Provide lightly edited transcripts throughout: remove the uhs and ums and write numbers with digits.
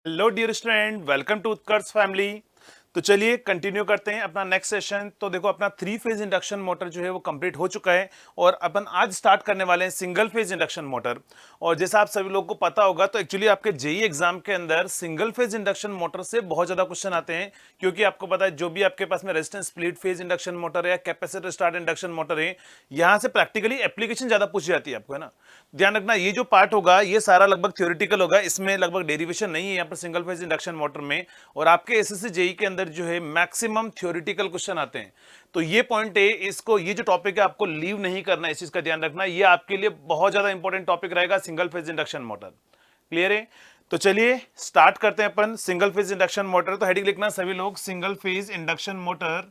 Hello dear student, welcome to Utkarsh family. तो चलिए continue करते हैं अपना नेक्स्ट सेशन। तो देखो अपना थ्री फेज इंडक्शन मोटर जो है वो कंप्लीट हो चुका है और अपन आज स्टार्ट करने वाले हैं सिंगल फेज इंडक्शन मोटर। और जैसा आप सभी लोगों को पता होगा तो एक्चुअली आपके जेई एग्जाम के अंदर सिंगल फेज इंडक्शन मोटर से बहुत ज्यादा क्वेश्चन आते हैं, क्योंकि आपको पता है जो भी आपके पास में resistance split phase induction motor है या कैपेसिटर स्टार्ट इंडक्शन मोटर है, यहाँ से प्रैक्टिकली एप्लीकेशन ज्यादा पूछी जाती है आपको, है ना। ध्यान रखना ये जो पार्ट होगा ये सारा लगभग थ्योरेटिकल होगा, इसमें लगभग डेरिवेशन नहीं है यहाँ पर सिंगल फेज इंडक्शन मोटर में। और आपके एसएससी जेई के अंदर जो है मैक्सिमम थ्योरेटिकल क्वेश्चन आते हैं। तो ये पॉइंट है, इसको ये जो टॉपिक है आपको लीव नहीं करना है, इस चीज का ध्यान रखना। ये आपके लिए बहुत ज्यादा इंपॉर्टेंट टॉपिक रहेगा, single phase induction motor. Clear है? तो चलिए स्टार्ट करते हैं अपन सिंगल फेज इंडक्शन मोटर। तो हेडिंग लिखना सभी लोग, single phase induction motor.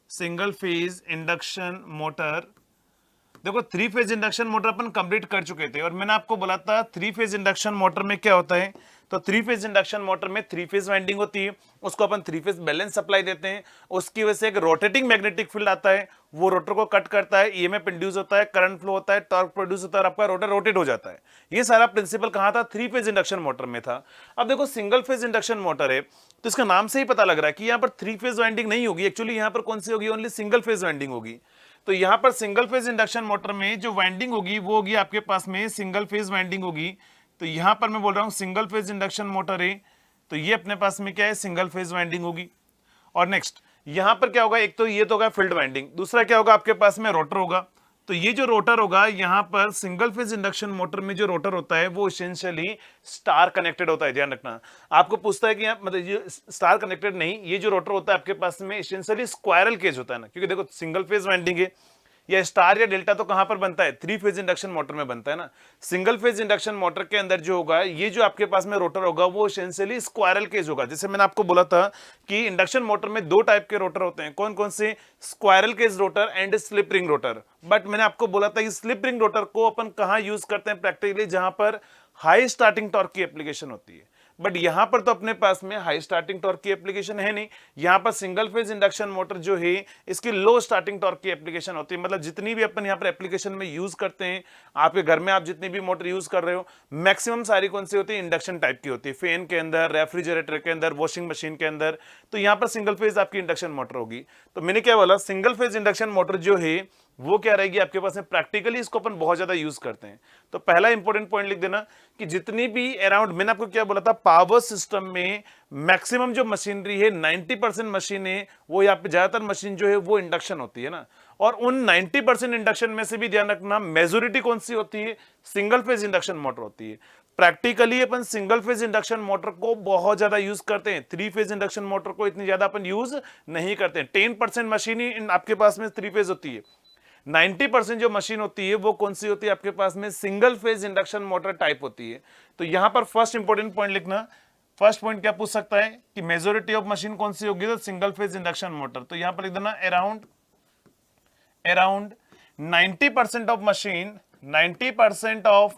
Single phase induction motor. देखो थ्री फेज इंडक्शन मोटर अपन कंप्लीट कर चुके थे और मैंने आपको बोला था थ्री फेज इंडक्शन मोटर में क्या होता है। तो थ्री फेज इंडक्शन मोटर में थ्री फेज वाइंडिंग होती है, उसको अपन थ्री फेज बैलेंस सप्लाई देते हैं। उसकी वजह से एक रोटेटिंग मैग्नेटिक फील्ड आता है, वो रोटर को कट करता है, ईएमएफ इंड्यूस होता है, करंट फ्लो होता है, टॉर्क प्रोड्यूस होता है और आपका रोटर रोटेट हो जाता है। ये सारा प्रिंसिपल कहां था? थ्री फेज इंडक्शन मोटर में था। अब देखो सिंगल फेज इंडक्शन मोटर है तो इसका नाम से ही पता लग रहा है कि यहाँ पर थ्री फेज वाइंडिंग नहीं होगी। एक्चुअली यहाँ पर कौन सी होगी? ओनली सिंगल फेज वाइंडिंग होगी। तो यहां पर सिंगल फेज इंडक्शन मोटर में जो वाइंडिंग होगी वो होगी आपके पास में सिंगल फेज वाइंडिंग होगी। तो यहां पर मैं बोल रहा हूं सिंगल फेज इंडक्शन मोटर है, तो ये अपने पास में क्या है? सिंगल फेज वाइंडिंग होगी। और नेक्स्ट यहां पर क्या होगा? एक तो ये तो होगा फील्ड वाइंडिंग, दूसरा क्या होगा? आपके पास में रोटर होगा। तो ये जो रोटर होगा यहां पर सिंगल फेज इंडक्शन मोटर में जो रोटर होता है वो एसेंशियली स्टार कनेक्टेड होता है। ध्यान रखना, आपको पूछता है कि यहाँ मतलब ये स्टार कनेक्टेड नहीं, ये जो रोटर होता है आपके पास में एसेंशियली स्क्वायरल केज होता है ना, क्योंकि देखो सिंगल फेज वाइंडिंग है, या स्टार या डेल्टा तो कहां पर बनता है? थ्री फेज इंडक्शन मोटर में बनता है ना। सिंगल फेज इंडक्शन मोटर के अंदर जो होगा ये जो आपके पास में रोटर होगा वो एसेंशियली स्क्वायरल केज होगा। जैसे मैंने आपको बोला था कि इंडक्शन मोटर में दो टाइप के रोटर होते हैं, कौन कौन से? Squirrel cage rotor and slip ring rotor. But मैंने आपको बोला था कि स्लिप रिंग रोटर को अपन कहां यूज करते हैं प्रैक्टिकली? जहां पर हाई स्टार्टिंग टॉर्क की एप्लीकेशन होती है। बट यहां पर तो अपने पास में हाई स्टार्टिंग टॉर्क की एप्लीकेशन है नहीं। यहां पर सिंगल फेज इंडक्शन मोटर जो है इसकी लो स्टार्टिंग टॉर्क की एप्लीकेशन होती है। मतलब जितनी भी अपन यहां पर एप्लीकेशन में यूज करते हैं, आपके घर में आप जितनी भी मोटर यूज कर रहे हो मैक्सिमम सारी कौन सी होती है? इंडक्शन टाइप की होती है। फैन के अंदर, रेफ्रिजरेटर के अंदर, वॉशिंग मशीन के अंदर। तो यहां पर सिंगल फेज आपकी इंडक्शन मोटर होगी। तो मैंने क्या बोला? सिंगल फेज इंडक्शन मोटर जो है वो क्या रहेगी आपके पास में? प्रैक्टिकली इसको अपन बहुत ज्यादा यूज करते हैं। तो पहला इंपॉर्टेंट पॉइंट लिख देना कि जितनी भी अराउंड, मैंने आपको क्या बोला था, पावर सिस्टम में मैक्सिमम जो मशीनरी है 90% मशीन है वो यहाँ पे ज्यादातर मशीन जो है वो इंडक्शन होती है ना। और उन 90% इंडक्शन में से भी ध्यान रखना मेजोरिटी कौन सी होती है? सिंगल फेज इंडक्शन मोटर होती है। प्रैक्टिकली अपन सिंगल फेज इंडक्शन मोटर को बहुत ज्यादा यूज करते हैं, थ्री फेज इंडक्शन मोटर को इतनी ज्यादा अपन यूज नहीं करते हैं। 10% मशीन ही आपके पास में थ्री फेज होती है, 90% जो मशीन होती है वो कौन सी होती है आपके पास में? Single phase induction motor type होती है। तो यहां पर फर्स्ट इंपॉर्टेंट पॉइंट लिखना। फर्स्ट पॉइंट क्या पूछ सकता है कि मेजोरिटी ऑफ मशीन कौन सी होगी? तो सिंगल फेज इंडक्शन मोटर। तो यहां पर लिख देना around around 90% of machine, 90% of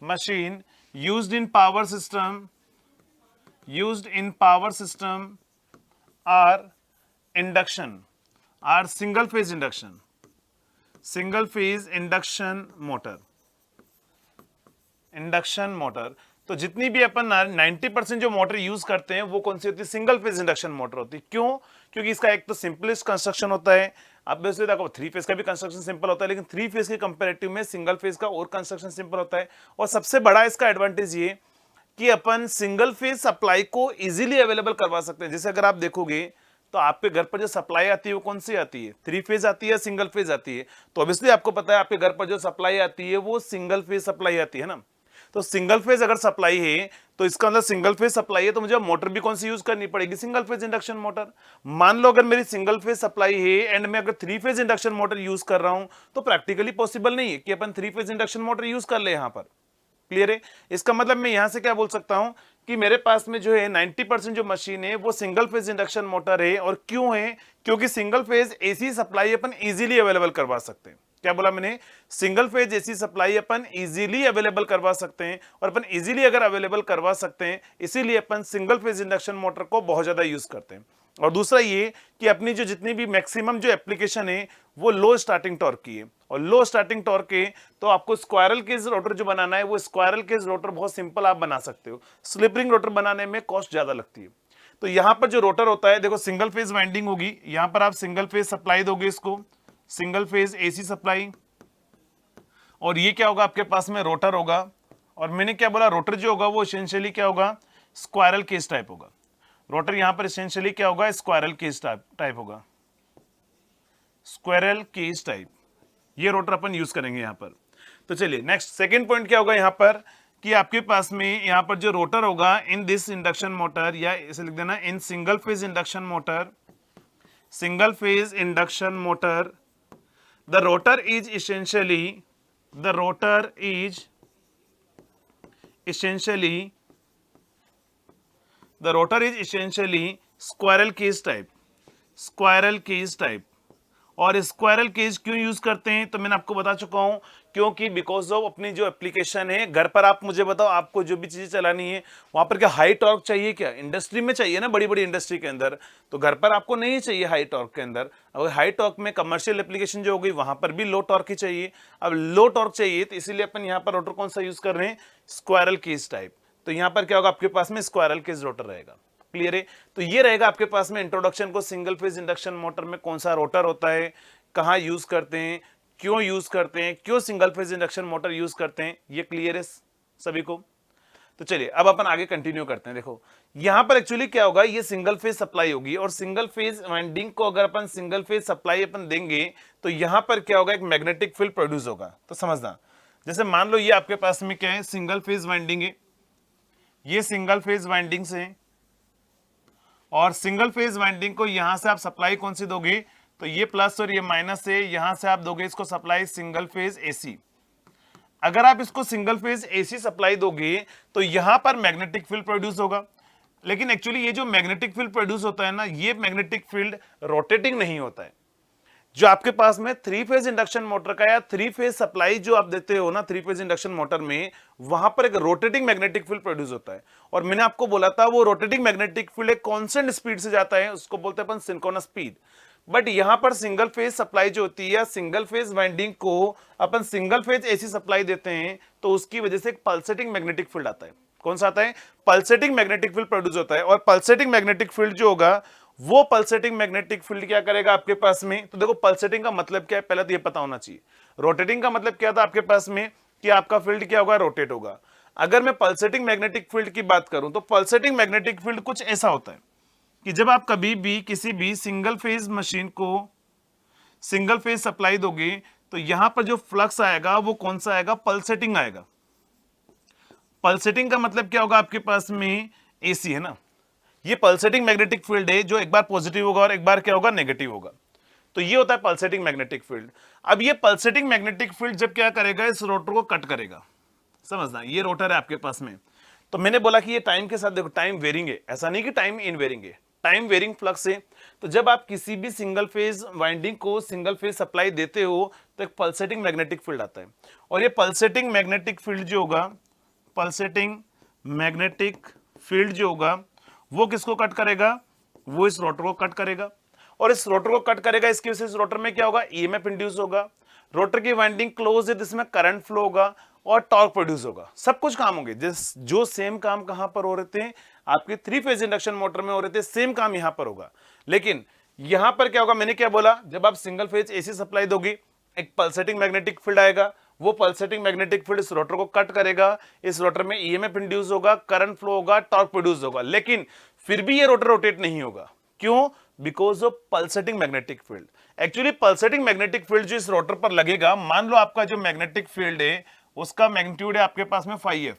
machine used in power system are induction, are single phase induction motor. तो जितनी भी अपन 90% जो मोटर यूज करते हैं वो कौन सी होती है? सिंगल फेज इंडक्शन मोटर होती है। क्यों? क्योंकि इसका एक तो सिंपलेस्ट कंस्ट्रक्शन होता है। अब वैसे देखो थ्री फेज का भी कंस्ट्रक्शन सिंपल होता है, लेकिन थ्री फेज के कंपैरेटिव में सिंगल फेज का और कंस्ट्रक्शन सिंपल होता है। और सबसे बड़ा इसका एडवांटेज ये कि अपन सिंगल फेज सप्लाई को इजीली अवेलेबल करवा सकते हैं। जैसे अगर आप देखोगे तो आपके घर पर जो सप्लाई आती है वो कौन सी आती है? थ्री फेज आती है, सिंगल फेज आती है। तो ऑब्वियसली आपको पता है आपके घर पर जो सप्लाई आती है वो सिंगल फेज सप्लाई आती है ना। तो सिंगल फेज अगर सप्लाई है तो इसका मतलब सिंगल फेज सप्लाई है, तो मुझे मोटर भी कौन सी यूज करनी पड़ेगी? Single phase induction motor. मान लो अगर मेरी सिंगल फेज सप्लाई है एंड मैं अगर three phase induction motor use कर रहा हूं तो प्रैक्टिकली पॉसिबल नहीं है कि अपन three phase induction motor use कर ले यहां पर। क्लियर है? इसका मतलब मैं यहां से क्या बोल सकता हूं कि मेरे पास में जो है 90% जो मशीन है वो सिंगल फेज इंडक्शन मोटर है। और क्यों है? क्योंकि सिंगल फेज एसी सप्लाई अपन इजीली अवेलेबल करवा सकते हैं। क्या बोला मैंने? सिंगल फेज एसी सप्लाई अपन इजीली अवेलेबल करवा सकते हैं। और अपन इजीली अगर अवेलेबल करवा सकते हैं इसीलिए अपन सिंगल फेज इंडक्शन मोटर को बहुत ज्यादा यूज करते हैं। और दूसरा ये कि अपनी जो जितनी भी मैक्सिमम जो एप्लीकेशन है वो लो स्टार्टिंग टॉर्क की है, और लो स्टार्टिंग टॉर्क है तो आपको स्क्वायरल केज रोटर जो बनाना है वो स्क्वायरल केज रोटर बहुत सिंपल आप बना सकते हो, स्लिप रिंग रोटर बनाने में कॉस्ट ज्यादा लगती है। तो यहां पर जो रोटर होता है देखो सिंगल फेज वाइंडिंग होगी, यहां पर आप सिंगल फेज सप्लाई दोगे इसको, सिंगल फेज एसी सप्लाई, और ये क्या होगा आपके पास में रोटर होगा। और मैंने क्या बोला, रोटर जो होगा वो एसेंशियली क्या होगा, स्क्वायरल केज टाइप होगा। रोटर यहां पर एसेंशियली क्या होगा, स्क्वायरल केज टाइप होगा, स्क्वायरल केज टाइप, ये रोटर अपन यूज करेंगे यहां पर। तो चलिए नेक्स्ट सेकंड पॉइंट क्या होगा यहां पर कि आपके पास में यहां पर जो रोटर होगा इन दिस इंडक्शन मोटर, या इसे लिख देना in single phase induction motor, single phase induction motor, the rotor is essentially squirrel cage type. और स्क्वायरल केज क्यों यूज करते हैं तो मैंने आपको बता चुका हूं, क्योंकि बिकॉज ऑफ अपनी जो एप्लीकेशन है घर पर, आप मुझे बताओ आपको जो भी चीजें चलानी है वहां पर क्या हाई टॉर्क चाहिए, क्या इंडस्ट्री में चाहिए ना, बड़ी बड़ी इंडस्ट्री के अंदर, तो घर पर आपको नहीं चाहिए हाई टॉर्क के अंदर। अब हाई टॉर्क में कमर्शियल एप्लीकेशन जो हो गई वहां पर भी लो टॉर्क ही चाहिए। अब लो टॉर्क चाहिए तो इसीलिए अपन यहाँ पर रोटर कौन सा यूज कर रहे हैं, स्क्वायरल केज टाइप। तो यहाँ पर क्या होगा आपके पास में स्क्वायरल केज रोटर रहेगा। क्लियर है, तो ये रहेगा आपके पास में इंट्रोडक्शन को सिंगल फेज इंडक्शन मोटर में कौन सा रोटर होता है, कहां यूज करते हैं, क्यों यूज करते हैं, क्यों single phase induction motor use करते हैं, ये क्लियर है सभी को। तो चलिए अब अपन आगे कंटिन्यू करते हैं। देखो यहां पर एक्चुअली क्या होगा, ये सिंगल फेज सप्लाई होगी, और सिंगल फेज वाइंडिंग को अगर अपन सिंगल फेज सप्लाई अपन देंगे तो यहां पर क्या होगा, एक मैग्नेटिक फील्ड प्रोड्यूस होगा। तो समझना, जैसे मान लो ये आपके पास में क्या है, सिंगल फेज वाइंडिंग है, ये सिंगल फेज वाइंडिंग से, और सिंगल फेज वाइंडिंग को यहां से आप सप्लाई कौन सी दोगे, तो ये प्लस और ये माइनस है, यहां से आप दोगे इसको सप्लाई सिंगल फेज एसी। अगर आप इसको सिंगल फेज एसी सप्लाई दोगे तो यहां पर मैग्नेटिक फील्ड प्रोड्यूस होगा। लेकिन एक्चुअली ये जो मैग्नेटिक फील्ड प्रोड्यूस होता है ना, ये मैग्नेटिक फील्ड रोटेटिंग नहीं होता है। जो आपके पास में थ्री फेज इंडक्शन मोटर का या थ्री फेज सप्लाई जो आप देते हो ना थ्री फेज इंडक्शन मोटर में, वहां पर एक रोटेटिंग मैग्नेटिक फील्ड प्रोड्यूस होता है। और मैंने आपको बोला था वो रोटेटिंग मैग्नेटिक फील्ड एक कांस्टेंट स्पीड से जाता है, उसको बोलते हैं अपन सिंक्रोनस स्पीड। बट यहां पर सिंगल फेज सप्लाई जो होती है, सिंगल फेज वाइंडिंग को अपन सिंगल फेज एसी सप्लाई देते हैं, तो उसकी वजह से एक पल्सेटिंग मैग्नेटिक फील्ड आता है। कौन सा आता है, पल्सेटिंग मैग्नेटिक फील्ड प्रोड्यूस होता है। और पल्सेटिंग मैग्नेटिक फील्ड जो होगा, वो पल्सेटिंग मैग्नेटिक फील्ड क्या करेगा आपके पास में, तो देखो पल्सेटिंग का मतलब क्या है पहले तो ये पता होना चाहिए। रोटेटिंग का मतलब क्या था आपके पास में, कि आपका फील्ड क्या होगा, रोटेट होगा। अगर मैं पल्सेटिंग मैग्नेटिक फील्ड की बात करूं तो पल्सेटिंग मैग्नेटिक फील्ड कुछ ऐसा होता है कि जब आप कभी भी किसी भी सिंगल फेज मशीन को सिंगल फेज सप्लाई दोगे तो यहां पर जो फ्लक्स आएगा वो कौन सा आएगा, पल्सेटिंग आएगा। पल्सेटिंग का मतलब क्या होगा आपके पास में, एसी है ना, ये पल्सेटिंग मैग्नेटिक फील्ड है जो एक बार पॉजिटिव होगा और एक बार क्या होगा, नेगेटिव होगा। तो ये होता है पल्सेटिंग मैग्नेटिक फील्ड। अब ये पल्सेटिंग मैग्नेटिक फील्ड जब क्या करेगा, इस रोटर को कट करेगा। समझना, ये रोटर है आपके पास में, तो मैंने बोला कि ये टाइम के साथ देखो टाइम वेरिंग है, ऐसा नहीं कि टाइम इन वेरिंग है, टाइम वेरिंग फ्लक्स है। तो जब आप किसी भी सिंगल फेज वाइंडिंग को सिंगल फेज सप्लाई देते हो तो एक पल्सेटिंग मैग्नेटिक फील्ड आता है। और ये पल्सेटिंग मैग्नेटिक फील्ड जो होगा, पल्सेटिंग मैग्नेटिक फील्ड जो होगा वो किसको कट करेगा, वो इस रोटर को कट करेगा। और इस रोटर को कट करेगा, इसकी वजह से इस रोटर में क्या होगा, ईएमएफ इंड्यूस होगा। रोटर की वाइंडिंग क्लोज है, जिसमें करंट फ्लो होगा और टॉर्क प्रोड्यूस होगा। सब कुछ काम होंगे, जो सेम काम कहां पर हो रहे थे, आपके थ्री फेज इंडक्शन मोटर में हो रहे थे, सेम काम यहां पर होगा। लेकिन यहां पर क्या होगा, मैंने क्या बोला, जब आप सिंगल फेज एसी सप्लाई दोगे एक पल्सेटिंग मैग्नेटिक फील्ड आएगा, वो पल्सेटिंग मैग्नेटिक फील्ड इस रोटर को कट करेगा, इस रोटर में ईएमएफ इंड्यूस होगा, करंट फ्लो होगा, टॉर्क प्रोड्यूस होगा। लेकिन फिर भी ये रोटर रोटेट नहीं होगा, क्यों, because of pulsating magnetic field. Actually pulsating magnetic field जो इस रोटर पर लगेगा, मान लो आपका जो मैग्नेटिक फील्ड है उसका मैग्नीट्यूड है आपके पास में 5F,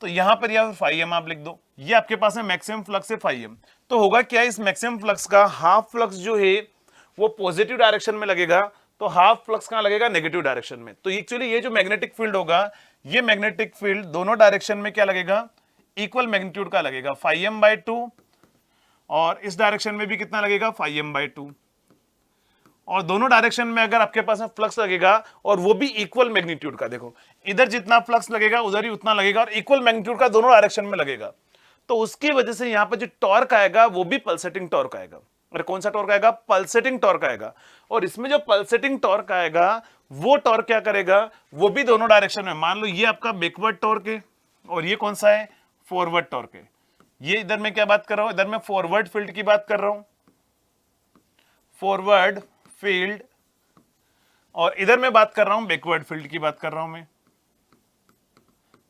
तो यहां पर या 5M आप लिख दो, ये आपके पास में मैक्सिमम फ्लक्स है 5M। तो होगा क्या, इस मैक्सिमम फ्लक्स का हाफ फ्लक्स जो है वो पॉजिटिव डायरेक्शन में लगेगा, तो हाफ फ्लक्स कहां लगेगा, नेगेटिव डायरेक्शन में। तो एक्चुअली ये जो मैग्नेटिक फील्ड होगा, ये मैग्नेटिक फील्ड दोनों डायरेक्शन में क्या लगेगा, इक्वल मैग्नीट्यूड का लगेगा 5M/2, और इस डायरेक्शन में भी कितना लगेगा, 5M/2। और दोनों डायरेक्शन में अगर आपके पास में फ्लक्स लगेगा और वो भी इक्वल मैग्नीट्यूड का, देखो इधर जितना फ्लक्स लगेगा उधर ही उतना लगेगा, और इक्वल मैग्नीट्यूड का दोनों डायरेक्शन में लगेगा, तो उसकी वजह से यहां पर जो टॉर्क आएगा वो भी पल्सेटिंग टॉर्क आएगा। और कौन सा टॉर्क आएगा? पल्सेटिंग टॉर्क आएगा। और इसमें जो पल्सेटिंग टॉर्क आएगा वो टॉर्क क्या करेगा? वो भी दोनों डायरेक्शन में, मान लो ये आपका बैकवर्ड टॉर्क है और ये कौन सा है? फॉरवर्ड टॉर्क है। ये इधर मैं क्या बात कर रहा हूं? इधर मैं फॉरवर्ड फील्ड की बात कर रहा हूं, फॉरवर्ड फील्ड, और इधर मैं बात कर रहा हूं बैकवर्ड फील्ड की बात कर रहा हूं मैं,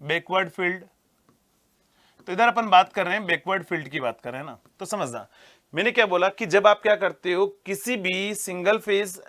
बैकवर्ड फील्ड। तो इधर अपन बात कर रहे हैं बैकवर्ड फील्ड की बात कर रहे हैं ना। तो समझना मैंने क्या बोला कि जब आप क्या करते हो, किसी भी सिंगल फेज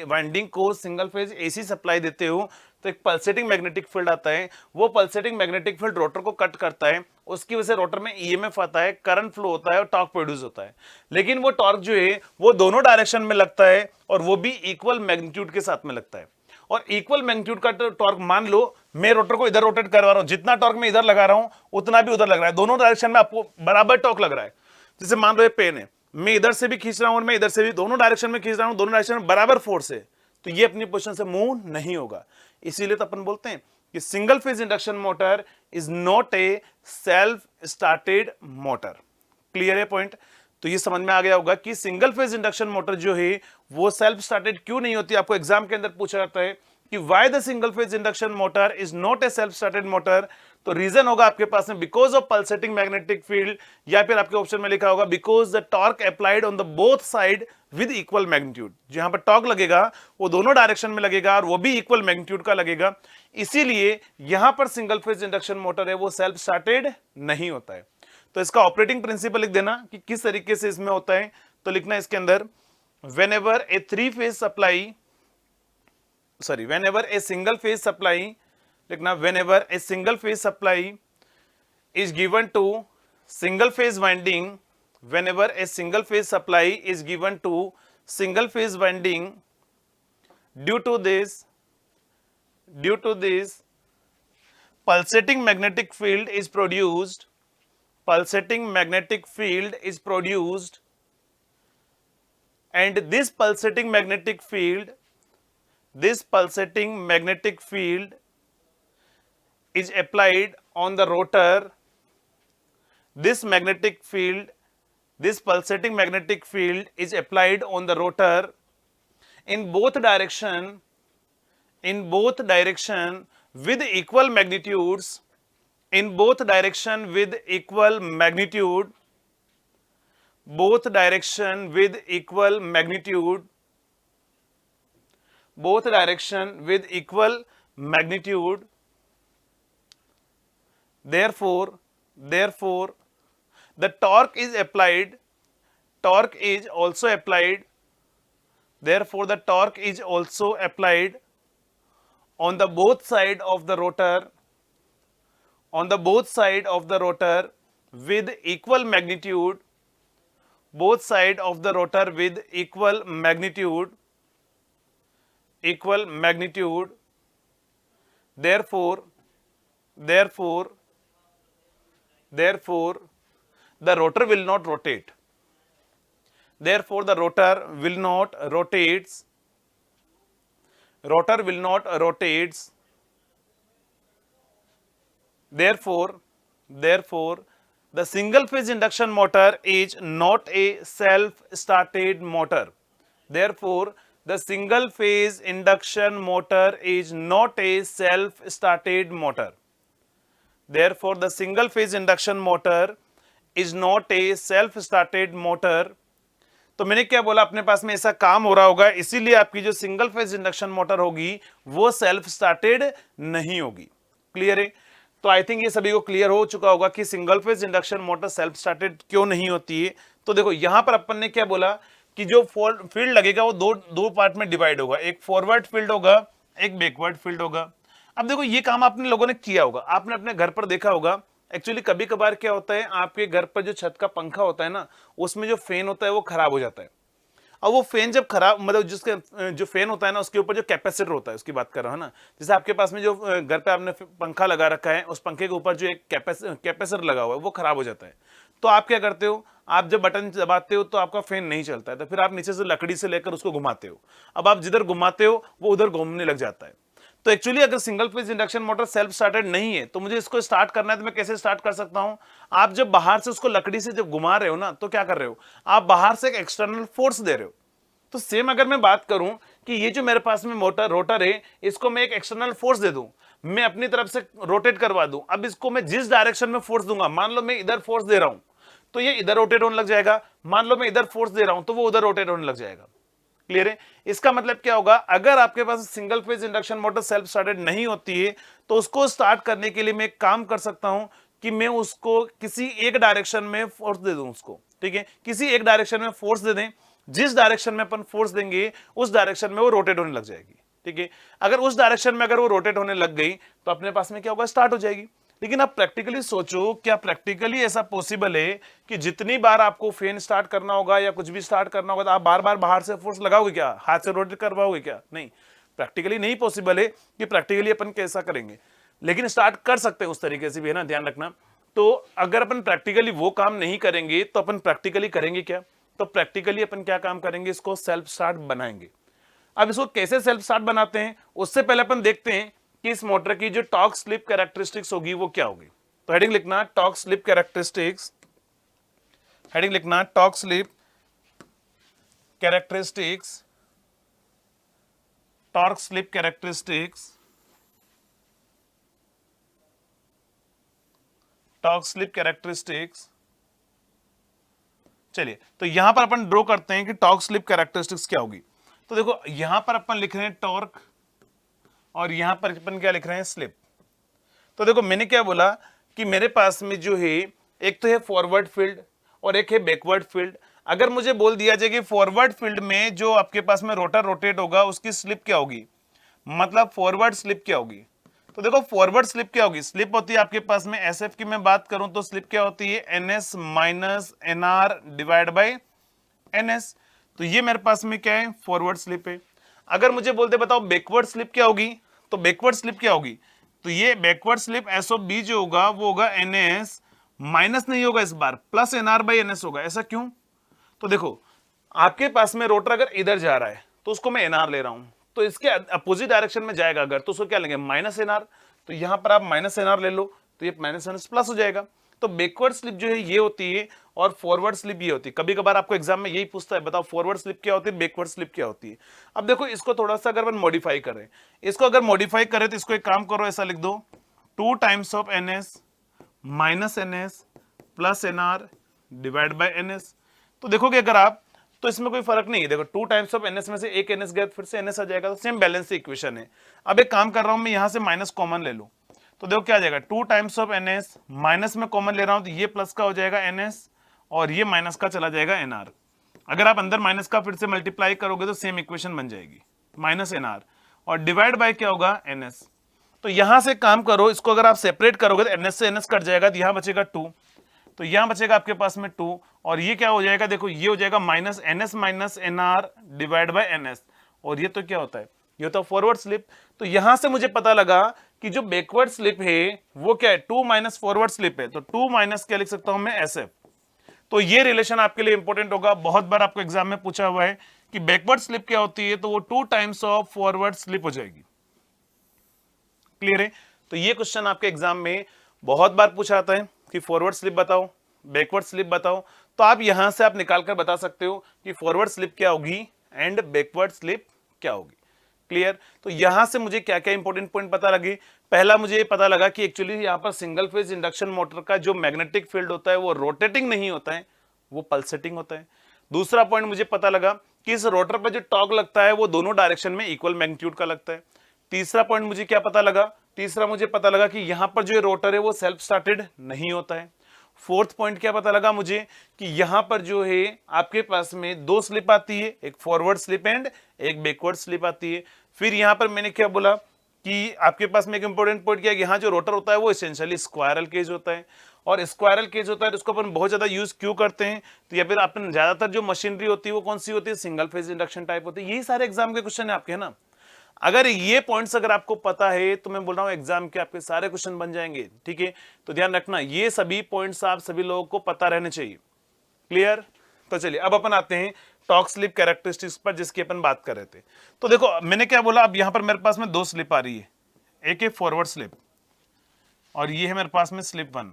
वाइंडिंग को सिंगल फेज एसी सप्लाई देते हो तो एक पल्सेटिंग मैग्नेटिक फील्ड आता है। वो पल्सेटिंग मैग्नेटिक फील्ड रोटर को कट करता है, उसकी वजह से रोटर में ईएमएफ आता है, करंट फ्लो होता है और टॉर्क प्रोड्यूस होता है। लेकिन वो टॉर्क जो है वो दोनों डायरेक्शन में लगता है और वो भी इक्वल मैग्नीट्यूड के साथ में लगता है। और इक्वल मैग्नीट्यूड का टॉर्क, मान लो मैं रोटर को इधर रोटेट करवा रहा हूं, जितना टॉर्क मैं इधर लगा रहा हूं उतना भी उधर लग रहा है, दोनों डायरेक्शन में आपको बराबर टॉर्क लग रहा है। जैसे मान लो ये पेन है, मैं इधर से भी खींच रहा हूं और मैं इधर से भी, दोनों डायरेक्शन में खींच रहा हूं, दोनों डायरेक्शन में बराबर फोर्स है, तो ये अपनी पोजीशन से मूव नहीं होगा। इसीलिए तो अपन बोलते हैं कि single phase induction motor is not a self started motor. Clear है पॉइंट? तो ये समझ में आ गया होगा कि सिंगल फेज इंडक्शन मोटर जो है वो सेल्फ स्टार्टेड क्यों नहीं होती। आपको एग्जाम के अंदर पूछा जाता है कि why the single phase induction motor is not a self started motor. तो रीजन होगा आपके पास में because of pulsating magnetic field, या फिर आपके ऑप्शन में लिखा होगा because the torque applied on the both side with equal magnitude. जहां पर टॉर्क लगेगा वो दोनों डायरेक्शन में लगेगा और वो भी इक्वल मैग्नीट्यूड का लगेगा। इसीलिए यहां पर सिंगल फेज इंडक्शन मोटर है वो सेल्फ स्टार्टेड नहीं होता है। तो इसका ऑपरेटिंग प्रिंसिपल लिख देना कि किस तरीके से इसमें होता है। तो लिखना इसके अंदर, whenever a three phase supply, sorry, whenever a single phase supply, लिखना whenever a single phase supply is given to single phase winding, whenever a single phase supply is given to single phase winding, due to this pulsating magnetic field is produced, pulsating magnetic field is produced, and this pulsating magnetic field is applied on the rotor. This pulsating magnetic field is applied on the rotor in both direction with equal magnitudes, in both direction with equal magnitude, both direction with equal magnitude, both direction with equal magnitude. Therefore the torque is applied, torque is also applied, therefore the torque is also applied on the both side of the rotor, on the both side of the rotor with equal magnitude, both side of the rotor with equal magnitude, equal magnitude. Therefore the rotor will not rotate, therefore the rotor will not rotates, rotor will not rotates. Therefore the single phase induction motor is not a self started motor. Therefore the single phase induction motor is not a self started motor. Therefore the single phase induction motor is not a self started motor. तो मैंने क्या बोला, अपने पास में ऐसा काम हो रहा होगा, इसीलिए आपकी जो सिंगल फेज इंडक्शन मोटर होगी वो सेल्फ स्टार्टेड नहीं होगी। क्लियर है? तो आई थिंक ये सभी को क्लियर हो चुका होगा कि single phase induction motor self started क्यों नहीं होती है। तो देखो यहां पर अपन ने क्या बोला कि जो फील्ड लगेगा वो दो पार्ट में डिवाइड होगा, एक फॉरवर्ड फील्ड होगा, एक बैकवर्ड फील्ड होगा। अब देखो ये काम आपने लोगों ने किया होगा, आपने अपने घर पर देखा होगा। एक्चुअली कभी कभार क्या होता है, आपके घर पर जो छत का पंखा होता है ना, उसमें जो फैन होता है वो खराब हो जाता है। अब वो फैन जब खराब, मतलब जिसके जो फैन होता है ना उसके ऊपर जो कैपेसिटर होता है उसकी बात कर रहा हूं ना। जैसे आपके पास में जो घर पे आपने पंखा लगा रखा है, उस पंखे के ऊपर जो एक कैपेसिटर लगा हुआ है वो खराब हो जाता है। तो आप क्या करते हो, आप जब बटन दबाते हो तो आपका फैन नहीं चलता है, तो फिर आप नीचे से लकड़ी से लेकर उसको घुमाते हो। अब आप जिधर घुमाते हो वो उधर घूमने लग जाता है। तो एक्चुअली अगर single phase induction motor self started नहीं है तो मुझे इसको स्टार्ट करना है, तो मैं कैसे स्टार्ट कर सकता हूं? आप जब बाहर से उसको लकड़ी से जब घुमा रहे हो ना, तो क्या कर रहे हो, आप बाहर से एक एक्सटर्नल फोर्स दे रहे हो। तो सेम अगर मैं बात करूं कि ये जो मेरे पास में मोटर रोटर है, इसको मैं एक एक्सटर्नल फोर्स दे दूं, मैं अपनी तरफ से रोटेट करवा दूं, अब इसको मैं जिस डायरेक्शन में फोर्स दूंगा, मान लो मैं इधर फोर्स दे रहा हूं तो ये इधर रोटेट होने लग जाएगा, मान लो मैं इधर फोर्स दे रहा हूं तो वो उधर रोटेट होने लग जाएगा। क्लियर है? इसका मतलब क्या होगा, अगर आपके पास single phase induction motor self started नहीं होती है तो उसको स्टार्ट करने के लिए मैं एक काम कर सकता हूं कि मैं उसको किसी एक डायरेक्शन में फोर्स दे दूं उसको, ठीक है, किसी एक डायरेक्शन में फोर्स दे दें, जिस डायरेक्शन में अपन फोर्स देंगे उस डायरेक्शन में वो रोटेट होने लग जाएगी, ठीक है। अगर उस डायरेक्शन में अगर वो रोटेट होने लग गई तो अपने पास में क्या होगा, स्टार्ट हो जाएगी। लेकिन आप प्रैक्टिकली सोचो, क्या प्रैक्टिकली ऐसा पॉसिबल है कि जितनी बार आपको फैन स्टार्ट करना होगा या कुछ भी स्टार्ट करना होगा तो आप बार बार बाहर से फोर्स लगाओगे क्या, हाथ से रोटेट करवाओगे क्या? नहीं, प्रैक्टिकली नहीं पॉसिबल है कि प्रैक्टिकली अपन कैसा करेंगे, लेकिन स्टार्ट कर सकते हैं उस तरीके से भी, है ना, ध्यान रखना। तो अगर अपन प्रैक्टिकली वो काम नहीं करेंगे तो अपन प्रैक्टिकली करेंगे क्या? तो प्रैक्टिकली अपन क्या काम करेंगे, इसको सेल्फ स्टार्ट बनाएंगे। अब इसको कैसे सेल्फ स्टार्ट बनाते हैं, उससे पहले अपन देखते हैं कि इस मोटर की जो टॉर्क स्लिप कैरेक्टरिस्टिक्स होगी वो क्या होगी। तो हेडिंग लिखना टॉर्क स्लिप कैरेक्टरिस्टिक्स, हेडिंग लिखना torque slip characteristics, torque slip characteristics, torque slip characteristics. चलिए, तो यहां पर अपन ड्रॉ करते हैं कि टॉर्क स्लिप कैरेक्टरिस्टिक्स क्या होगी। तो देखो यहां पर अपन लिख रहे हैं टॉर्क और यहां पर अपन क्या लिख रहे हैं, स्लिप। तो देखो मैंने क्या बोला कि मेरे पास में जो है एक तो है फॉरवर्ड फील्ड और एक है बैकवर्ड फील्ड। अगर मुझे बोल दिया जाए कि फॉरवर्ड फील्ड में जो आपके पास में रोटर रोटेट होगा उसकी स्लिप क्या होगी, मतलब फॉरवर्ड स्लिप क्या होगी। तो देखो फॉरवर्ड स्लिप क्या होगी, स्लिप होती है आपके पास में एस एफ की मैं बात करूं तो स्लिप क्या होती है, N S minus N R divide by N S. तो ये मेरे पास में क्या है, फॉरवर्ड स्लिप है। अगर मुझे बोलते बताओ बैकवर्ड स्लिप क्या होगी, तो बैकवर्ड स्लिप क्या होगी, तो ये backward slip S of B जो होगा वो होगा एन एस माइनस नहीं होगा, इस बार plus N R by N S होगा। ऐसा क्यों, तो देखो आपके पास में रोटर अगर इधर जा रहा है तो उसको मैं एन आर ले रहा हूं, तो इसके अपोजिट डायरेक्शन में जाएगा अगर तो उसको क्या लेंगे, माइनस एन आर। तो यहां पर आप माइनस एन आर ले लो तो ये माइनस एन प्लस हो जाएगा। तो बैकवर्ड स्लिप जो है ये होती है और फॉरवर्ड स्लिप ये होती है। कभी कभार आपको एग्जाम में यही पूछता है, बताओ फॉरवर्ड स्लिप क्या होती है, बैकवर्ड स्लिप क्या होती है। अब देखो इसको थोड़ा सा अगर अपन मॉडिफाई करें, इसको अगर मॉडिफाई करें तो इसको एक काम करो, ऐसा लिख दो 2 times of N S minus N S plus N R divide by N S. तो देखोगे अगर आप तो इसमें कोई फर्क नहीं है, देखो 2 टाइम्स ऑफ एनएस में से एक एनएस गया फिर से एनएस आ जाएगा, तो सेम बैलेंस इक्वेशन है। अब एक काम कर रहा हूं मैं, यहां से माइनस कॉमन ले लूं तो देखो क्या आ जाएगा, 2 टाइम्स ऑफ एनएस माइनस में कॉमन ले रहा हूं तो ये प्लस का हो जाएगा एनएस और ये माइनस का चला जाएगा एनआर। अगर आप अंदर माइनस का फिर से मल्टीप्लाई करोगे तो सेम इक्वेशन बन जाएगी, माइनस एनआर और डिवाइड बाय क्या होगा, एनएस। तो यहां से काम करो, इसको अगर आप सेपरेट करोगे तो एनएस से एनएस कट जाएगा, तो यहां बचेगा 2, तो यहां बचेगा आपके पास में 2 और ये क्या हो जाएगा, देखो ये हो जाएगा minus NS minus NR divide by NS और ये तो क्या होता है, ये होता है फॉरवर्ड स्लिप। तो यहां से मुझे पता लगा कि जो बैकवर्ड स्लिप है वो क्या है, 2 माइनस फॉरवर्ड स्लिप है, तो 2 माइनस क्या लिख सकता हूं मैं, एसएफ। तो ये रिलेशन आपके लिए इंपॉर्टेंट होगा, बहुत बार आपको एग्जाम में पूछा हुआ है कि बैकवर्ड स्लिप क्या होती है, तो वो 2 टाइम्स ऑफ फॉरवर्ड स्लिप हो जाएगी। क्लियर है? तो ये क्वेश्चन आपके एग्जाम में बहुत बार पूछा जाता है कि फॉरवर्ड स्लिप बताओ, बैकवर्ड स्लिप बताओ, तो आप यहां से आप निकाल कर बता सकते हो कि फॉरवर्ड स्लिप क्या होगी एंड बैकवर्ड स्लिप क्या होगी। क्लियर? तो यहां से मुझे क्या क्या इंपॉर्टेंट पॉइंट पता लगे, पहला मुझे ये पता लगा कि एक्चुअली यहां पर सिंगल फेज इंडक्शन मोटर का जो मैग्नेटिक फील्ड होता है वो रोटेटिंग नहीं होता है, वो पल्सेटिंग होता है। दूसरा पॉइंट मुझे पता लगा कि इस रोटर पर जो टॉर्क लगता है वो दोनों डायरेक्शन में इक्वल मैग्नीट्यूड का लगता है। तीसरा पॉइंट मुझे क्या पता लगा, तीसरा मुझे पता लगा कि यहां पर जो रोटर है वो सेल्फ स्टार्टेड नहीं होता है। फोर्थ पॉइंट क्या पता लगा मुझे कि यहां पर जो है आपके पास में 2 स्लिप आती है, एक फॉरवर्ड स्लिप एंड एक बैकवर्ड स्लिप आती है। फिर यहां पर मैंने क्या बोला कि आपके पास में एक इंपॉर्टेंट पॉइंट क्या है, यहाँ जो रोटर होता है वो एसेंशियली स्क्वायरल केज होता है और स्क्वायरल केज होता है तो इसको अपन बहुत ज्यादा यूज क्यों करते हैं, तो या फिर अपन ज्यादातर जो मशीनरी होती है वो कौन सी होती है, सिंगल फेज इंडक्शन टाइप होती है। यही सारे एग्जाम के क्वेश्चन है आपके, है ना। अगर ये पॉइंट्स अगर आपको पता है तो मैं बोल रहा हूं एग्जाम के आपके सारे क्वेश्चन बन जाएंगे, ठीक है। तो ध्यान रखना ये सभी पॉइंट्स आप सभी लोगों को पता रहने चाहिए। क्लियर? तो चलिए अब अपन आते हैं टॉर्क स्लिप कैरेक्टरिस्टिक्स पर जिसकी अपन बात कर रहे थे। तो देखो मैंने क्या बोला, अब यहां पर मेरे पास में 2 स्लिप आ रही है, एक है फॉरवर्ड स्लिप और ये है मेरे पास में स्लिप 1।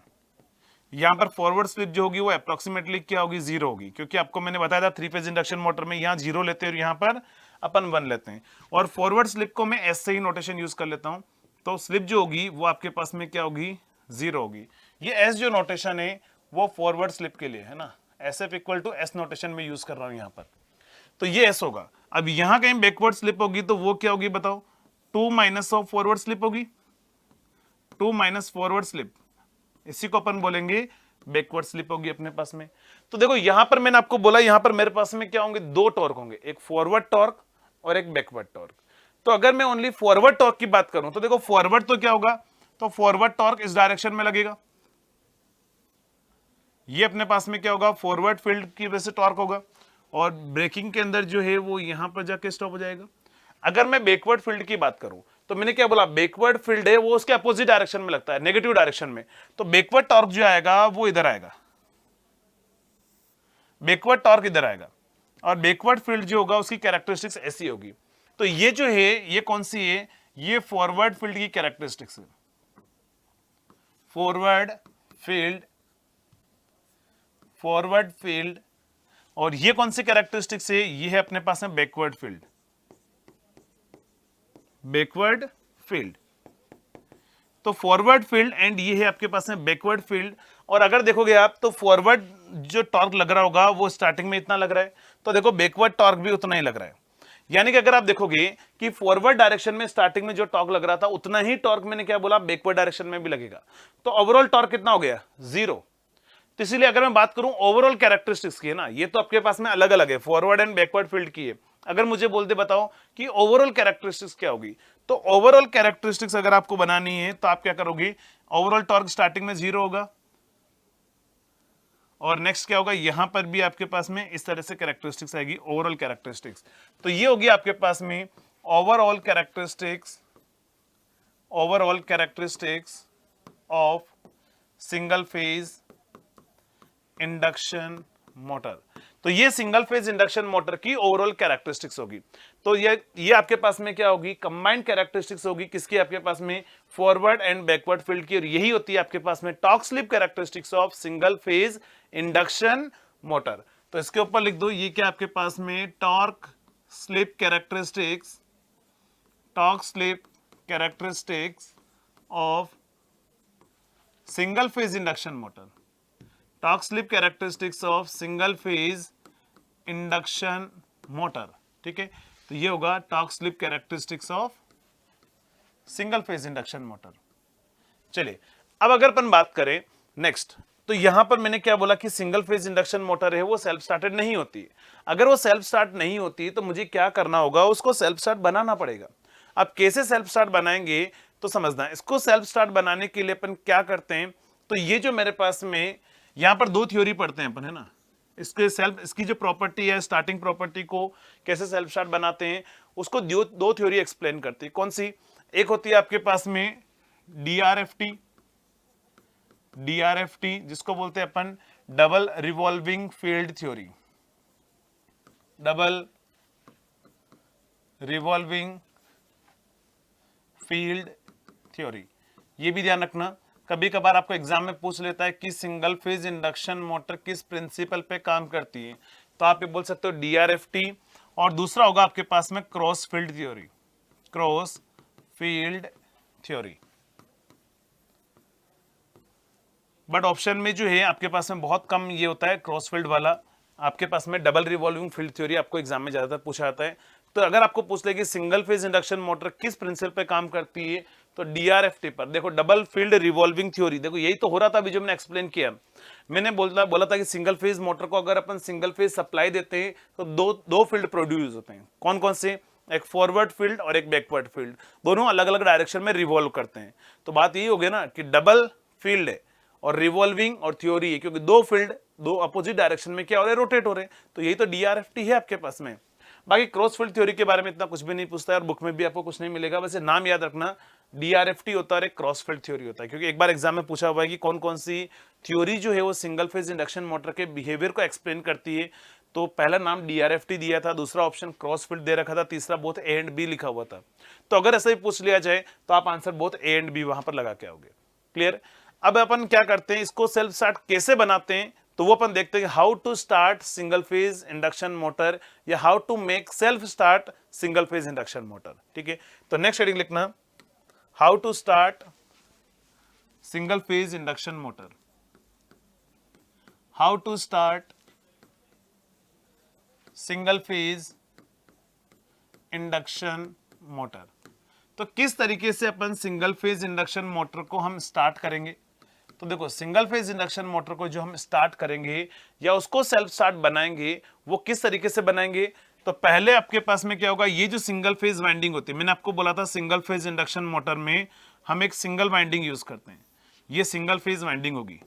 यहां पर फॉरवर्ड स्लिप जो होगी वो अप्रोक्सीमेटली क्या होगी, 0 होगी, क्योंकि आपको मैंने बताया था 3 फेज इंडक्शन मोटर में यहाँ 0 लेते हैं और यहाँ पर अपन 1 लेते हैं। और फॉरवर्ड स्लिप को मैं एस से ही नोटेशन यूज कर लेता हूं, तो स्लिप जो होगी वो आपके पास में क्या होगी, 0 होगी। ये एस जो नोटेशन है वो फॉरवर्ड स्लिप के लिए है ना, S F equal to S notation में यूज कर रहा हूं यहाँ पर, तो ये एस होगा। अब यहां कहीं बैकवर्ड स्लिप होगी तो वो क्या होगी बताओ, 2 माइनस ऑफ फॉरवर्ड स्लिप होगी, 2 माइनस फॉरवर्ड स्लिप, इसी को अपन बोलेंगे बैकवर्ड स्लिप होगी अपने पास में। तो देखो यहां पर मैंने आपको बोला यहां पर मेरे पास में क्या होंगे, 2 टॉर्क होंगे, एक फॉरवर्ड टॉर्क और एक बैकवर्ड टॉर्क। तो अगर मैं ओनली फॉरवर्ड टॉर्क की बात करूं तो देखो फॉरवर्ड तो क्या होगा, तो फॉरवर्ड टॉर्क इस डायरेक्शन में लगेगा, ये अपने पास में क्या होगा, फॉरवर्ड फील्ड की वजह से टॉर्क होगा, और ब्रेकिंग के अंदर जो है वो यहां पर जाके स्टॉप हो जाएगा। अगर मैं बैकवर्ड फील्ड की बात करूं तो मैंने क्या बोला, बैकवर्ड फील्ड है वो उसके अपोजिट डायरेक्शन में लगता है, नेगेटिव डायरेक्शन में, तो बैकवर्ड टॉर्क जो आएगा वो इधर आएगा, बैकवर्ड टॉर्क इधर आएगा, और बैकवर्ड फील्ड जो होगा उसकी कैरेक्टरिस्टिक्स ऐसी होगी। तो ये जो है ये कौन सी है, ये फॉरवर्ड फील्ड की कैरेक्टरिस्टिक्स है, फॉरवर्ड फील्ड, फॉरवर्ड फील्ड। और ये कौन सी कैरेक्टरिस्टिक्स है, ये है अपने पास में बैकवर्ड फील्ड, बैकवर्ड फील्ड। तो फॉरवर्ड फील्ड एंड ये है आपके पास में बैकवर्ड फील्ड। और अगर देखोगे आप तो फॉरवर्ड जो टॉर्क लग रहा होगा वो स्टार्टिंग में इतना लग रहा है, तो देखो बैकवर्ड टॉर्क भी उतना ही लग रहा है। यानी कि अगर आप देखोगे कि फॉरवर्ड डायरेक्शन में स्टार्टिंग में जो टॉर्क लग रहा था उतना ही टॉर्क मैंने क्या बोला, बैकवर्ड डायरेक्शन में भी लगेगा, तो ओवरऑल टॉर्क कितना हो गया, 0। तो इसीलिए अगर मैं बात करूं ओवरऑल कैरेक्टरिस्टिक्स की है ना, ये तो आपके पास में अलग अलग है, फॉरवर्ड एंड बैकवर्ड फील्ड की है। अगर मुझे बोलते बताओ कि ओवरऑल कैरेक्टरिस्टिक्स क्या होगी, तो ओवरऑल कैरेक्टरिस्टिक्स अगर आपको बनानी है तो आप क्या करोगे, ओवरऑल टॉर्क स्टार्टिंग में 0 होगा, और नेक्स्ट क्या होगा, यहां पर भी आपके पास में इस तरह से कैरेक्टरिस्टिक्स आएगी, ओवरऑल कैरेक्टरिस्टिक्स। तो ये होगी आपके पास में overall characteristics, overall characteristics of single phase induction motor. तो ये सिंगल फेज इंडक्शन मोटर की ओवरऑल कैरेक्टरिस्टिक्स होगी। तो ये आपके पास में क्या होगी, कंबाइंड कैरेक्टरिस्टिक्स होगी, किसकी, आपके पास में फॉरवर्ड एंड बैकवर्ड फील्ड की, और यही होती है आपके पास में torque slip characteristics of single phase induction motor. तो इसके ऊपर लिख दो, ये क्या आपके पास में torque slip characteristics, torque slip characteristics of single phase induction motor, torque slip characteristics of single phase induction motor. ठीक है, तो ये होगा torque slip characteristics of single phase induction motor. चलिए अब अगर अपन बात करें नेक्स्ट, तो यहां पर मैंने क्या बोला कि सिंगल फेज इंडक्शन मोटर है वो सेल्फ स्टार्टेड नहीं होती। अगर वो सेल्फ स्टार्ट नहीं होती तो मुझे क्या करना होगा, उसको सेल्फ स्टार्ट बनाना पड़ेगा। अब कैसे सेल्फ स्टार्ट बनाएंगे तो समझना, इसको सेल्फ स्टार्ट बनाने के लिए अपन क्या करते हैं, तो ये जो मेरे पास में यहां पर 2 थ्योरी पढ़ते हैं अपन, है ना, इसकी जो प्रॉपर्टी है, स्टार्टिंग प्रॉपर्टी को कैसे सेल्फ स्टार्ट बनाते हैं उसको 2 थ्योरी एक्सप्लेन करती है। कौन सी, एक होती है आपके पास में डीआरएफटी, डीआरएफटी जिसको बोलते हैं अपन double revolving field theory, double revolving field theory. ये भी ध्यान रखना, कभी कभार आपको एग्जाम में पूछ लेता है कि सिंगल फेज इंडक्शन मोटर किस प्रिंसिपल पे काम करती है, तो आप ये बोल सकते हो डीआरएफटी, और दूसरा होगा आपके पास में cross field theory, cross field theory. But option में जो है आपके पास में बहुत कम ये होता है क्रॉस फील्ड वाला, आपके पास में डबल रिवॉल्विंग फील्ड थ्योरी आपको एग्जाम में ज्यादातर पूछा जाता है। तो अगर आपको पूछ ले कि सिंगल फेज इंडक्शन मोटर किस प्रिंसिपल पे काम करती है, तो डीआरएफटी पर। देखो डबल फील्ड रिवॉल्विंग थ्योरी, देखो यही तो हो रहा था अभी जो मैंने एक्सप्लेन किया। मैंने बोला था कि सिंगल फेज मोटर को अगर अपन सिंगल फेज सप्लाई देते हैं तो दो फील्ड प्रोड्यूस होते हैं। कौन कौन से, एक फॉरवर्ड फील्ड और एक बैकवर्ड फील्ड, दोनों अलग अलग डायरेक्शन में रिवॉल्व करते हैं। तो बात यही हो गई ना कि डबल फील्ड है और रिवॉल्विंग और थ्योरी है, क्योंकि 2 फील्ड 2 अपोजिट डायरेक्शन में क्या हो रहे हैं, रोटेट हो रहे हैं। तो यही तो डीआरएफटी है आपके पास में। बाकी क्रॉस फील्ड थ्योरी के बारे में इतना कुछ भी नहीं पूछता है और बुक में भी आपको कुछ नहीं मिलेगा, वैसे नाम याद रखना डीआरएफटी होता है और एक क्रॉस फील्ड थ्योरी होता है, क्योंकि एक बार एग्जाम में पूछा हुआ है कि कौन कौन सी थ्योरी जो है वो सिंगल फेज इंडक्शन मोटर के बिहेवियर को एक्सप्लेन करती है। तो पहला नाम DRFT दिया था, दूसरा ऑप्शन क्रॉस फील्ड दे रखा था, तीसरा बोथ ए एंड बी लिखा हुआ था। तो अगर ऐसा ही पूछ लिया जाए तो आप answer both A and B वहां पर लगा के आओगे। क्लियर। अब अपन क्या करते हैं, इसको सेल्फ स्टार्ट कैसे बनाते हैं, तो वो अपन देखते हैं how to start single phase induction motor या how to make self start single phase induction motor. ठीक है, तो नेक्स्ट हेडिंग लिखना, how to start single phase induction motor. How to start single phase induction motor. तो किस तरीके से अपन सिंगल फेज इंडक्शन मोटर को हम स्टार्ट करेंगे। तो देखो, सिंगल फेज इंडक्शन मोटर को जो हम स्टार्ट करेंगे या उसको सेल्फ स्टार्ट बनाएंगे, वो किस तरीके से बनाएंगे। तो पहले आपके पास में क्या होगा, ये जो सिंगल फेज वाइंडिंग होती है, मैंने आपको बोला था सिंगल फेज इंडक्शन मोटर में हम एक सिंगल वाइंडिंग यूज करते हैं, ये सिंगल फेज वाइंडिंग होगी,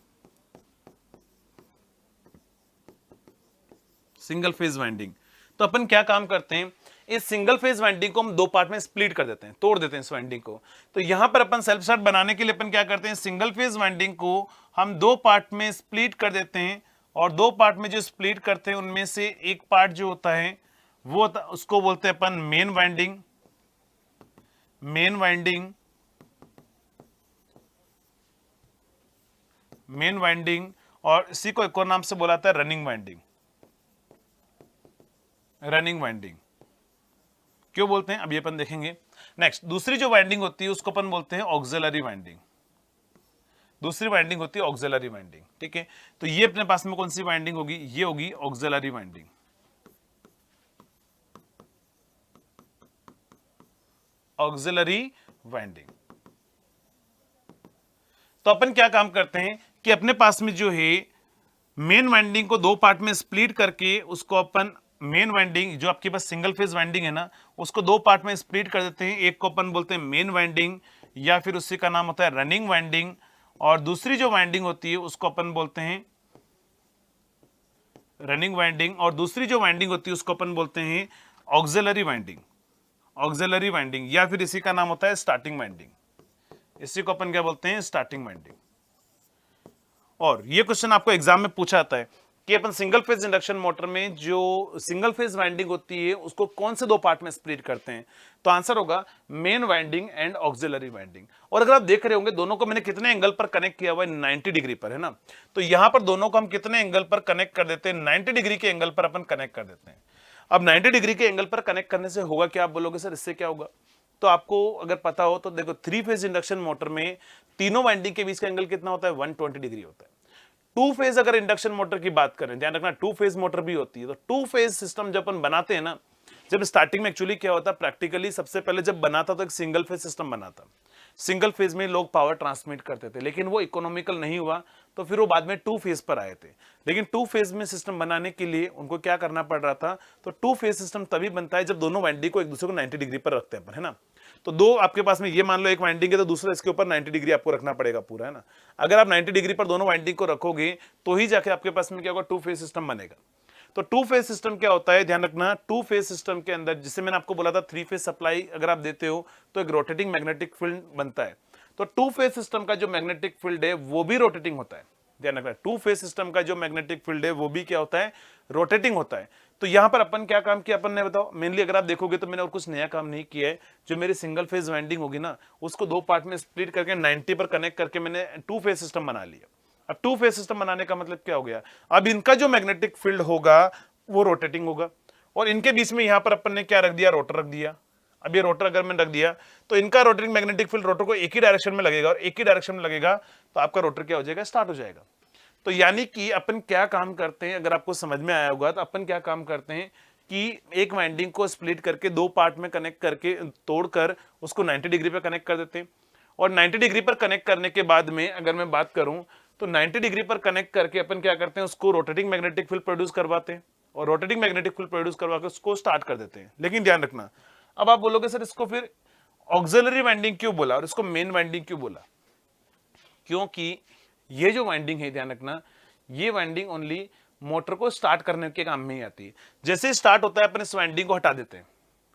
सिंगल फेज वाइंडिंग। तो अपन क्या काम करते हैं, इस सिंगल फेज वाइंडिंग को हम दो पार्ट में स्प्लिट कर देते हैं, तोड़ देते हैं इस वाइंडिंग को। तो यहां पर अपन सेल्फ स्टार्ट बनाने के लिए अपन क्या करते हैं, सिंगल फेज वाइंडिंग को हम दो पार्ट में स्प्लिट कर देते हैं, और दो पार्ट में जो स्प्लिट करते हैं उनमें से एक पार्ट जो होता है वो उसको बोलते हैं अपन main winding, main winding, main winding, और इसी को एक और नाम से बोला जाता है रनिंग वाइंडिंग, रनिंग वाइंडिंग। क्यों बोलते हैं अब ये अपन देखेंगे। नेक्स्ट, दूसरी जो वाइंडिंग होती है उसको अपन बोलते हैं ऑक्सिलरी वाइंडिंग, दूसरी वाइंडिंग होती है ऑक्सिलरी वाइंडिंग। ठीक है, तो ये अपने पास में कौन सी वाइंडिंग होगी, ये होगी ऑक्सिलरी वाइंडिंग, ऑक्सिलरी वाइंडिंग। तो अपन क्या काम करते हैं कि अपने पास में जो है मेन वाइंडिंग को दो पार्ट में स्प्लिट करके उसको अपन मेन वाइंडिंग जो आपके पास सिंगल फेज वाइंडिंग है ना, उसको दो पार्ट में स्प्लिट कर देते हैं। एक को अपन बोलते हैं मेन वाइंडिंग या फिर उसी का नाम होता है रनिंग वाइंडिंग, और दूसरी जो वाइंडिंग होती है उसको अपन बोलते हैं रनिंग वाइंडिंग, और दूसरी जो वाइंडिंग होती है उसको अपन बोलते हैं ऑक्सिलरी वाइंडिंग, ऑक्सिलरी वाइंडिंग, या फिर इसी का नाम होता है स्टार्टिंग वाइंडिंग, इसी को अपन क्या बोलते हैं, स्टार्टिंग वाइंडिंग। और ये क्वेश्चन आपको एग्जाम में पूछा जाता है कि अपन सिंगल फेज इंडक्शन मोटर में जो सिंगल फेज वाइंडिंग होती है उसको कौन से दो पार्ट में स्प्लिट करते हैं। तो आंसर होगा main winding and auxiliary winding. और अगर आप देख रहे होंगे दोनों को मैंने कितने एंगल पर कनेक्ट किया हुआ है, 90 डिग्री पर, है ना। तो यहां पर दोनों को हम कितने एंगल पर कनेक्ट कर देते हैं, 90 डिग्री के एंगल पर अपन कनेक्ट कर देते हैं। अब 90 डिग्री के एंगल पर कनेक्ट करने से होगा क्या, आप बोलोगे सर इससे क्या होगा। तो आपको अगर पता हो तो देखो, थ्री फेज इंडक्शन मोटर में तीनों वाइंडिंग के बीच का एंगल कितना होता है, 120 डिग्री होता है। टू फेज अगर इंडक्शन मोटर की बात करें, ध्यान रखना टू फेज मोटर भी होती है। तो टू फेज सिस्टम जब अपन बनाते हैं ना, जब स्टार्टिंग में एक्चुअली क्या होता है, प्रैक्टिकली सबसे पहले जब बना था तो एक सिंगल फेज सिस्टम बना था। सिंगल फेज में लोग पावर ट्रांसमिट करते थे, लेकिन वो इकोनॉमिकल नहीं हुआ, तो फिर वो बाद में टू फेज पर आए थे। लेकिन टू फेज में सिस्टम बनाने के लिए उनको क्या करना पड़ रहा था, तो टू फेज सिस्टम तभी बनता है जब दोनों वाइंडिंग को एक दूसरे को 90 डिग्री पर रखते हैं, है ना। तो दो आपके पास में ये मान लो एक वाइंडिंग है तो दूसरा इसके ऊपर 90 डिग्री आपको रखना पड़ेगा पूरा, है ना। अगर आप 90 डिग्री पर दोनों वाइंडिंग को रखोगे तो ही जाके आपके पास में क्या होगा, टू फेज सिस्टम बनेगा। तो टू फेज सिस्टम क्या होता है, ध्यान रखना, टू फेज सिस्टम के अंदर जिसे मैंने आपको बोला था थ्री फेज सप्लाई अगर आप देते हो तो एक रोटेटिंग मैग्नेटिक फील्ड बनता है। तो टू फेज सिस्टम का जो मैग्नेटिक फील्ड है वो भी रोटेटिंग होता है। ध्यान रखना, टू फेज सिस्टम का जो मैग्नेटिक फील्ड है वो भी क्या होता है, रोटेटिंग होता है। तो यहां पर अपन क्या काम किया अपन ने, बताओ। मेनली अगर आप देखोगे तो मैंने और कुछ नया काम नहीं किया है। जो मेरी सिंगल फेज वाइंडिंग होगी ना, उसको दो पार्ट में स्प्लिट करके 90 पर कनेक्ट करके मैंने टू फेज सिस्टम बना लिया। अब टू फेज सिस्टम बनाने का मतलब क्या हो गया, अब इनका जो मैग्नेटिक फील्ड होगा वो रोटेटिंग होगा, और इनके बीच में यहां पर अपन ने क्या रख दिया, रोटर रख दिया। अब ये रोटर अगर मैंने रख दिया तो इनका रोटेटिंग मैग्नेटिक फील्ड रोटर को एक ही डायरेक्शन में लगेगा, और एक ही डायरेक्शन में लगेगा तो आपका रोटर क्या हो जाएगा, स्टार्ट हो जाएगा। तो यानी कि अपन क्या काम करते हैं, अगर आपको समझ में आया होगा तो अपन क्या काम करते हैं कि एक वाइंडिंग को स्प्लिट करके दो पार्ट में कनेक्ट करके तोड़कर उसको 90 डिग्री पर कनेक्ट कर देते हैं। और 90 डिग्री पर कनेक्ट करने के बाद में अगर मैं बात करूं तो 90 डिग्री पर कनेक्ट करके अपन क्या करते हैं, उसको रोटेटिंग मैग्नेटिक फील्ड प्रोड्यूस करवाते हैं, और रोटेटिंग मैग्नेटिक फील्ड प्रोड्यूस करवा के उसको स्टार्ट कर देते हैं। लेकिन ध्यान रखना, अब आप बोलोगे सर इसको फिर ऑक्सिलरी वाइंडिंग क्यों बोला और इसको मेन वाइंडिंग क्यों बोला। क्योंकि ये जो वाइंडिंग है, ध्यान रखना, ये वाइंडिंग ओनली मोटर को स्टार्ट करने के काम में ही आती है। जैसे स्टार्ट होता है अपन इस वाइंडिंग को हटा देते हैं,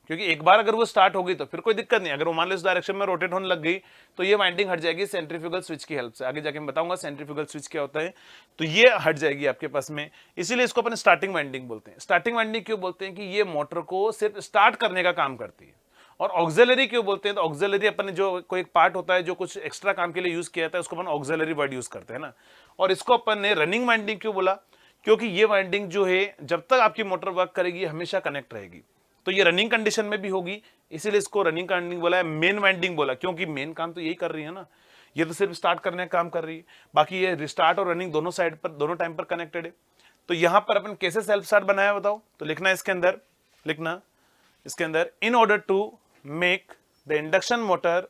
क्योंकि एक बार अगर वो स्टार्ट होगी तो फिर कोई दिक्कत नहीं, अगर वो मान लो इस डायरेक्शन में रोटेट होने लग गई तो ये वाइंडिंग हट जाएगी सेंट्रीफ्यूगल स्विच की हेल्प से। आगे जाके मैं बताऊंगा सेंट्रीफ्यूगल स्विच क्या होता है, तो ये हट जाएगी आपके पास में, इसीलिए इसको अपन स्टार्टिंग वाइंडिंग बोलते हैं। स्टार्टिंग वाइंडिंग क्यों बोलते हैं कि ये मोटर को सिर्फ स्टार्ट करने का काम करती है। और ऑक्सिलरी क्यों बोलते हैं, तो ऑक्सिलरी अपन जो कोई एक पार्ट होता है जो कुछ एक्स्ट्रा काम के लिए यूज किया जाता है उसको अपन ऑक्सिलरी वर्ड यूज करते हैं ना। और इसको अपन ने रनिंग वाइंडिंग क्यों बोला, क्योंकि ये वाइंडिंग जो है जब तक आपकी मोटर वर्क करेगी हमेशा कनेक्ट रहेगी, तो ये रनिंग कंडीशन में भी होगी, इसीलिए इसको रनिंग वाइंडिंग बोला है। मेन वाइंडिंग बोला क्योंकि मेन काम तो यही कर रही है ना, ये तो सिर्फ स्टार्ट करने का काम कर रही है, बाकी ये रिस्टार्ट और रनिंग दोनों साइड पर दोनों टाइम पर कनेक्टेड है। तो यहां पर अपन कैसे सेल्फ स्टार्ट बनाया बताओ, तो लिखना है इसके अंदर, लिखना इसके अंदर, in order to make the induction motor,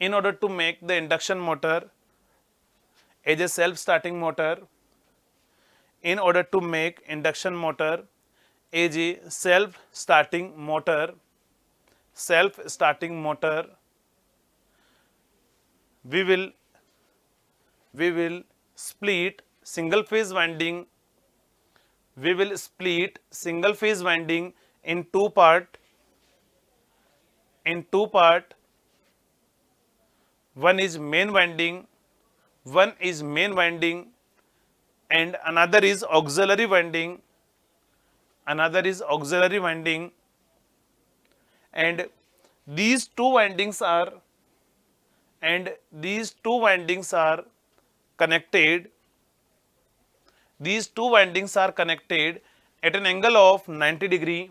in order to make the induction motor as a self-starting motor, in order to make induction motor as a self-starting motor, self-starting motor, we will split single phase winding, we will split single phase winding in two part, one is main winding, one is main winding and another is auxiliary winding, another is auxiliary winding, and these two windings are connected, these two windings are connected at an angle of 90 degree,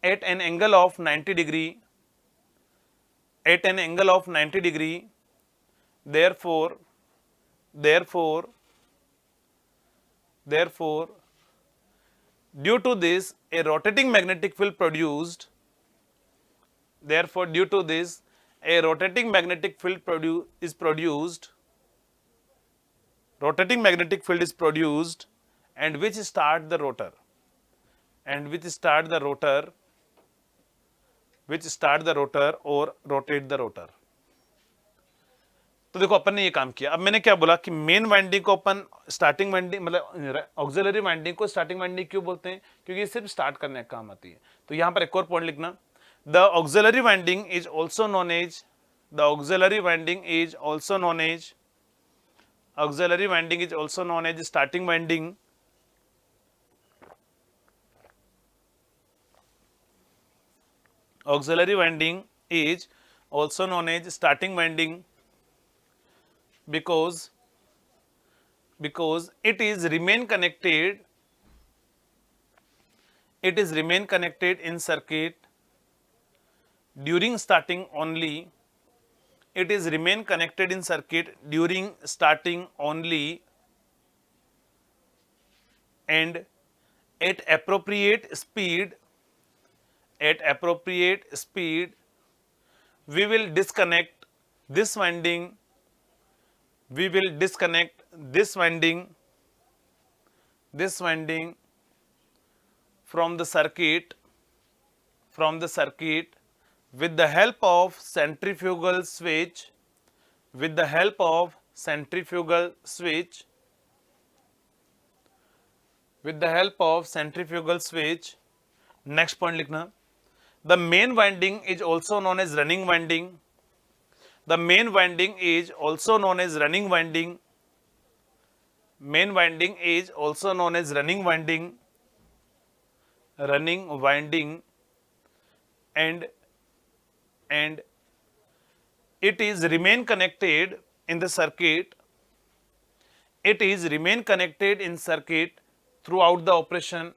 at an angle of 90 degree, at an angle of 90 degree, therefore due to this a rotating magnetic field produced, therefore due to this a rotating magnetic field is produced, rotating magnetic field is produced, and which start the rotor, and which start the rotor, which start the rotor or rotate the rotor। तो देखो अपन ने ये काम किया। अब मैंने क्या बोला कि मेन वाइंडिंग को अपन स्टार्टिंग वाइंडिंग मतलब ऑक्सिलरी वाइंडिंग को स्टार्टिंग वाइंडिंग क्यों बोलते हैं, क्योंकि ये सिर्फ स्टार्ट करने का काम आती है। तो यहां पर एक और पॉइंट लिखना, the auxiliary winding is also known as, the auxiliary winding is also known as, auxiliary winding is also known as starting winding, auxiliary winding is also known as starting winding because it is remain connected in circuit during starting only, it is remain connected in circuit during starting only, and at appropriate speed we will disconnect this winding, we will disconnect this winding from the circuit with the help of centrifugal switch, with the help of centrifugal switch, with the help of centrifugal switch। Next point लिखना, the main winding is also known as running winding, the main winding is also known as running winding, main winding is also known as running winding, and it is remain connected in the circuit, it is remain connected in circuit throughout the operation,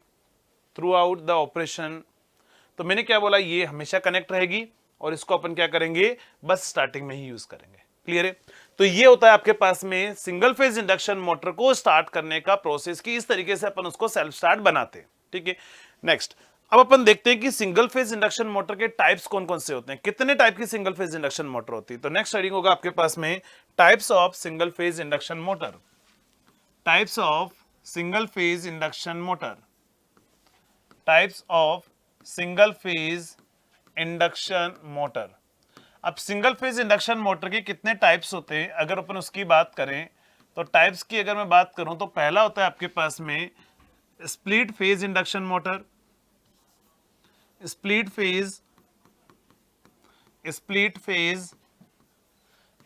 through the operation. तो मैंने क्या बोला, ये हमेशा connect रहेगी और इसको अपन क्या करेंगे, बस स्टार्टिंग में ही यूज करेंगे। क्लियर है? तो ये होता है आपके पास में सिंगल फेज इंडक्शन मोटर को स्टार्ट करने का प्रोसेस की, इस तरीके से अपन उसको सेल्फ स्टार्ट बनाते हैं। ठीक है, नेक्स्ट अब अपन देखते हैं कि सिंगल फेज इंडक्शन मोटर के टाइप्स कौन कौन से होते हैं, कितने टाइप की सिंगल फेज इंडक्शन मोटर होती है। तो नेक्स्ट स्टडी होगा आपके पास में types of single phase induction motor, types of single phase induction motor, types of single phase induction motor. अब सिंगल फेज इंडक्शन मोटर के कितने टाइप्स होते हैं, अगर अपन उसकी बात करें तो टाइप्स की अगर मैं बात करूं तो पहला होता है आपके पास में split phase induction motor, split phase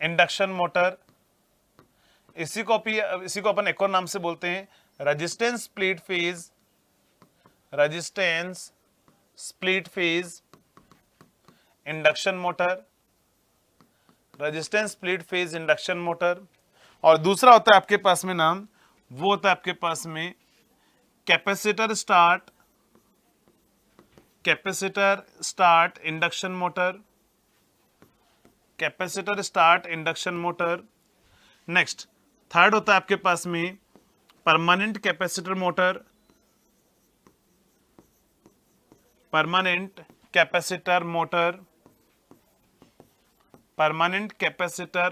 induction motor, इसी को अपन एक और नाम से बोलते हैं resistance split phase induction motor, resistance split phase induction motor. और दूसरा होता है आपके पास में नाम, वो होता है आपके पास में capacitor start induction motor. Next third होता है आपके पास में permanent capacitor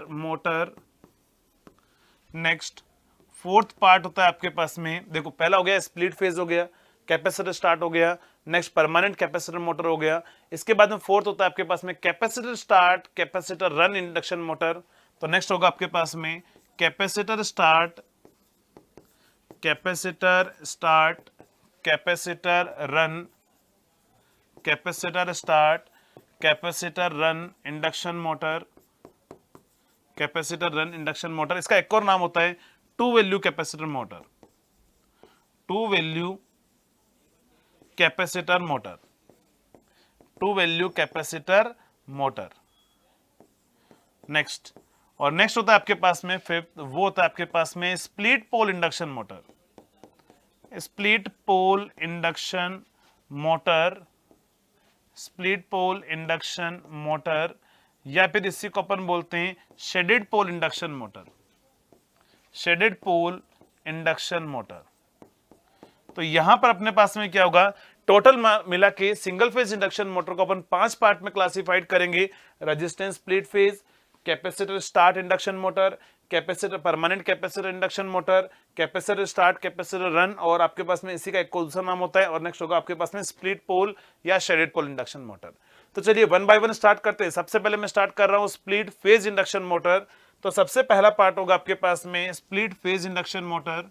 motor. Next fourth part होता है आपके पास में, देखो पहला हो गया स्प्लिट फेज हो गया, कैपेसिटर स्टार्ट हो गया, नेक्स्ट परमानेंट कैपेसिटर मोटर हो गया। इसके बाद में फोर्थ होता है आपके पास में capacitor start capacitor run induction motor. तो नेक्स्ट होगा आपके पास में capacitor start capacitor run induction motor. इसका एक और नाम होता है two value capacitor motor. Next होता है आपके पास में फिफ्थ, वो होता है आपके पास में स्प्लिट पोल इंडक्शन मोटर, या फिर इसी को अपन बोलते हैं शेडेड पोल इंडक्शन मोटर। तो यहां पर अपने पास में क्या होगा, टोटल मिला के सिंगल फेज इंडक्शन मोटर को अपन 5 पार्ट में क्लासिफाइड करेंगे। Resistance split phase, capacitor start induction motor, capacitor permanent capacitor induction motor, capacitor start capacitor run, और आपके पास में इसी का एक दूसरा नाम होता है। और नेक्स्ट होगा आपके पास में स्प्लिट पोल या शेडेड पोल इंडक्शन मोटर। तो चलिए वन बाय वन स्टार्ट करते हैं। सबसे पहले मैं स्टार्ट कर रहा हूं स्प्लिट फेज इंडक्शन मोटर। तो सबसे पहला पार्ट होगा आपके पास में स्प्लिट फेज इंडक्शन मोटर।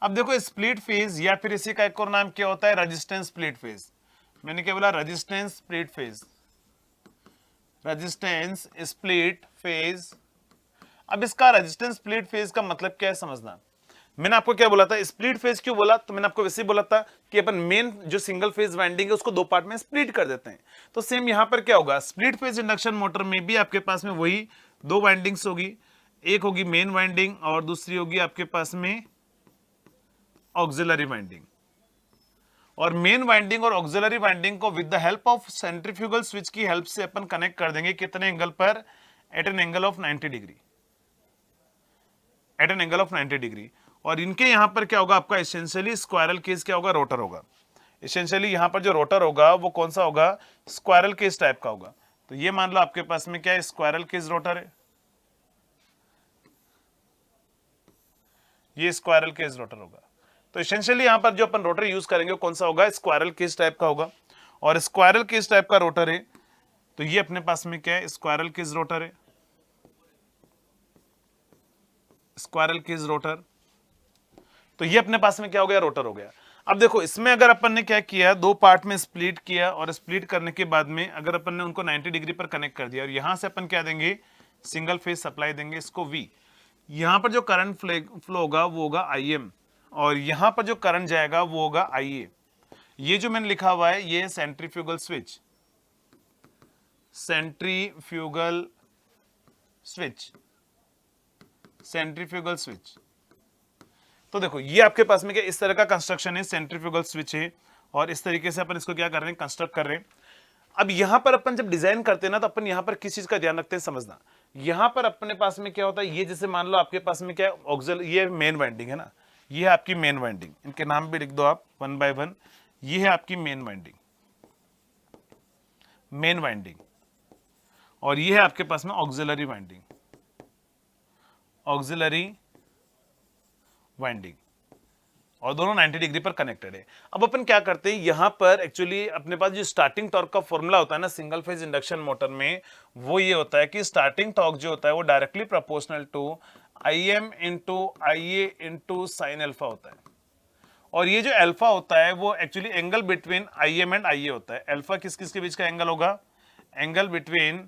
अब देखो स्प्लिट फेज या फिर इसी का एक और नाम क्या होता है, रेजिस्टेंस स्प्लिट फेज। मैंने क्या बोला, रेजिस्टेंस स्प्लिट फेज। अब इसका रेजिस्टेंस स्प्लिट फेज का मतलब क्या है समझना। मैंने आपको क्या बोला था, स्प्लिट फेज क्यों बोला, तो मैंने आपको वैसे बोला था कि अपन मेन जो सिंगल फेज वाइंडिंग है उसको 2 पार्ट में स्प्लिट कर देते हैं। तो सेम यहां पर क्या होगा, स्प्लिट फेज इंडक्शन मोटर में भी आपके पास में वही 2 वाइंडिंग्स होगी, एक होगी मेन वाइंडिंग और दूसरी होगी आपके पास में ऑक्सिलरी वाइंडिंग। और मेन वाइंडिंग और ऑक्सिलरी वाइंडिंग को with the help of centrifugal switch की हेल्प से अपन कनेक्ट कर देंगे। कितने एंगल पर, at an angle of 90 degree. और इनके यहां पर क्या होगा आपका, एसेंशियली स्क्वायरल केस क्या होगा, रोटर होगा। एसेंशियली यहां पर जो रोटर होगा वो कौन सा होगा, स्क्वायरल केस टाइप का होगा। तो ये मान लो आपके पास में क्या है, स्क्वायरल केस रोटर है, ये स्क्वायरल केस रोटर होगा। तो एसेंशियली यहां पर जो अपन रोटर यूज करेंगे वो कौन सा होगा, स्क्वायरल केस टाइप का होगा। और स्क्वायरल केस टाइप का रोटर है, तो ये अपने पास में क्या है, स्क्वायरल केस रोटर है, स्क्वायरल केस रोटर। तो ये अपने पास में क्या हो गया, रोटर हो गया। अब देखो इसमें अगर अपन ने क्या किया, 2 पार्ट में स्प्लिट किया और स्प्लिट करने के बाद में अगर अपन ने उनको 90 डिग्री पर कनेक्ट कर दिया और यहां से अपन क्या देंगे, सिंगल फेज सप्लाई देंगे इसको V। यहां पर जो करंट फ्लो होगा वो होगा IM, और यहां पर जो करंट जाएगा वो होगा IA। ये जो मैंने लिखा हुआ है ये सेंट्रीफ्यूगल स्विच। तो देखो ये आपके पास में क्या इस तरह का कंस्ट्रक्शन है, सेंट्रीफ्यूगल स्विच है, और इस तरीके से अपन इसको क्या कर रहे हैं, कंस्ट्रक्ट कर रहे हैं। अब यहां पर अपन जब डिजाइन करते हैं ना, तो अपन यहां पर किस चीज का ध्यान रखते हैं समझना। यहां पर अपने पास में क्या होता है, ये जैसे मान लो आपके पास में क्या है, ये मेन वाइंडिंग है ना, ये है आपकी मेन वाइंडिंग, इनके नाम भी लिख दो आप वन बाय वन। ये है आपकी मेन वाइंडिंग, और ये है आपके पास में ऑक्सिलरी वाइंडिंग, और दोनों 90 डिग्री पर कनेक्टेड है। अब अपन क्या करते हैं, यहां पर एक्चुअली अपने पास जो स्टार्टिंग टॉर्क का फॉर्मूला होता है ना सिंगल फेज इंडक्शन मोटर में, वो ये होता है कि स्टार्टिंग टॉर्क जो होता है वो directly proportional to IM into IA into sine alpha होता है। और ये जो अल्फा होता है वो actually angle between IM and IA होता है। अल्फा किस किस के बीच का एंगल होगा? Angle between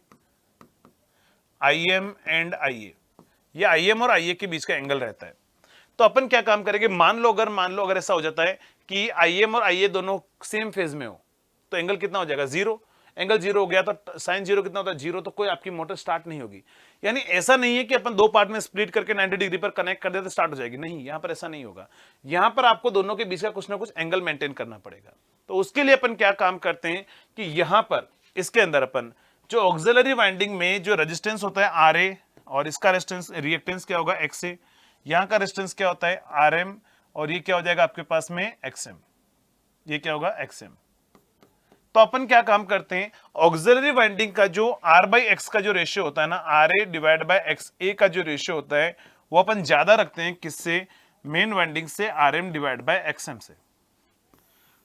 IM and IA। ये IM और IA के बीच का एंगल रहता है। तो अपन क्या काम करेंगे, मान लो अगर ऐसा हो जाता है कि IM और IA दोनों सेम फेज में हो, तो एंगल कितना हो जाएगा? जीरो। एंगल जीरो हो गया तो साइन जीरो कितना होता है? जीरो। तो कोई आपकी मोटर स्टार्ट नहीं होगी। यानी ऐसा नहीं है कि अपन दो पार्ट में स्प्लिट करके 90 डिग्री पर कनेक्ट कर दे तो स्टार्ट हो जाएगी, नहीं, यहां पर ऐसा नहीं होगा। यहां पर आपको दोनों के बीच का कुछ ना कुछ एंगल मेंटेन करना पड़ेगा। तो उसके लिए अपन क्या काम करते हैं कि यहां पर इसके अंदर अपन जो ऑक्सिलरी वाइंडिंग में जो रेजिस्टेंस होता है RA और इसका रेजिस्टेंस रिएक्टेंस क्या होगा? XA। यहां का रेजिस्टेंस क्या होता है? RM। और ये क्या हो जाएगा आपके पास में? XM। ये क्या होगा? XM। तो अपन क्या काम करते हैं, ऑक्सिलरी वाइंडिंग का जो R/X का जो रेशियो होता है ना, RA डिवाइड बाय XA का जो रेशियो होता है वो अपन ज्यादा रखते हैं किससे? मेन वाइंडिंग से, RM डिवाइड बाय XM से।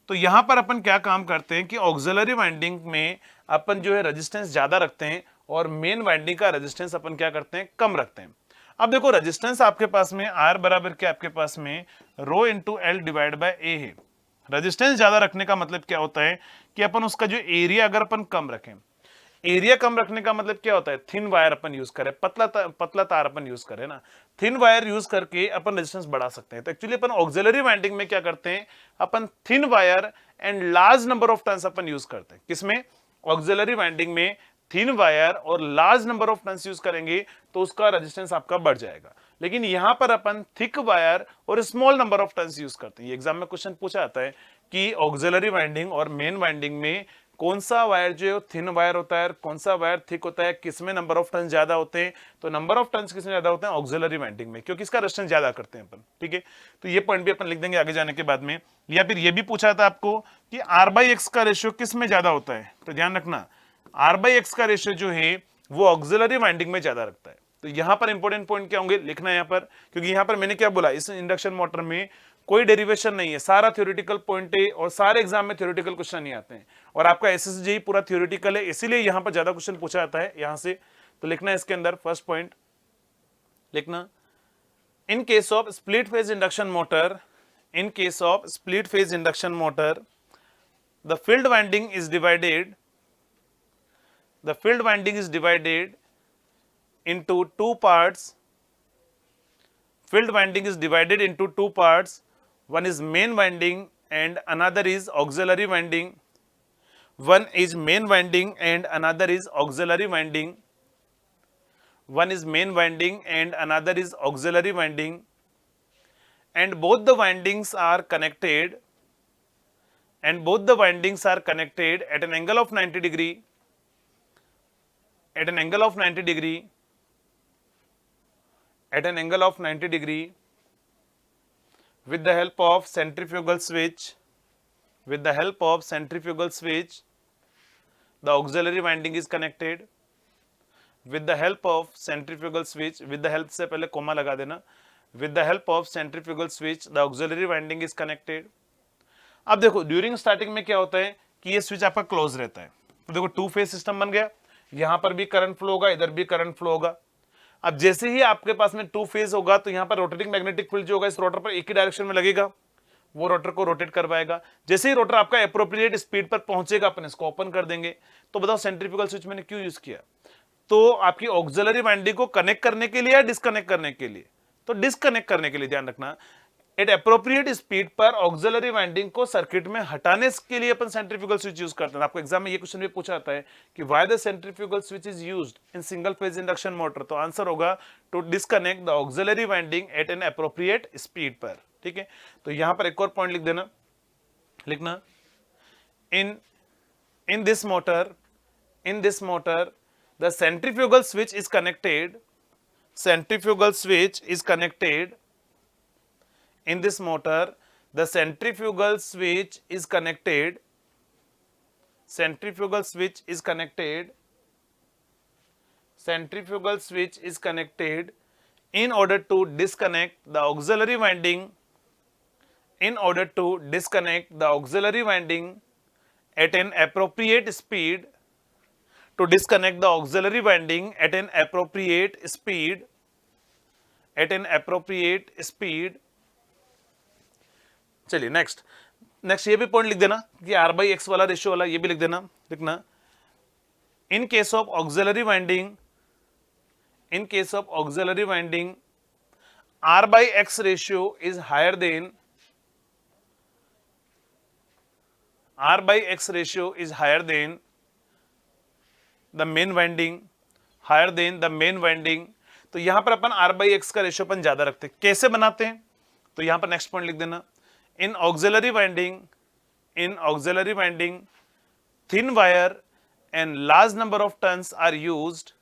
तो यहां पर अपन क्या काम करते हैं कि ऑक्सिलरी वाइंडिंग में अपन जो है रेजिस्टेंस ज्यादा रखते हैं और मेन वाइंडिंग का रेजिस्टेंस अपन क्या करते हैं? कम रखते हैं। अब देखो रेजिस्टेंस आपके पास में R बराबर क्या आपके पास में rho into L divide by A है। रेजिस्टेंस ज्यादा रखने का मतलब क्या होता है कि अपन उसका जो एरिया अगर अपन कम रखें, एरिया कम रखने का मतलब क्या होता है? थिन वायर अपन यूज करें, पतला तार अपन यूज करें ना, थिन वायर यूज करके अपन रेजिस्टेंस बढ़ा सकते हैं। तो एक्चुअली अपन ऑक्सिलरी वाइंडिंग में क्या करते हैं, अपन thin wire and large number of turns अपन यूज करते हैं। किसमें? ऑक्सिलरी वाइंडिंग में थिन वायर और large number of turns use करेंगे तो उसका रेजिस्टेंस आपका बढ़ जाएगा। लेकिन यहां पर अपन थिक वायर और small number of turns use करते हैं। ये एग्जाम में क्वेश्चन पूछा जाता है कि ऑक्सिलरी वाइंडिंग और मेन वाइंडिंग में कौन सा वायर जो है थिन वायर होता है, कौन सा वायर थिक होता है, किसमें नंबर ऑफ टर्न्स ज्यादा होते हैं? तो नंबर ऑफ टर्न्स किसमें ज्यादा होते हैं? ऑक्सिलरी वाइंडिंग में, क्योंकि इसका रेजिस्टेंस ज्यादा करते हैं अपन। ठीक है, तो ये पॉइंट भी अपन लिख देंगे आगे जाने के बाद में। या फिर ये भी पूछा था आपको कि R/X का रेशियो किस में ज्यादा होता है? तो ध्यान रखना R/X का रेशियो जो है वो ऑक्सिलरी वाइंडिंग में ज्यादा रखता है। तो यहां पर इंपॉर्टेंट पॉइंट क्या होंगे लिखना है यहां पर, क्योंकि यहां पर मैंने क्या बोला, इस इंडक्शन मोटर में कोई डेरिवेशन नहीं है, सारा थ्योरेटिकल पॉइंट है और सारे एग्जाम में थ्योरेटिकल क्वेश्चन नहीं आते हैं और आपका SSJ पूरा थ्योरेटिकल है, इसीलिए यहां पर ज्यादा क्वेश्चन पूछा जाता है यहां से। तो लिखना है इसके अंदर फर्स्ट पॉइंट लिखना, in case of split phase induction motor, in case of split phase induction motor the field winding is divided, the field winding is divided into two parts. Field winding is divided into two parts. One is main winding and another is auxiliary winding. One is main winding and another is auxiliary winding. One is main winding and another is auxiliary winding. And both the windings are connected. And both the windings are connected at an angle of 90 degree. At an angle of 90 degree, at an angle of 90 degree, with the help of centrifugal switch, with the help of centrifugal switch, the auxiliary winding is connected. With the help of centrifugal switch, with the help से पहले coma लगा देना, with the help of centrifugal switch, the auxiliary winding is connected. अब देखो during starting में क्या होता है कि ये स्विच आपका क्लोज रहता है, तो देखो टू फेज सिस्टम बन गया, यहां पर भी करंट फ्लो होगा, इधर भी करंट फ्लो होगा। अब जैसे ही आपके पास में टू फेज होगा तो यहां पर रोटेटिंग मैग्नेटिक फील्ड जो होगा इस रोटर पर एक ही डायरेक्शन में लगेगा, वो रोटर को रोटेट करवाएगा। जैसे ही रोटर आपका एप्रोप्रिएट स्पीड पर पहुंचेगा अपन इसको ओपन कर देंगे। तो बताओ सेंट्रीफ्यूगल स्विच मैंने क्यों यूज किया? तो आपकी ऑक्सिलरी वाइंडिंग को कनेक्ट करने के लिए या डिस्कनेक्ट करने के लिए? तो डिस्कनेक्ट करने के लिए। ध्यान रखना एट एप्रोप्रिएट स्पीड पर ऑक्सिलरी वाइंडिंग को सर्किट में हटाने के लिए अपन सेंट्रीफ्यूगल स्विच यूज करते हैं। आपको एग्जाम में ये क्वेश्चन भी पूछा जाता है कि why the centrifugal switch is used in single phase induction motor, तो आंसर होगा to disconnect the auxiliary winding at N appropriate speed पर। ठीक है, तो यहां पर एक और पॉइंट लिख देना, लिखना in this motor the centrifugal switch is connected, centrifugal switch is connected in this motor, the centrifugal switch is connected, centrifugal switch is connected, centrifugal switch is connected in order to disconnect the auxiliary winding, in order to disconnect the auxiliary winding at an appropriate speed, to disconnect the auxiliary winding at an appropriate speed, एट N appropriate स्पीड। चलिए next ये भी point लिख देना कि R by X वाला ratio वाला, ये भी लिख देना, लिखना in case of auxiliary winding, R by X ratio is higher than the main winding, तो यहां पर अपन R by X का रेशियो अपन ज्यादा रखते हैं। कैसे बनाते हैं? तो यहां पर नेक्स्ट पॉइंट लिख देना, in auxiliary winding thin wire and large number of turns are used,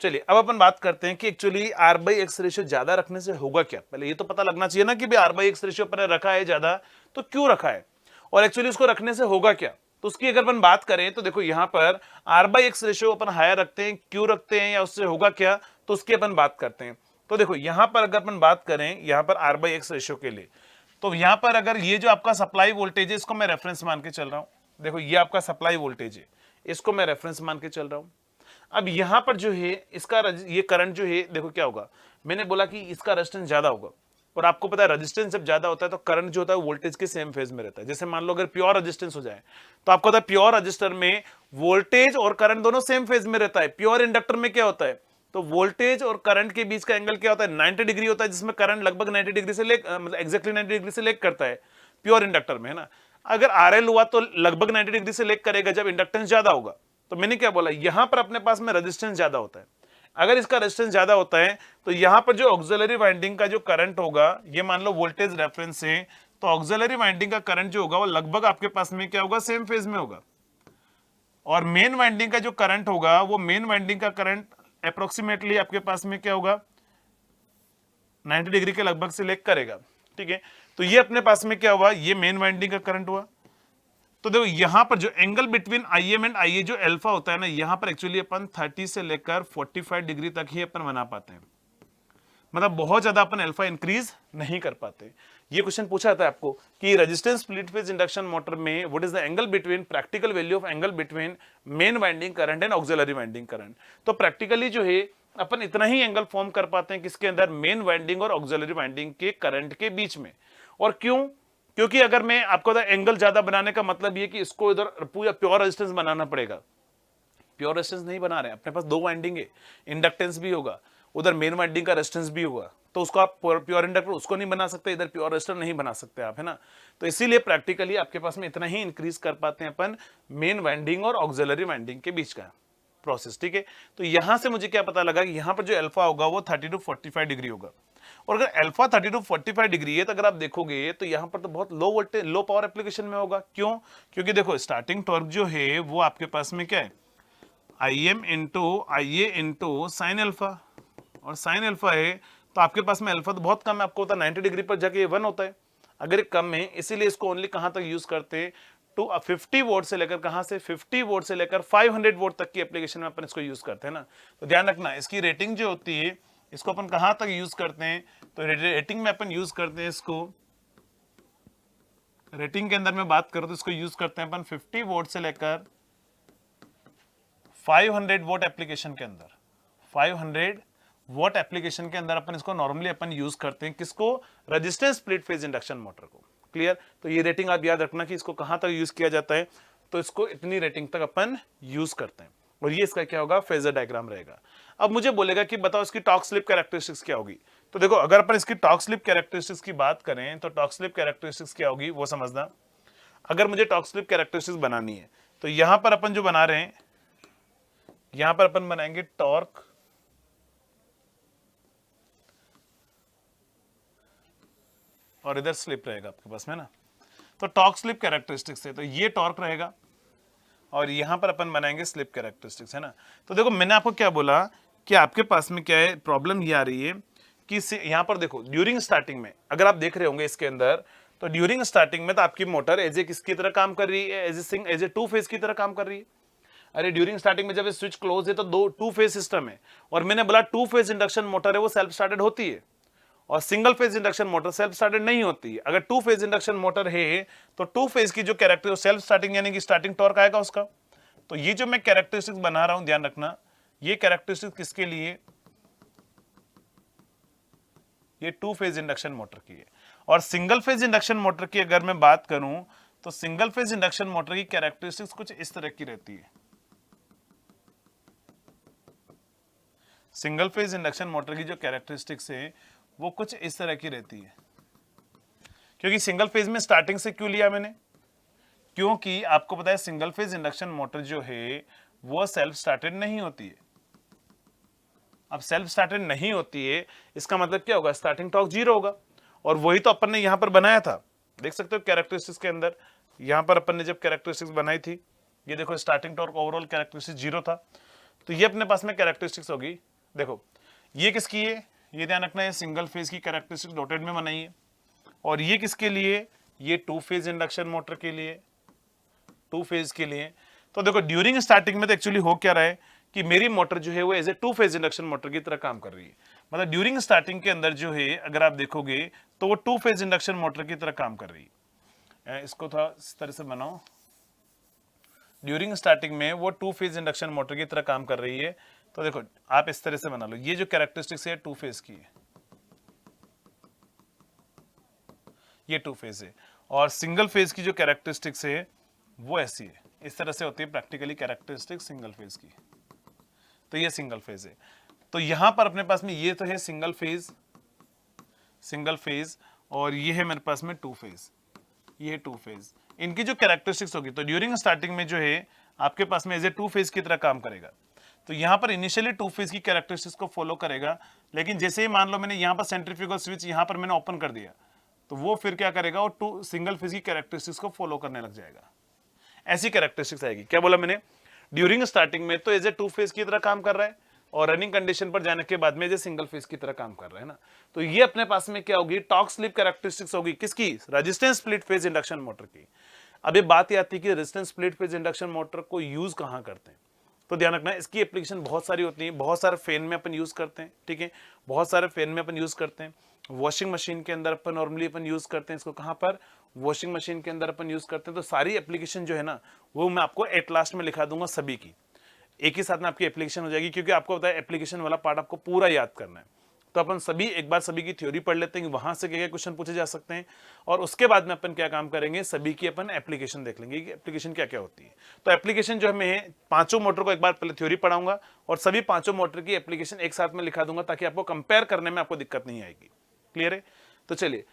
चलिए अब अपन बात करते हैं कि actually R by X ratio ज्यादा रखने से होगा क्या। पहले ये तो पता लगना चाहिए ना कि भी R by X रेशियो अपन ने रखा है ज्यादा, तो क्यों रखा है और एक्चुअली उसको रखने से होगा क्या। तो उसकी अगर अपन बात करें तो देखो यहां पर R by X रेशियो अपन हायर रखते हैं, क्यों रखते हैं या उससे होगा क्या, तो उसकी अपन बात करते हैं। तो देखो यहां पर अगर अपन बात करें यहां पर R by X रेशियो के लिए, तो यहां पर अगर ये जो आपका सप्लाई वोल्टेज है इसको मैं रेफरेंस मान के चल रहा हूं, देखो ये आपका सप्लाई वोल्टेज है, इसको मैं रेफरेंस मान के चल रहा हूं। अब यहां पर जो है इसका ये करंट जो है, देखो क्या होगा, मैंने बोला कि इसका रेजिस्टेंस ज्यादा होगा, और आपको पता है रेजिस्टेंस जब ज्यादा होता है तो करंट जो होता है वोल्टेज के सेम फेज में रहता है। जैसे मान लो अगर प्योर रेजिस्टेंस हो जाए तो आपको पता है प्योर रजिस्टर में वोल्टेज और करंट दोनों सेम फेज में रहता है। प्योर इंडक्टर में क्या होता है, तो वोल्टेज और करंट के बीच का एंगल क्या होता है, 90 डिग्री होता है, जिसमें करंट लगभग 90 डिग्री से मतलब एक्जैक्टली 90 डिग्री से लेग करता है प्योर इंडक्टर में, है ना। अगर RL हुआ तो लगभग 90 डिग्री से लेग करेगा जब इंडक्टेंस ज्यादा होगा। तो मैंने क्या बोला, यहां पर अपने पास में रेजिस्टेंस ज्यादा होता है। अगर इसका रेजिस्टेंस ज्यादा होता है तो यहां पर जो ऑक्सिलरी वाइंडिंग का जो करंट होगा, ये मान लो वोल्टेज रेफरेंस है, तो ऑक्सिलरी वाइंडिंग का करंट जो होगा वो लगभग आपके पास में क्या होगा, सेम फेज में होगा। और मेन वाइंडिंग का जो करंट होगा, वो मेन वाइंडिंग का करंट अप्रोक्सीमेटली आपके पास में क्या होगा, 90 डिग्री के लगभग से लेग करेगा, ठीक है। तो ये अपने पास में क्या हुआ, ये मेन वाइंडिंग का करंट हुआ। तो देखो यहां पर जो angle between IM and IA जो अल्फा होता है ना, यहां पर एक्चुअली अपन 30 से लेकर 45 डिग्री तक ही अपन बना पाते हैं, मतलब बहुत ज्यादा अपन अल्फा इंक्रीज नहीं कर पाते। ये क्वेश्चन पूछा था आपको कि resistance split phase induction motor में what is the angle between, practical value of angle between main winding current and auxiliary winding current. तो प्रैक्टिकली जो है अपन इतना ही एंगल फॉर्म कर पाते हैं किसके अंदर, मेन वाइंडिंग और ऑक्सिलरी वाइंडिंग के करंट के बीच में। और क्यों, क्योंकि अगर मैं आपको एंगल ज्यादा बनाने का मतलब ये कि इसको इधर पूरा प्योर रेजिस्टेंस बनाना पड़ेगा। प्योर रेजिस्टेंस नहीं बना रहे, अपने पास दो वाइंडिंग है, इंडक्टेंस भी होगा, उधर मेन वाइंडिंग का रेजिस्टेंस भी होगा, तो उसको आप प्योर इंडक्टर उसको नहीं बना सकते, इधर प्योर रेजिस्टर नहीं बना सकते आप, है ना। तो इसीलिए प्रैक्टिकली आपके पास में इतना ही इंक्रीज कर पाते हैं अपन मेन वाइंडिंग और ऑक्सिलरी वाइंडिंग के बीच का प्रोसेस, ठीक है। तो यहां से मुझे क्या पता लगा कि यहां पर जो अल्फा होगा वो 30 to 45 डिग्री होगा। और अगर अल्फा 30 to 45 डिग्री है तो अगर आप देखोगे तो यहां पर तो बहुत low voltage low power application में होगा। क्यों, क्योंकि देखो स्टार्टिंग टॉर्क जो है वो आपके पास में क्या है, IM into IA into sine alpha, और साइन अल्फा है तो आपके पास में अल्फा तो बहुत कम है, आपको होता है 90 डिग्री पर जाके 1 होता है। अगर ये कम है इसीलिए इसको ओनली कहां तक यूज करते हैं, टू 50 वोल्ट से लेकर कहां से 50 वोल्ट से लेकर 500 वोल्ट तक की एप्लीकेशन में अपन इसको यूज करते हैं ना। तो ध्यान रखना इसकी रेटिंग जो होती है इसको अपन कहां तक यूज करते हैं, तो रेटिंग में अपन यूज करते हैं इसको, रेटिंग के अंदर में बात करूं तो इसको यूज करते हैं अपन 50 वोल्ट से लेकर 500 वोल्ट एप्लीकेशन के अंदर, 500 वोल्ट एप्लीकेशन के अंदर अपन इसको नॉर्मली अपन यूज करते हैं, किसको, resistance split phase induction motor को। क्लियर, तो ये रेटिंग आप याद रखना कि इसको कहां तक यूज किया जाता है, तो इसको इतनी रेटिंग तक अपन यूज करते हैं, और ये इसका क्या होगा, फेजर डायग्राम रहेगा। अब मुझे बोलेगा कि बताओ इसकी टॉर्क स्लिप कैरेक्टरिस्टिक्स क्या होगी। तो देखो अगर अपन इसकी टॉर्क स्लिप कैरेक्टरिस्टिक्स की बात करें तो टॉर्क स्लिप कैरेक्टरिस्टिक्स क्या होगी वो समझना। अगर मुझे टॉर्क स्लिप कैरेक्टरिस्टिक्स बनानी है तो यहां पर अपन जो बना रहे हैं, यहां पर अपन बनाएंगे टॉर्क और इधर स्लिप रहेगा आपके पास में ना। तो टॉर्क स्लिप कैरेक्टरिस्टिक्स है, तो ये टॉर्क रहेगा और यहां पर अपन बनाएंगे स्लिप कैरेक्टरिस्टिक्स, है ना। तो देखो मैंने आपको क्या बोला कि आपके पास में क्या है, प्रॉब्लम ये आ रही है कि यहां पर देखो ड्यूरिंग स्टार्टिंग में अगर आप देख रहे होंगे इसके अंदर, तो ड्यूरिंग स्टार्टिंग में तो आपकी मोटर एज ए किसकी तरह काम कर रही है, एज ए टू फेज की तरह काम कर रही है। अरे ड्यूरिंग स्टार्टिंग में जब स्विच क्लोज है तो दो टू फेज सिस्टम है, और मैंने बोला टू फेज इंडक्शन मोटर है वो सेल्फ स्टार्टेड होती है, और single phase induction motor self started नहीं होती। अगर टू फेज इंडक्शन मोटर है तो टू फेज की जो कैरेक्टर सेल्फ स्टार्टिंग यानी कि स्टार्टिंग टॉर्क आएगा उसका। तो ये जो मैं कैरेक्टरिस्टिक्स बना रहा हूं ध्यान रखना, ये कैरेक्टरिस्टिक्स किसके लिए, ये टू फेज इंडक्शन मोटर की है। और सिंगल फेज इंडक्शन मोटर की अगर मैं बात करूं तो सिंगल फेज इंडक्शन मोटर की कैरेक्टरिस्टिक्स कुछ इस तरह की रहती है। सिंगल फेज इंडक्शन मोटर की जो कैरेक्टरिस्टिक्स है वो कुछ इस तरह की रहती है। क्योंकि सिंगल फेज में स्टार्टिंग से क्यों लिया मैंने, क्योंकि आपको पता है सिंगल फेज इंडक्शन मोटर जो है वो सेल्फ स्टार्टेड नहीं होती है। अब सेल्फ स्टार्टेड नहीं होती है इसका मतलब क्या होगा, स्टार्टिंग टॉर्क 0 होगा। और वही तो अपन ने यहां पर बनाया था, देख सकते हो कैरेक्टरिस्टिक्स के अंदर, यहां पर अपन ने जब कैरेक्टरिस्टिक्स बनाई थी, ये देखो स्टार्टिंग टॉर्क ओवरऑल कैरेक्टरिस्टिक्स 0 था। तो ये अपने पास में कैरेक्टरिस्टिक्स होगी। देखो ये किसकी है, ये ध्यान रखना है सिंगल फेज की कैरेक्टरिस्टिक्स डॉटेड में बनाई है। और ये किसके लिए, ये टू फेज इंडक्शन मोटर के लिए, टू फेज के लिए। तो देखो ड्यूरिंग स्टार्टिंग में तो एक्चुअली हो क्या रहा है कि मेरी मोटर जो है वो as a two phase induction motor की तरह काम कर रही है। मतलब ड्यूरिंग स्टार्टिंग के अंदर जो है अगर आप देखोगे तो वो टू फेज इंडक्शन मोटर की तरह काम कर रही है। इसको थोड़ा इस तरह से बनाओ, ड्यूरिंग स्टार्टिंग में वो टू फेज इंडक्शन मोटर की तरह काम कर रही है। तो देखो आप इस तरह से बना लो, ये जो कैरेक्टरिस्टिक्स है टू फेज की है, ये टू फेज है। और सिंगल फेज की जो कैरेक्टरिस्टिक्स है वो ऐसी है, इस तरह से होती है प्रैक्टिकली कैरेक्टरिस्टिक्स सिंगल फेज की। तो ये सिंगल फेज है। तो यहां पर अपने पास में ये तो है सिंगल फेज, सिंगल फेज, और ये है मेरे पास में टू फेज, ये टू फेज। इनकी जो कैरेक्टरिस्टिक्स होगी तो ड्यूरिंग स्टार्टिंग में जो है आपके पास में एज ए टू फेज की तरह काम करेगा। तो यहां पर इनिशियली टू फेज की कैरेक्टरिस्टिक्स को फॉलो करेगा, लेकिन जैसे ही मान लो मैंने यहां पर सेंट्रीफ्यूगल स्विच यहां पर मैंने ओपन कर दिया तो वो फिर क्या करेगा, वो टू सिंगल फेज की कैरेक्टरिस्टिक्स को फॉलो करने लग जाएगा। ऐसी कैरेक्टरिस्टिक्स आएगी। क्या बोला मैंने, ड्यूरिंग स्टार्टिंग में तो एज ए टू फेज की तरह काम कर रहा है और रनिंग कंडीशन पर जाने के बाद में एज ए सिंगल फेज की तरह काम कर रहा है ना। तो ये अपने पास में क्या होगी, टॉर्क स्लिप कैरेक्टरिस्टिक्स होगी किसकी, resistance split phase induction motor की। अब ये बात ये आती है कि resistance split phase induction motor को यूज कहां करते हैं। तो ध्यान रखना इसकी एप्लीकेशन बहुत सारी होती है, बहुत सारे फैन में अपन यूज करते हैं, ठीक है, बहुत सारे फैन में अपन यूज करते हैं। वॉशिंग मशीन के अंदर अपन नॉर्मली अपन यूज करते हैं इसको, कहां पर, वॉशिंग मशीन के अंदर अपन यूज करते हैं। तो सारी एप्लीकेशन जो है ना वो मैं आपको एट लास्ट में लिखा दूंगा सभी की, एक ही साथ में आपकी एप्लीकेशन हो जाएगी, क्योंकि आपको पता है एप्लीकेशन वाला पार्ट आपको पूरा याद करना है। तो अपन सभी एक बार सभी की थ्योरी पढ़ लेते हैं कि वहां से क्या क्या क्वेश्चन पूछे जा सकते हैं, और उसके बाद में अपन क्या काम करेंगे, सभी की अपन एप्लीकेशन देख लेंगे कि एप्लीकेशन क्या क्या होती है। तो एप्लीकेशन जो हमें है पांचों मोटर को एक बार पहले थ्योरी पढ़ाऊंगा और सभी पांचों मोटर की एप्लीकेशन एक साथ में लिखा दूंगा ताकि आपको कंपेयर करने में आपको दिक्कत नहीं आएगी। क्लियर है। तो चलिए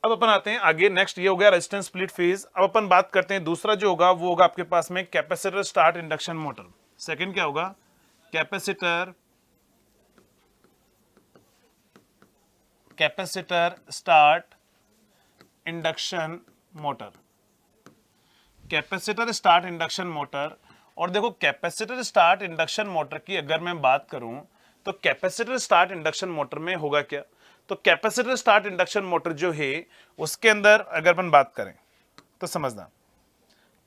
अब अपन आते हैं आगे, नेक्स्ट ये हो गया रेजिस्टेंस स्प्लिट फेज। अब अपन बात करते हैं दूसरा जो होगा वो होगा आपके पास में capacitor start induction motor. Second क्या होगा, capacitor start induction motor, capacitor start induction motor. और देखो कैपेसिटर स्टार्ट इंडक्शन मोटर की अगर मैं बात करूं तो कैपेसिटर स्टार्ट इंडक्शन मोटर में होगा क्या, तो कैपेसिटर स्टार्ट इंडक्शन मोटर जो है उसके अंदर अगर अपन बात करें तो समझना,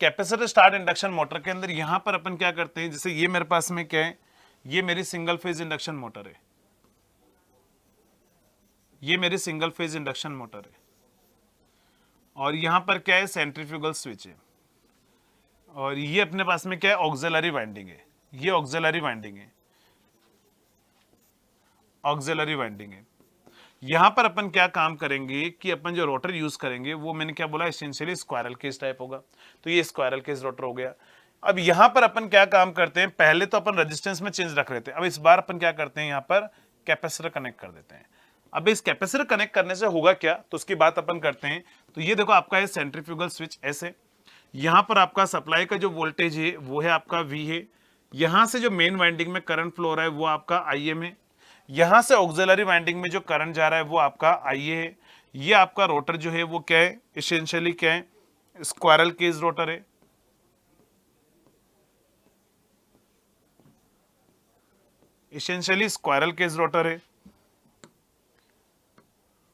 कैपेसिटर स्टार्ट इंडक्शन मोटर के अंदर यहां पर अपन क्या करते हैं, जैसे ये मेरे पास में क्या है, ये मेरी सिंगल फेज इंडक्शन मोटर है, ये मेरी सिंगल फेज इंडक्शन मोटर है, और यहां पर क्या है, सेंट्रीफ्यूगल स्विच है, और ये अपने पास में क्या है, ऑक्सिलरी वाइंडिंग है, ये ऑक्सिलरी वाइंडिंग है, ऑक्सिलरी वाइंडिंग है। यहां पर अपन क्या काम करेंगे कि अपन जो रोटर यूज करेंगे वो मैंने क्या बोला, एसेंशियली स्क्वायरल केस टाइप होगा। तो ये स्क्वायरल केस रोटर हो गया। अब यहां पर अपन क्या काम करते हैं, पहले तो अपन रेजिस्टेंस में चेंज रख रहे थे, अब इस बार अपन क्या करते हैं, यहां पर कैपेसिटर कनेक्ट कर देते हैं। अब इस कैपेसिटर कनेक्ट करने से होगा क्या, तो उसकी बात अपन करते हैं। तो ये देखो आपका है सेंट्रीफ्यूगल स्विच ऐसे, यहां पर आपका सप्लाई का जो वोल्टेज है वो है आपका V है, यहां से जो मेन वाइंडिंग में करंट फ्लो हो रहा है वो आपका IM है, यहां से ऑक्सिलरी वाइंडिंग में जो करंट जा रहा है वो आपका IA है। ये आपका रोटर जो है वो क्या है, एसेंशियली क्या है, स्क्वायरल केज रोटर है। एसेंशियली स्क्वायरल केज रोटर है।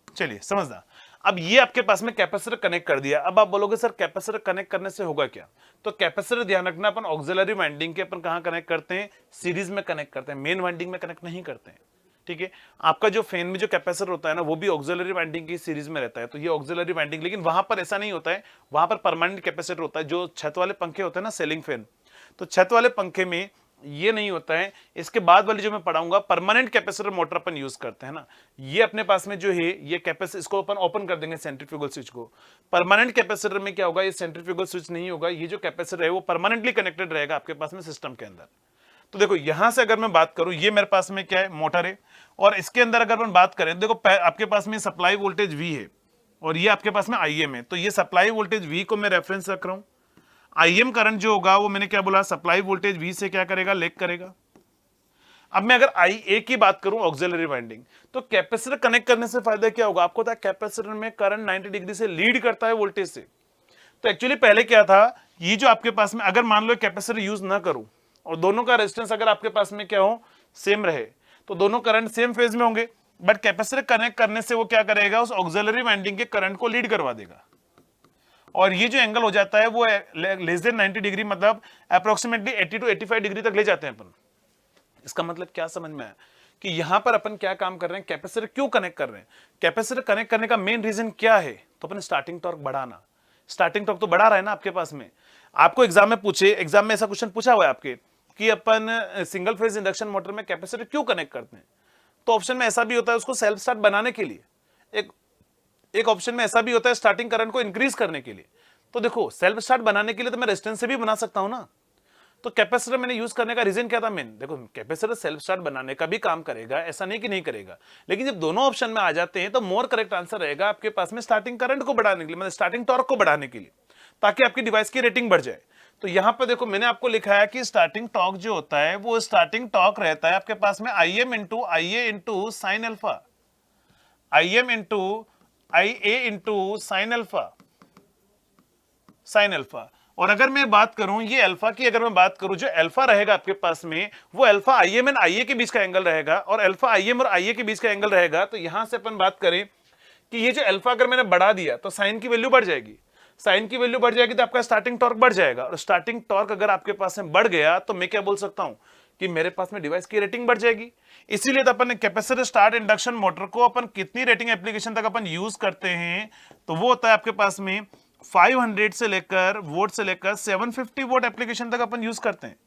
चलिए समझना, अब ये आपके पास में कैपेसिटर कनेक्ट कर दिया। अब आप बोलोगे सर कैपेसिटर कनेक्ट करने से होगा क्या, तो कैपेसिटर ध्यान रखना अपन ऑक्सिलरी वाइंडिंग के अपन कहां कनेक्ट करते हैं, सीरीज में कनेक्ट करते हैं, मेन वाइंडिंग में कनेक्ट नहीं करते हैं। ठीक है। आपका जो फैन में जो कैपेसिटर होता है ना, वो भी ऑक्सिलरी वाइंडिंग की सीरीज में रहता है, तो ये ऑक्सिलरी वाइंडिंग, लेकिन वहां पर ऐसा नहीं होता है, वहां पर परमानेंट कैपेसिटर होता है। जो छत वाले पंखे होते हैं ना, सीलिंग फैन, तो छत वाले पंखे में ये नहीं होता है। इसके बाद वाली जो मैं पढ़ाऊंगा परमानेंट कैपेसिटर मोटर अपन यूज करते हैं ना, ये अपने पास में जो है ये कैपेसिटर, इसको अपन ओपन कर देंगे सेंट्रीफ्यूगल स्विच को। परमानेंट कैपेसिटर में क्या होगा, ये सेंट्रीफ्यूगल स्विच नहीं होगा, ये जो कैपेसिटर है वो परमानेंटली कनेक्टेड रहेगा आपके पास में सिस्टम के अंदर। तो देखो यहां से अगर मैं बात करूं, ये मेरे पास में क्या है, मोटर है, और इसके अंदर अगर मैं बात करें, देखो आपके पास में सप्लाई वोल्टेज V है और ये आपके पास में IM है। तो ये सप्लाई वोल्टेज V को मैं रेफरेंस रख रहा हूं। IM करंट जो होगा वो मैंने क्या बोला, सप्लाई वोल्टेज V से क्या करेगा, लेग करेगा। अब मैं अगर IA की बात करूं, ऑक्सिलरी वाइंडिंग, तो कैपेसिटर कनेक्ट करने से फायदा क्या होगा, आपको पता है कैपेसिटर में करंट 90 डिग्री से लीड करता है वोल्टेज से। तो एक्चुअली पहले क्या था, ये जो आपके पास में अगर मान लो कैपेसिटर यूज ना करूं और दोनों का रेजिस्टेंस अगर आपके पास में क्या हो, सेम रहे, तो दोनों करंट सेम फेज में होंगे। बट कैपेसिटर कनेक्ट करने से वो क्या करेगा, उस ऑक्सिलरी वाइंडिंग के करंट को लीड करवा देगा, और ये जो एंगल हो जाता है वो लेस देन 90 डिग्री, मतलब अप्रोक्सीमेटली 80 टू 85 डिग्री तक ले जाते हैं अपन। इसका मतलब क्या समझ में आया कि यहां पर अपन क्या काम कर रहे हैं, कैपेसिटर क्यों कनेक्ट कर रहे हैं। कैपेसिटर कनेक्ट करने का मेन रीजन क्या है, तो अपन स्टार्टिंग टॉर्क बढ़ाना। स्टार्टिंग टॉर्क तो बढ़ा रहा है ना आपके पास में। आपको एग्जाम में पूछे, एग्जाम में ऐसा क्वेश्चन पूछा हुआ है आपके कि अपन सिंगल फेज इंडक्शन मोटर में कैपेसिटर क्यों कनेक्ट करते हैं, तो ऑप्शन में ऐसा भी होता है उसको सेल्फ स्टार्ट बनाने के लिए, एक ऑप्शन में ऐसा भी होता है स्टार्टिंग करंट को इंक्रीज करने के लिए। तो देखो सेल्फ स्टार्ट बनाने के लिए तो मैं रेजिस्टेंस से भी बना सकता हूं ना। तो कैपेसिटर मैंने यूज करने का रीजन क्या था मेन, देखो कैपेसिटर सेल्फ स्टार्ट बनाने का भी काम करेगा, ऐसा नहीं कि नहीं करेगा, लेकिन जब दोनों ऑप्शन में आ जाते हैं तो मोर करेक्ट आंसर रहेगा आपके पास में स्टार्टिंग करंट को बढ़ाने के लिए, मतलब स्टार्टिंग टॉर्क को बढ़ाने के लिए, ताकि आपकी डिवाइस की रेटिंग बढ़ जाए। तो यहां पर देखो मैंने आपको लिखा है कि स्टार्टिंग टॉर्क जो होता है वो स्टार्टिंग टॉर्क रहता है आपके पास में IM into IA into sine alpha, IM into IA into sine alpha, sine alpha. और अगर मैं बात करूं ये अल्फा की, अगर मैं बात करूं जो अल्फा रहेगा आपके पास में वो अल्फा IM एंड IA के बीच का एंगल रहेगा, और अल्फा IM और IA के बीच का एंगल रहेगा। तो यहां से अपन बात करें कि ये जो अल्फा अगर मैंने बढ़ा दिया तो साइन की वैल्यू बढ़ जाएगी, साइन की वैल्यू बढ़ जाएगी तो आपका स्टार्टिंग टॉर्क बढ़ जाएगा, और स्टार्टिंग टॉर्क अगर आपके पास में बढ़ गया तो मैं क्या बोल सकता हूं कि मेरे पास में डिवाइस की रेटिंग बढ़ जाएगी। इसीलिए तो अपन कैपेसिटर स्टार्ट इंडक्शन मोटर को अपन कितनी रेटिंग एप्लीकेशन तक अपन यूज करते हैं, तो वो होता है आपके पास में 500 से लेकर वोट से लेकर 750 वोट एप्लीकेशन तक अपन यूज करते हैं।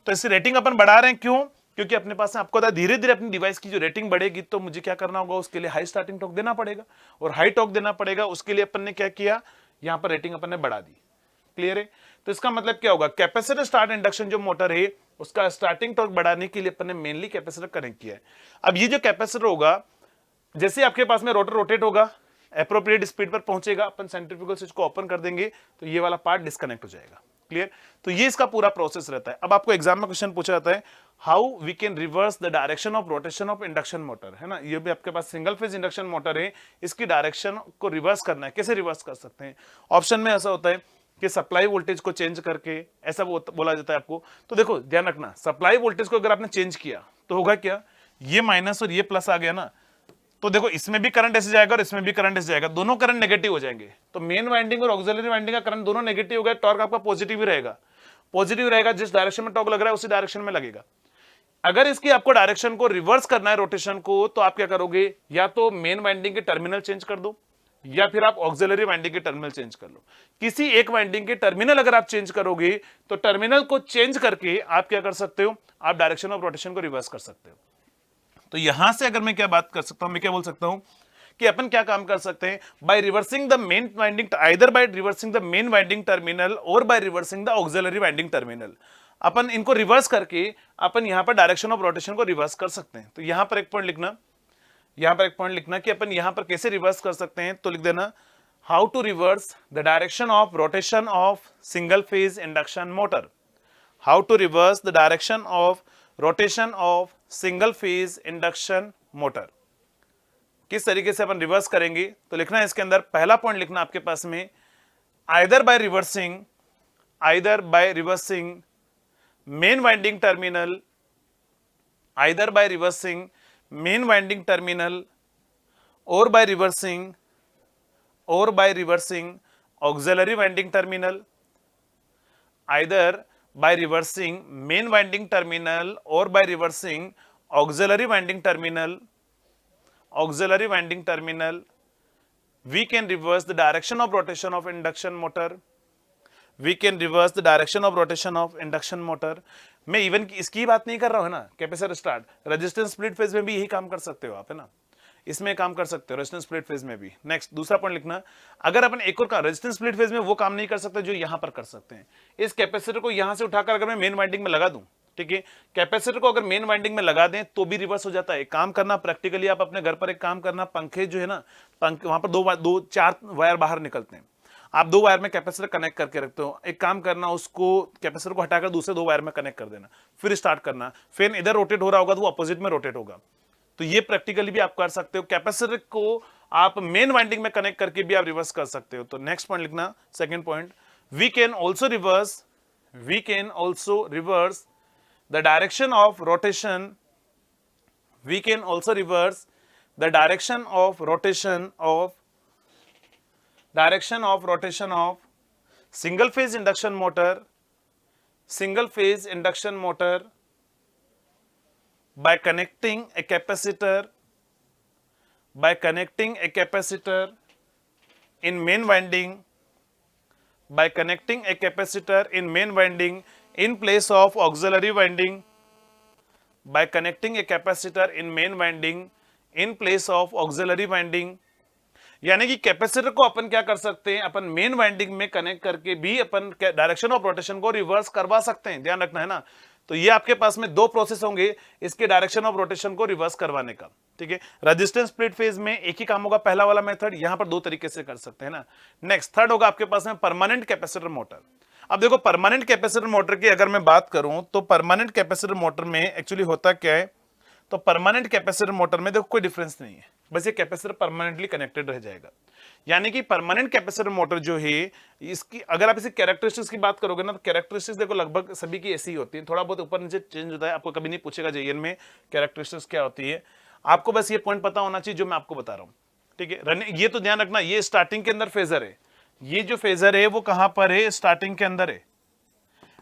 तो इसकी रेटिंग अपन बढ़ा रहे हैं, क्यों, क्योंकि अपने पास आपको पता है धीरे धीरे अपनी डिवाइस की जो रेटिंग बढ़ेगी तो मुझे क्या करना होगा, उसके लिए हाई स्टार्टिंग टॉर्क देना पड़ेगा, और हाई टॉर्क देना पड़ेगा उसके लिए अपन ने क्या किया, यहां पर रेटिंग अपन ने बढ़ा दी। क्लियर है। तो इसका मतलब क्या होगा, कैपेसिटर स्टार्ट इंडक्शन जो मोटर है उसका स्टार्टिंग टॉर्क बढ़ाने के लिए अपन ने मेनली कैपेसिटर कनेक्ट किया है। अब ये जो कैपेसिटर होगा, जैसे आपके पास में रोटर रोटेट होगा, एप्रोप्रिएट स्पीड पर पहुंचेगा, अपन सेंट्रीफ्यूगल स्विच को ओपन कर देंगे तो ये वाला पार्ट डिस्कनेक्ट हो जाएगा। क्लियर। तो ये इसका पूरा प्रोसेस रहता है। अब आपको एग्जाम में क्वेश्चन पूछा जाता है how we can reverse the direction of rotation of induction motor, है ना। ये भी आपके पास सिंगल फेज इंडक्शन मोटर है, इसकी डायरेक्शन को रिवर्स करना है, कैसे रिवर्स कर सकते हैं। ऑप्शन में ऐसा होता है कि सप्लाई वोल्टेज को चेंज करके, ऐसा बोला जाता है आपको। तो देखो ध्यान रखना, सप्लाई वोल्टेज को अगर आपने चेंज किया तो होगा क्या, ये माइनस और ये प्लस आ गया ना, तो देखो इसमें भी करंट ऐसे जाएगा और इसमें भी करंट ऐसे जाएगा, दोनों करंट नेगेटिव हो जाएंगे। तो मेन वाइंडिंग और ऑक्सिलरी वाइंडिंग का करंट दोनों नेगेटिव हो गया, टॉर्क आपका पॉजिटिव ही रहेगा। पॉजिटिव रहेगा, जिस डायरेक्शन में टॉर्क लग रहा है उसी डायरेक्शन में लगेगा। अगर इसकी आपको डायरेक्शन को रिवर्स करना है, रोटेशन को, तो आप क्या करोगे, या तो मेन वाइंडिंग के टर्मिनल चेंज कर दो, या फिर आप ऑक्सिलरी वाइंडिंग के टर्मिनल चेंज कर लो। किसी एक वाइंडिंग के टर्मिनल अगर आप चेंज करोगे तो टर्मिनल को चेंज करके आप क्या कर सकते हो, आप डायरेक्शन ऑफ रोटेशन को रिवर्स कर सकते हो। तो यहां से अगर मैं क्या बात कर सकता हूं, मैं क्या बोल सकता हूं कि अपन क्या काम कर सकते हैं, by reversing the main winding, either by reversing the main winding terminal और by reversing the auxiliary winding terminal, अपन इनको रिवर्स करके अपन यहां पर डायरेक्शन ऑफ रोटेशन को रिवर्स कर सकते हैं। तो यहां पर एक पॉइंट लिखना, यहां पर एक पॉइंट लिखना कि अपन यहां पर कैसे रिवर्स कर सकते हैं। तो लिख देना how to reverse the direction of rotation of single phase induction motor, how to reverse the direction of rotation of single phase induction motor, किस तरीके से अपन रिवर्स करेंगे। तो लिखना है इसके अंदर, पहला पॉइंट लिखना आपके पास में, either by reversing main winding terminal, either by reversing main winding terminal और by reversing auxiliary winding terminal, either by reversing main winding terminal or by reversing auxiliary winding terminal, we can reverse the direction of rotation of induction motor. We can reverse the direction of rotation of induction motor. मैं even इसकी बात नहीं कर रहा हूं, है ना, capacitor start, resistance split phase में भी यही काम कर सकते हो आप, है ना, इसमें काम कर सकते हो रेजिस्टेंस स्प्लिट फेज में भी। नेक्स्ट दूसरा पॉइंट लिखना, अगर अपन एक और का रेजिस्टेंस स्प्लिट फेज में वो काम नहीं कर सकते जो यहां पर कर सकते हैं। इस कैपेसिटर को यहां से उठाकर अगर मैं मेन वाइंडिंग में लगा दूं, ठीक है, कैपेसिटर को अगर मेन वाइंडिंग में लगा दें तो भी रिवर्स हो जाता है। एक काम करना प्रैक्टिकली, आप अपने घर पर एक काम करना, पंखे जो है ना, पंखे वहां पर दो चार वायर बाहर निकलते हैं, आप 2 वायर में कैपेसिटर कनेक्ट करके रखते हो, एक काम करना, उसको कैपेसिटर को हटाकर दूसरे 2 वायर में कनेक्ट कर देना, फिर स्टार्ट करना, फैन इधर रोटेट हो रहा होगा तो वो अपोजिट में रोटेट होगा। तो ये प्रैक्टिकली भी आप कर सकते हो, कैपेसिटर को आप मेन वाइंडिंग में कनेक्ट करके भी आप रिवर्स कर सकते हो। तो नेक्स्ट पॉइंट लिखना, second point, we can also reverse the direction of rotation, we can also reverse the direction of rotation of single phase induction motor by connecting a capacitor in main winding, in place of auxiliary winding, by connecting a capacitor in main winding in place of auxiliary winding। यानी कि capacitor को अपन क्या कर सकते हैं, अपन main winding में connect करके भी अपन डायरेक्शन ऑफ रोटेशन को रिवर्स करवा सकते हैं, ध्यान रखना, है ना। तो ये आपके पास में 2 प्रोसेस होंगे इसके डायरेक्शन ऑफ रोटेशन को रिवर्स करवाने का, ठीक है। रेजिस्टेंस स्प्लिट फेज में एक ही काम होगा, पहला वाला मेथड, यहां पर 2 तरीके से कर सकते हैं ना। नेक्स्ट थर्ड होगा आपके पास में परमानेंट कैपेसिटर मोटर। अब देखो परमानेंट कैपेसिटर मोटर की अगर मैं बात करूं तो परमानेंट कैपेसिटर मोटर में एक्चुअली होता क्या है, तो परमानेंट कैपेसिटर मोटर में देखो कोई डिफरेंस नहीं है, बस ये कैपेसिटर परमानेंटली कनेक्टेड रह जाएगा। यानी कि परमानेंट कैपेसिटर मोटर जो है, इसकी अगर आप इसकी कैरेक्टरिस्टिक्स की बात करोगे ना, तो कैरेक्टरिस्टिक्स देखो लगभग सभी की ऐसी ही होती है, थोड़ा बहुत ऊपर नीचे चेंज होता है, आपको कभी नहीं पूछेगा जेईएन में कैरेक्टरिस्टिक्स क्या होती है, आपको बस ये पॉइंट पता होना चाहिए जो मैं आपको बता रहा हूँ, ठीक है। रनिंग, ये तो ध्यान रखना, ये स्टार्टिंग के अंदर फेजर है, ये जो फेजर है वो कहां पर है, स्टार्टिंग के अंदर है।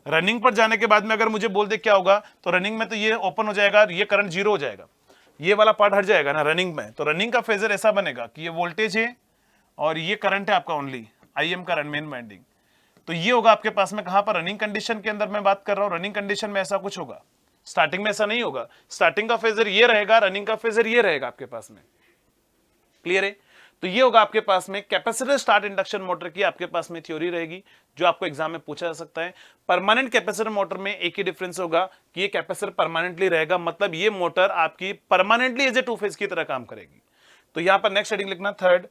रनिंग पर जाने के बाद में अगर मुझे बोल दे क्या होगा, तो रनिंग में तो ये ओपन हो जाएगा, ये करंट 0 हो जाएगा, ये वाला पार्ट हट जाएगा ना रनिंग में। तो रनिंग का फेजर ऐसा बनेगा कि ये वोल्टेज है और ये करंट है आपका only IM current main winding. तो ये होगा आपके पास में कहां पर, रनिंग कंडीशन के अंदर मैं बात कर रहा हूं। रनिंग कंडीशन में ऐसा कुछ होगा, स्टार्टिंग में ऐसा नहीं होगा, स्टार्टिंग का फेजर ये रहेगा, रनिंग का फेजर ये रहेगा आपके पास में, क्लियर है। तो ये होगा आपके पास में कैपेसिटर स्टार्ट इंडक्शन मोटर की आपके पास में थ्योरी रहेगी जो आपको एग्जाम में पूछा जा सकता है। परमानेंट कैपेसिटर मोटर में एक ही डिफरेंस होगा कि ये कैपेसिटर परमानेंटली रहेगा, मतलब ये मोटर आपकी परमानेंटली एज ए 2 फेज की तरह काम करेगी। तो यहां पर नेक्स्ट हेडिंग लिखना, third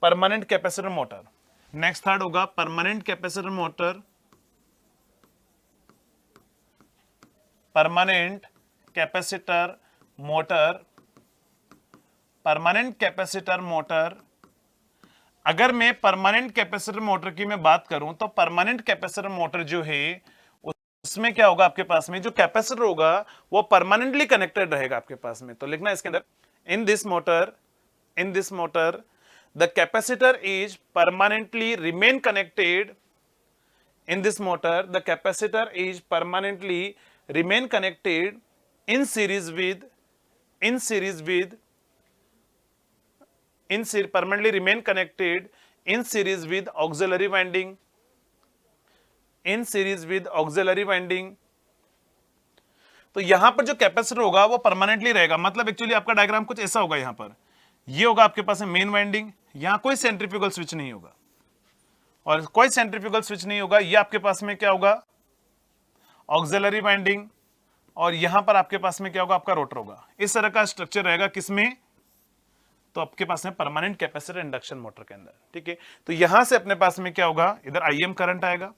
permanent capacitor motor. Next third होगा permanent capacitor motor, permanent capacitor motor. अगर मैं परमानेंट कैपेसिटर मोटर की मैं बात करूं तो परमानेंट कैपेसिटर मोटर जो है उसमें क्या होगा आपके पास में, जो कैपेसिटर होगा वो परमानेंटली कनेक्टेड रहेगा आपके पास में। तो लिखना इसके अंदर, in this motor the capacitor is permanently remain connected, in this motor the capacitor is permanently remain connected in series with permanently remain connected in series with auxiliary winding, तो यहां पर जो कैपेसिटर होगा वो परमानेंटली रहेगा, मतलब actually आपका diagram कुछ ऐसा होगा। यहां पर ये होगा आपके पास मेन वाइंडिंग, यहां कोई सेंट्रीफ्यूगल स्विच नहीं होगा और कोई सेंट्रीफ्यूगल स्विच नहीं होगा, ये आपके पास में क्या होगा, ऑक्सिलरी वाइंडिंग, और यहां पर आपके पास में क्या होगा, आपका रोटर होगा। इस तरह का स्ट्रक्चर रहेगा किसमें, तो आपके पास में परमानेंट कैपेसिटर इंडक्शन मोटर के अंदर, ठीक है। तो यहां से अपने पास में क्या होगा, इधर आईएम करंट आएगा,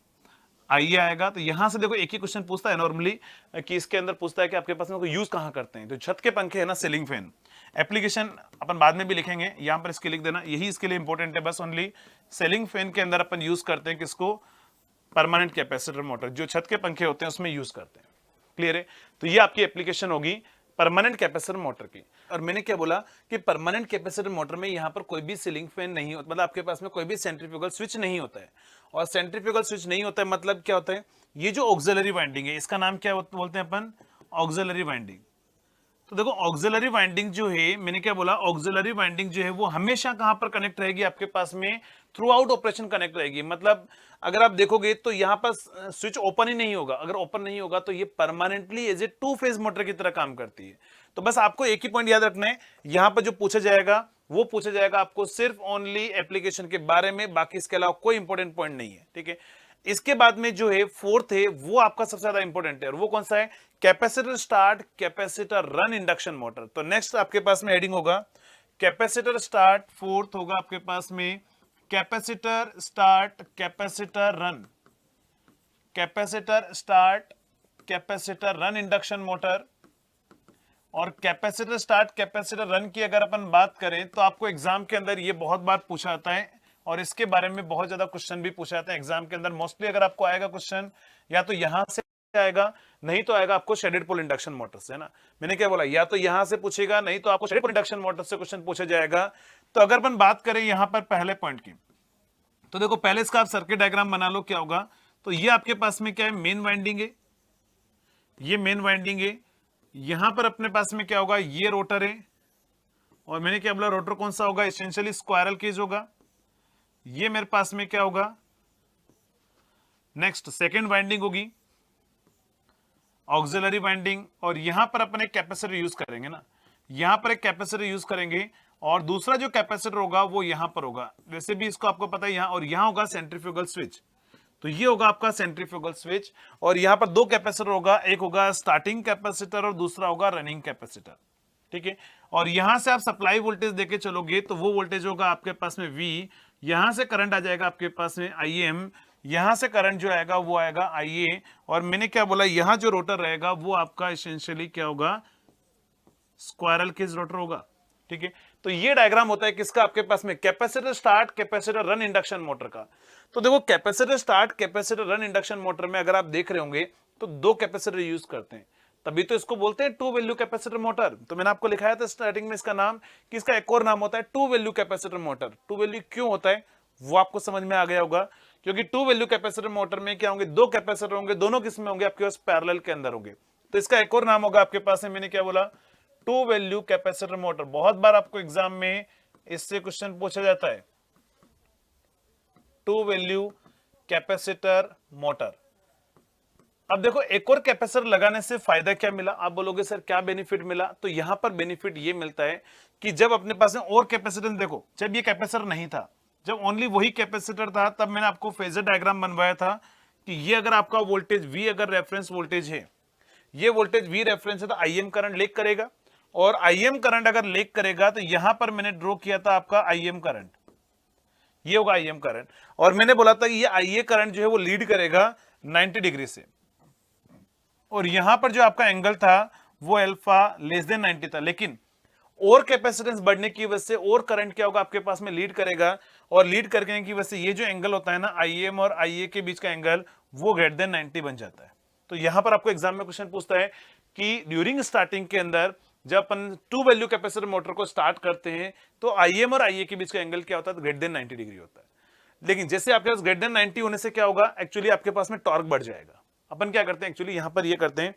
आईए आएगा। तो यहां से देखो एक ही क्वेश्चन पूछता है नॉर्मली कि इसके अंदर पूछता है कि आपके पास में कोई यूज कहां करते हैं, तो छत के पंखे है ना, सीलिंग फैन। एप्लीकेशन अपन बाद में भी लिखेंगे, यहां पर इसके लिख देना, यही इसके लिए इंपॉर्टेंट है बस। ओनली सीलिंग फैन के अंदर अपन यूज करते हैं किसको, परमानेंट कैपेसिटर मोटर, जो छत के पंखे होते हैं उसमें यूज करते हैं, क्लियर है। तो ये आपकी एप्लीकेशन होगी परमानेंट कैपेसिटर मोटर की। और मैंने क्या बोला कि परमानेंट कैपेसिटर मोटर में यहां पर कोई भी सीलिंग फैन नहीं होता, मतलब आपके पास में कोई भी सेंट्रीफ्यूगल स्विच नहीं होता है। और सेंट्रीफ्यूगल स्विच नहीं होता है मतलब क्या होता है, ये जो ऑक्सिलरी वाइंडिंग है इसका नाम क्या बोलते हैं अपन, ऑक्सिलरी वाइंडिंग। तो देखो ऑक्सिलरी वाइंडिंग जो है, मैंने क्या बोला, ऑक्सिलरी वाइंडिंग जो है वो हमेशा कहां पर कनेक्ट रहेगी आपके पास में, थ्रू आउट ऑपरेशन कनेक्ट रहेगी। मतलब अगर आप देखोगे तो यहां पर स्विच ओपन ही नहीं होगा, अगर ओपन नहीं होगा तो ये permanently as a two phase motor की तरह काम करती है। तो बस आपको एक ही पॉइंट याद रखना है, यहां पर जो पूछा जाएगा वो पूछा जाएगा आपको सिर्फ ओनली एप्लीकेशन के बारे में, बाकी इसके अलावा कोई इंपॉर्टेंट पॉइंट नहीं है, ठीक है। इसके बाद में जो है फोर्थ है वो आपका सबसे ज्यादा इंपॉर्टेंट है, और वो कौन सा है, capacitor start capacitor run induction motor. तो नेक्स्ट आपके पास में हेडिंग होगा कैपेसिटर स्टार्ट, फोर्थ होगा आपके पास में capacitor start capacitor run, capacitor start capacitor run induction motor. और कैपेसिटर स्टार्ट कैपेसिटर रन की अगर अपन बात करें तो आपको एग्जाम के अंदर ये बहुत बार पूछा जाता है, और इसके बारे में बहुत ज्यादा क्वेश्चन भी पूछा जाता है एग्जाम के अंदर। मोस्टली अगर आपको आएगा क्वेश्चन या तो यहां से आएगा, नहीं तो आएगा आपको शेडेड पोल इंडक्शन मोटर से, है ना। मैंने क्या बोला, या तो यहां से पूछेगा, नहीं तो आपको शेडेड पोल इंडक्शन मोटर से क्वेश्चन पूछा जाएगा। तो अगर अपन बात करें यहां पर पहले पॉइंट की, तो देखो पहले इसका आप सर्किट डायग्राम बना लो, क्या होगा। तो ये आपके पास में क्या है, मेन वाइंडिंग है, ये मेन वाइंडिंग है। यहां पर अपने पास में क्या होगा, ये रोटर है, और मैंने क्या बोला, रोटर कौन सा होगा, एसेंशियली स्क्वायरल केज होगा। ये मेरे पास में क्या होगा, नेक्स्ट सेकेंड वाइंडिंग होगी ऑक्सिलरी वाइंडिंग, और यहां पर अपन एक कैपेसिटर यूज करेंगे ना, यहां पर एक कैपेसिटर यूज करेंगे, और दूसरा जो कैपेसिटर होगा वो यहां पर होगा। वैसे भी इसको आपको पता है यहां, और यहां होगा सेंट्रीफ्यूगल स्विच। तो ये होगा आपका सेंट्रीफ्यूगल स्विच, और यहां पर दो कैपेसिटर होगा, एक होगा स्टार्टिंग कैपेसिटर और दूसरा होगा रनिंग कैपेसिटर, ठीक है। और यहां से आप सप्लाई वोल्टेज देके चलोगे तो वो वोल्टेज होगा आपके पास में V, यहां से करंट आ जाएगा आपके पास में IM, यहां से करंट जो आएगा वो आएगा IA। और मैंने क्या बोला, यहां जो रोटर रहेगा वो आपका एसेंशियली क्या होगा, स्क्वायरल केज रोटर होगा, ठीक है। तो ये डायग्राम होता है किसका, आपके पास में capacitor start capacitor run induction motor का। तो देखो capacitor start capacitor run induction motor में अगर आप देख रहे होंगे तो दो कैपेसिटर यूज करते हैं, तभी तो इसको बोलते हैं टू वैल्यू कैपेसिटर मोटर। तो मैंने आपको लिखाया था स्टार्टिंग में इसका नाम, कि इसका एक और नाम होता है two value capacitor motor. Two value क्यों होता है वो आपको समझ में आ गया होगा, क्योंकि टू वैल्यू कैपेसिटर मोटर में क्या होंगे, दो कैपेसिटर होंगे, दोनों किसमें होंगे, आपके पास पैरेलल के अंदर होंगे। तो इसका एक और नाम होगा आपके पास में, मैंने क्या बोला, टू वैल्यू कैपेसिटर मोटर। बहुत बार आपको एग्जाम में इससे क्वेश्चन पूछा जाता है, टू वैल्यू कैपेसिटर मोटर। अब देखो एक और कैपेसिटर लगाने से फायदा क्या मिला, आप बोलोगे सर क्या बेनिफिट मिला। तो यहां पर बेनिफिट ये मिलता है कि जब अपने पास में और कैपेसिटर, देखो जब ये कैपेसिटर नहीं था, जब ओनली वही कैपेसिटर था, तब मैंने आपको फेजर डायग्राम बनवाया था कि ये अगर आपका वोल्टेज V अगर रेफरेंस वोल्टेज है, ये वोल्टेज V रेफरेंस है, तो IM करंट लीक करेगा, और IM करंट अगर लीक करेगा तो यहां पर मैंने ड्रॉ किया था आपका IM करंट, ये होगा IM करंट। और मैंने बोला था ये IA करंट जो है वो लीड करेगा 90 डिग्री से, और यहां पर जो आपका एंगल था वो अल्फा लेस देन 90 था। लेकिन और कैपेसिटेंस बढ़ने की वजह से और करंट क्या होगा आपके पास में, लीड करेगा, और लीड करने की वजह से ये जो एंगल होता है ना IM और IA के बीच का एंगल, वो ग्रेटर देन 90 बन जाता है। तो यहां पर आपको एग्जाम में क्वेश्चन पूछता है कि ड्यूरिंग स्टार्टिंग के अंदर जब अपन टू वैल्यू कैपेसिटर मोटर को स्टार्ट करते हैं तो IM और IA के बीच का एंगल क्या होता है, तो ग्रेटर देन 90 डिग्री होता है। लेकिन जैसे आपके पास ग्रेटर देन 90 होने से क्या होगा, एक्चुअली आपके पास में टॉर्क बढ़ जाएगा। अपन क्या करते हैं एक्चुअली, यहां पर ये करते हैं,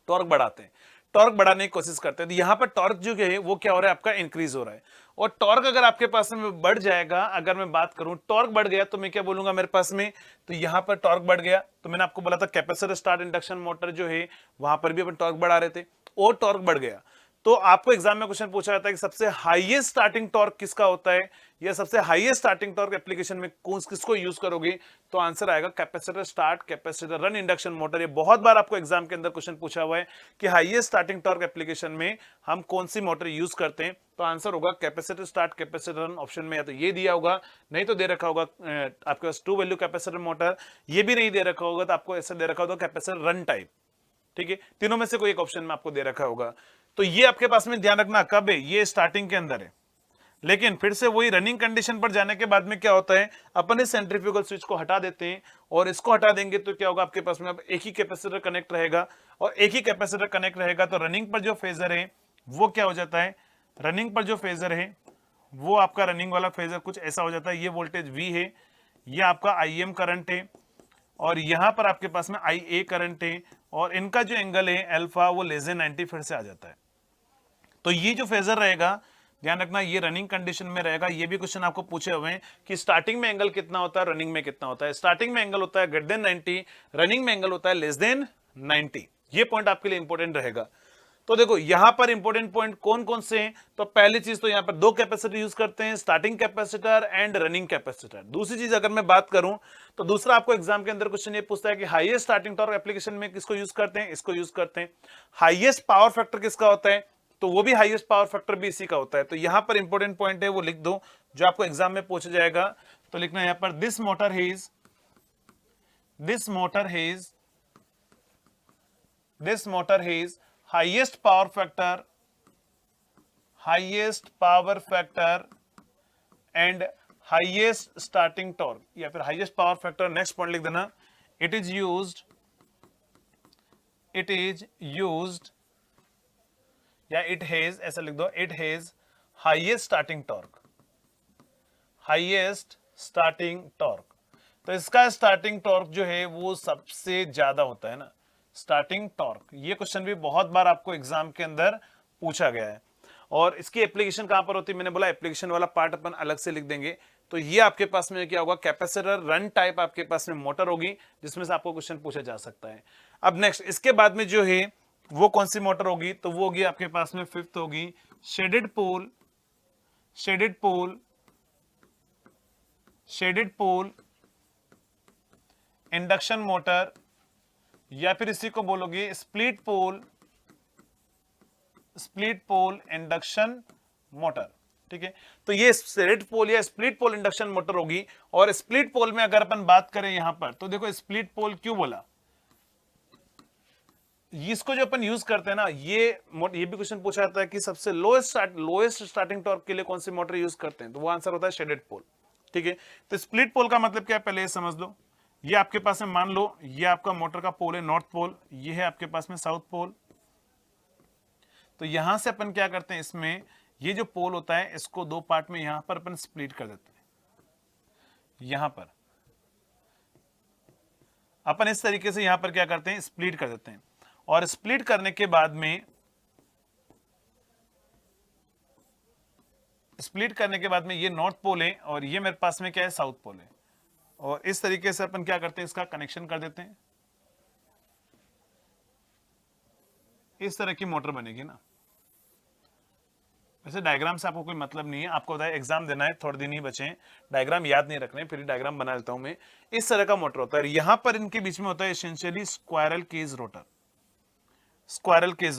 टॉर्क बढ़ाते हैं, टॉर्क बढ़ाने की कोशिश करते हैं। तो यहां पर टॉर्क जो है वो क्या हो रहा है, आपका इंक्रीज हो रहा है। और टॉर्क अगर आपके पास में बढ़ जाएगा, अगर मैं बात करूं टॉर्क बढ़ गया तो मैं क्या बोलूंगा मेरे पास में, तो यहां पर टॉर्क बढ़ गया। तो मैंने आपको बोला था कैपेसिटर स्टार्ट इंडक्शन मोटर जो है वहां पर भी अपन टॉर्क बढ़ा रहे थे, और टॉर्क बढ़ गया। तो आपको एग्जाम में क्वेश्चन पूछा जाता है कि सबसे हाईएस्ट स्टार्टिंग टॉर्क किसका होता है, या सबसे हाईएस्ट स्टार्टिंग टॉर्क एप्लीकेशन में किसको यूज करोगे। तो आंसर आएगा capacitor start capacitor run induction motor. ये बहुत बार आपको एग्जाम के अंदर क्वेश्चन पूछा हुआ है कि हाईएस्ट स्टार्टिंग टॉर्क एप्लीकेशन में हम कौन सी मोटर यूज करते हैं। तो आंसर होगा capacitor start capacitor run. Option में या तो ये दिया होगा, नहीं तो दे रखा होगा आपके पास टू वैल्यू कैपेसिटर मोटर, ये भी नहीं दे रखा होगा तो आपको ऐसा दे रखा होगा कैपेसिटर रन टाइप, ठीक है। तीनों में से कोई एक ऑप्शन में आपको दे रखा होगा। तो ये आपके पास में ध्यान रखना कब है, ये स्टार्टिंग के अंदर है। लेकिन फिर से वही रनिंग कंडीशन पर जाने के बाद में क्या होता है, अपन इस सेंट्रीफ्यूगल स्विच को हटा देते हैं, और इसको हटा देंगे तो क्या होगा आपके पास में अब एक ही कैपेसिटर कनेक्ट रहेगा, और एक ही कैपेसिटर कनेक्ट रहेगा तो रनिंग पर जो फेजर है वो क्या हो जाता है, रनिंग पर जो फेजर है वो आपका रनिंग वाला फेजर कुछ ऐसा हो जाता है। ये वोल्टेज V है, ये आपका IM करंट है, और यहां पर आपके पास में IA करंट है, और इनका जो एंगल है अल्फा वो लेस देन 90 फिर से आ जाता है। तो ये जो फेजर रहेगा, ध्यान रखना, ये रनिंग कंडीशन में रहेगा। ये भी क्वेश्चन आपको पूछे हुए हैं कि स्टार्टिंग में एंगल कितना होता है, रनिंग में कितना होता है। स्टार्टिंग में एंगल होता है ग्रेटर देन 90, रनिंग में एंगल होता है लेस देन 90। ये पॉइंट आपके लिए इंपॉर्टेंट रहेगा। तो देखो यहां पर इंपॉर्टेंट पॉइंट कौन कौन से हैं, तो पहली चीज तो यहां पर दो कैपेसिटर यूज करते हैं, starting capacitor and running capacitor. दूसरी चीज अगर मैं बात करूं तो दूसरा आपको एग्जाम के अंदर क्वेश्चन ये पूछता है कि हाईएस्ट स्टार्टिंग टॉर्क एप्लीकेशन में किसको यूज करते हैं, इसको यूज करते हैं। हाईएस्ट पावर फैक्टर किसका होता है, तो वो भी हाईएस्ट पावर फैक्टर भी इसी का होता है। तो यहां पर इंपॉर्टेंट पॉइंट है वो लिख दो जो आपको एग्जाम में पूछा जाएगा। तो लिखना यहां पर this motor has highest power factor and highest starting torque, या फिर highest power factor। Next point लिख देना, it is used या it has, ऐसा लिख दो, it has highest starting torque। तो इसका स्टार्टिंग टॉर्क जो है वो सबसे ज्यादा होता है ना, स्टार्टिंग टॉर्क। ये क्वेश्चन भी बहुत बार आपको एग्जाम के अंदर पूछा गया है। और इसकी एप्लीकेशन कहां पर होती है, मैंने बोला एप्लीकेशन वाला पार्ट अपन अलग से लिख देंगे। तो ये आपके पास में क्या होगा, कैपेसिटर रन टाइप आपके पास में मोटर होगी जिसमें से आपको क्वेश्चन पूछा जा सकता है। अब नेक्स्ट इसके बाद में जो है वो कौन सी मोटर होगी, तो वो होगी आपके पास में फिफ्थ होगी शेडेड पोल इंडक्शन मोटर, या फिर इसी को बोलोगे स्प्लिट पोल इंडक्शन मोटर। ठीक है, तो ये शेडेड पोल या स्प्लिट पोल इंडक्शन मोटर होगी। और स्प्लिट पोल में अगर अपन बात करें यहां पर, तो देखो स्प्लिट पोल क्यों बोला, इसको जो अपन यूज करते हैं ना, ये भी क्वेश्चन पूछा जाता है कि सबसे लोएस्ट स्टार्टिंग टॉर्क के लिए कौन सी मोटर यूज करते हैं, तो वो आंसर होता है शेडेड पोल। ठीक है, तो स्प्लिट पोल का मतलब क्या है पहले ये समझ लो। ये आपके पास में मान लो ये आपका मोटर का पोल है नॉर्थ पोल, ये है आपके पास में साउथ पोल। तो यहां से अपन क्या करते हैं, इसमें ये जो पोल होता है इसको दो पार्ट में यहां पर अपन स्प्लिट कर देते हैं। यहां पर अपन इस तरीके से यहां पर क्या करते हैं, स्प्लिट कर देते हैं। और स्प्लिट करने के बाद में ये नॉर्थ पोल है और ये मेरे पास में क्या है, साउथ पोल है। और इस तरीके से अपन क्या करते हैं, इसका कनेक्शन कर देते हैं। इस तरह की मोटर बनेगी ना। वैसे डायग्राम से आपको कोई मतलब नहीं है, आपको बताया एग्जाम देना है, थोड़े दिन ही बचे हैं, डायग्राम याद नहीं रखने, फिर डायग्राम बना लेता हूं मैं। इस तरह का मोटर होता है, यहां पर इनके बीच में होता है एसेंशियली स्क्वायरल केज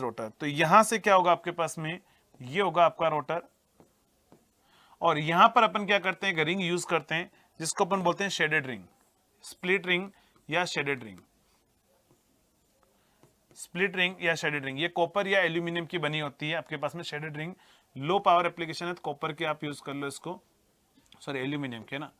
रोटर। तो यहां से क्या होगा आपके पास में, ये होगा आपका रोटर। और यहां पर अपन क्या करते हैं, रिंग यूज करते हैं जिसको अपन बोलते हैं शेडेड रिंग, स्प्लिट रिंग या शेडेड रिंग। ये कॉपर या एल्यूमिनियम की बनी होती है आपके पास में shaded ring. Low power application है तो कॉपर के आप यूज कर लो इसको, सॉरी एल्यूमिनियम के ना,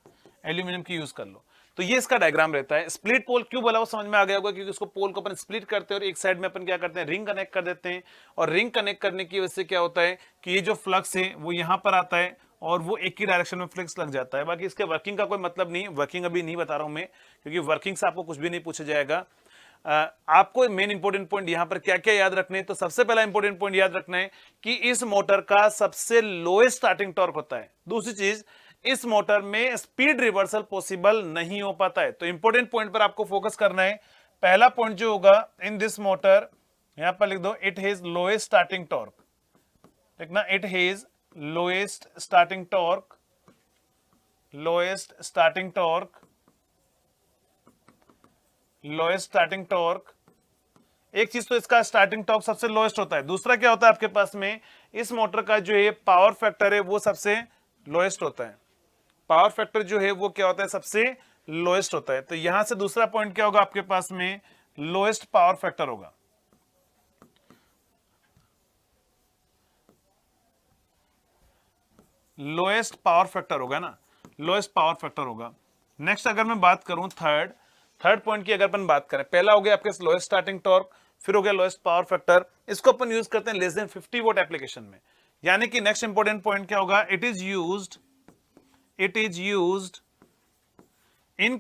एल्यूमिनियम की यूज कर लो। तो ये इसका डायग्राम रहता है। स्प्लिट पोल क्यों बोला वो समझ में आ गया होगा, क्योंकि उसको पोल को अपन स्प्लिट करते हैं और एक साइड में अपन क्या करते हैं, रिंग कनेक्ट कर देते हैं। और रिंग कनेक्ट करने की वजह से क्या होता है कि ये जो फ्लक्स है वो यहां पर आता है और वो एक ही डायरेक्शन में फ्लक्स लग जाता है। बाकी इसके वर्किंग का कोई मतलब नहीं, वर्किंग अभी नहीं बता रहा हूं मैं, क्योंकि वर्किंग से आपको कुछ भी नहीं पूछा जाएगा। आपको मेन इंपोर्टेंट पॉइंट यहां पर क्या क्या याद रखने हैं, तो सबसे पहला इंपोर्टेंट पॉइंट याद रखना है कि इस मोटर का सबसे लोएस्ट स्टार्टिंग टॉर्क होता है। दूसरी चीज, इस मोटर में स्पीड रिवर्सल पॉसिबल नहीं हो पाता है। तो इंपोर्टेंट पॉइंट पर आपको फोकस करना है। पहला पॉइंट जो होगा, इन दिस मोटर, यहां पर लिख दो it has lowest starting torque, लिखना it has lowest starting torque. एक चीज तो इसका स्टार्टिंग टॉर्क सबसे लोएस्ट होता है। दूसरा क्या होता है आपके पास में, इस मोटर का जो है पावर फैक्टर है वो सबसे लोएस्ट होता है। पावर फैक्टर जो है वो क्या होता है, सबसे लोएस्ट होता है। तो यहां से दूसरा पॉइंट क्या होगा आपके पास में, लोएस्ट पावर फैक्टर होगा। लोएस्ट पावर फैक्टर होगा। नेक्स्ट अगर मैं बात करूं थर्ड पॉइंट की, अगर अपन बात करें, पहला हो गया आपके लोएस्ट स्टार्टिंग टॉर्क, फिर हो गया लोएस्ट पावर फैक्टर। इसको अपन यूज करते हैं लेस देन 50 वोल्ट एप्लीकेशन में। यानी कि नेक्स्ट इंपॉर्टेंट पॉइंट क्या होगा, it is used in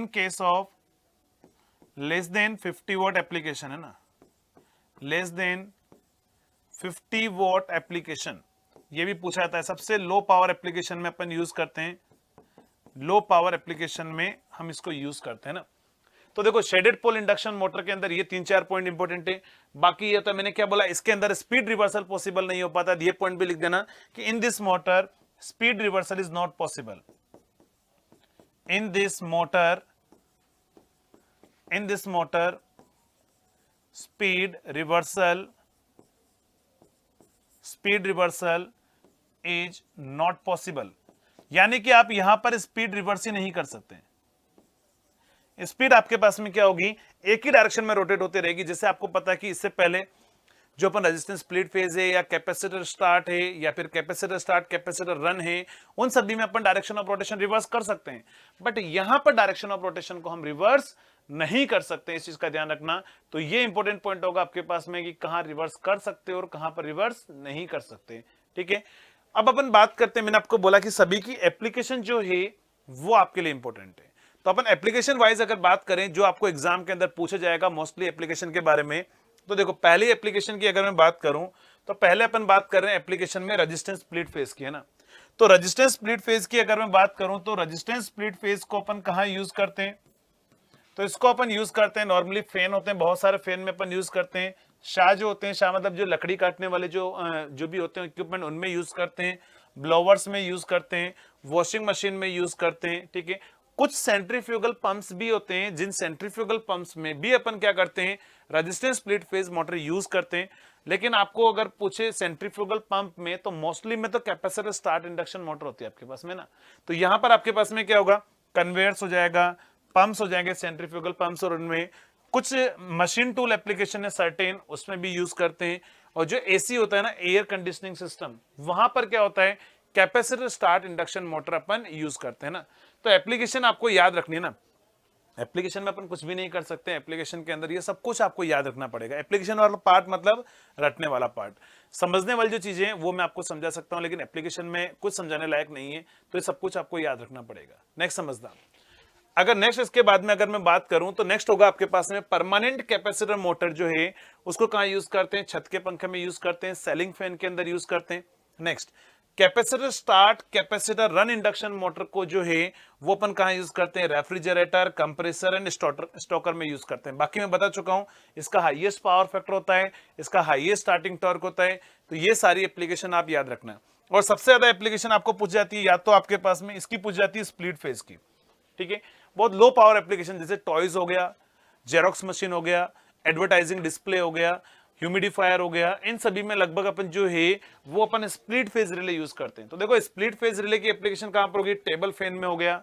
case of less than 50 volt application, है ना, लेस देन 50 वॉट एप्लीकेशन, ये भी पूछा जाता है। सबसे लो पावर एप्लीकेशन में अपन यूज करते हैं, लो पावर एप्लीकेशन में हम इसको यूज करते हैं ना। तो देखो शेडेड पोल इंडक्शन मोटर के अंदर ये 3-4 पॉइंट इंपॉर्टेंट है। बाकी ये तो मैंने क्या बोला, इसके अंदर स्पीड रिवर्सल पॉसिबल नहीं हो पाता, ये पॉइंट भी लिख देना कि in this motor speed reversal is not possible. In this motor speed reversal is not possible, यानी कि आप यहां पर स्पीड रिवर्स ही नहीं कर सकते। स्पीड आपके पास में क्या होगी, एक ही डायरेक्शन में रोटेट होती रहेगी। जैसे आपको पता है कि इससे पहले जो अपन रेजिस्टेंस स्प्लिट फेज है या कैपेसिटर स्टार्ट है या फिर कैपेसिटर स्टार्ट कैपेसिटर रन है, उन सभी में अपन डायरेक्शन ऑफ रोटेशन रिवर्स कर सकते हैं, बट यहां पर डायरेक्शन ऑफ रोटेशन को हम रिवर्स नहीं कर सकते, इस चीज का ध्यान रखना। तो ये इंपॉर्टेंट पॉइंट होगा आपके पास में कि कहां रिवर्स कर सकते हो और कहां पर रिवर्स नहीं कर सकते। ठीक है, अब अपन बात करते हैं, मैंने आपको बोला कि सभी की एप्लीकेशन जो है वो आपके लिए इंपॉर्टेंट है। तो अपन एप्लीकेशन वाइज अगर बात करें जो आपको एग्जाम के अंदर पूछा जाएगा मोस्टली एप्लीकेशन के बारे में, तो देखो पहली एप्लीकेशन की अगर मैं बात करूं तो पहले अपन बात कर रहे हैं एप्लीकेशन में रेजिस्टेंस स्प्लिट फेज की, है ना। तो रेजिस्टेंस स्प्लिट फेज की अगर मैं बात करूं तो रेजिस्टेंस स्प्लिट फेज को अपन कहां यूज करते हैं, तो इसको अपन यूज करते हैं नॉर्मली फैन होते हैं, बहुत सारे फैन में अपन यूज करते हैं। शाह जो होते हैं, शाह मतलब जो लकड़ी काटने वाले जो भी होते हैं इक्विपमेंट, उनमें यूज करते हैं। ब्लोवर्स में यूज करते हैं, वॉशिंग मशीन में यूज करते हैं। ठीक है, कुछ सेंट्रीफ्यूगल पंप्स भी होते हैं, जिन सेंट्रीफ्यूगल पंप्स में भी अपन क्या करते हैं, resistance split phase motor use करते हैं। लेकिन आपको अगर पूछे सेंट्रीफ्यूगल पंप में, तो मोस्टली में तो कैपेसिटर स्टार्ट इंडक्शन मोटर होती है आपके पास में ना। तो यहां पर आपके पास में क्या होगा, कन्वेयर्स हो जाएगा, पंप्स हो जाएंगे सेंट्रीफ्यूगल पंप्स, और उनमें कुछ मशीन टूल एप्लीकेशन है सर्टेन, उसमें भी यूज करते हैं। और जो एसी होता है ना, एयर कंडीशनिंग सिस्टम, वहां पर क्या होता है, कैपेसिटर स्टार्ट इंडक्शन मोटर अपन यूज करते हैं ना। तो एप्लीकेशन आपको याद रखनी है ना, एप्लीकेशन में अपन कुछ भी नहीं कर सकते, एप्लीकेशन के अंदर ये सब कुछ आपको याद रखना पड़ेगा। एप्लीकेशन वाला पार्ट मतलब रटने वाला पार्ट, समझने वाली जो चीजें हैं वो मैं आपको समझा सकता हूं, लेकिन एप्लीकेशन में कुछ समझाने लायक नहीं है, तो ये सब कुछ आपको याद रखना पड़ेगा। नेक्स्ट समझना, अगर नेक्स्ट इसके बाद में अगर मैं बात करूं तो नेक्स्ट होगा आपके पास में परमानेंट कैपेसिटर मोटर जो है उसको कहां यूज करते हैं, छत के पंखे में यूज करते हैं, सेलिंग फैन के अंदर यूज करते हैं। Next capacitor start capacitor run induction motor को जो है वो अपन कहां यूज करते हैं, रेफ्रिजरेटर, कंप्रेसर एंड स्टॉकर में यूज करते हैं। बाकी मैं बता चुका हूं, इसका हाईएस्ट पावर फैक्टर होता है, इसका हाईएस्ट स्टार्टिंग टॉर्क होता है। तो ये सारी एप्लीकेशन आप याद रखना। और सबसे ज्यादा एप्लीकेशन आपको पूछ जाती है, या तो आपके पास में इसकी पूछ जाती है स्प्लिट फेज की। ठीक है, बहुत लो पावर एप्लीकेशन जैसे टॉयज हो गया, जेरोक्स मशीन हो गया, एडवर्टाइजिंग डिस्प्ले हो गया, ह्यूमिडिफायर हो गया, इन सभी में लगभग अपन जो है वो अपन स्प्लिट फेज रिले यूज करते हैं। तो देखो स्प्लिट फेज रिले की एप्लीकेशन कहां पर होगी, टेबल फैन में हो गया,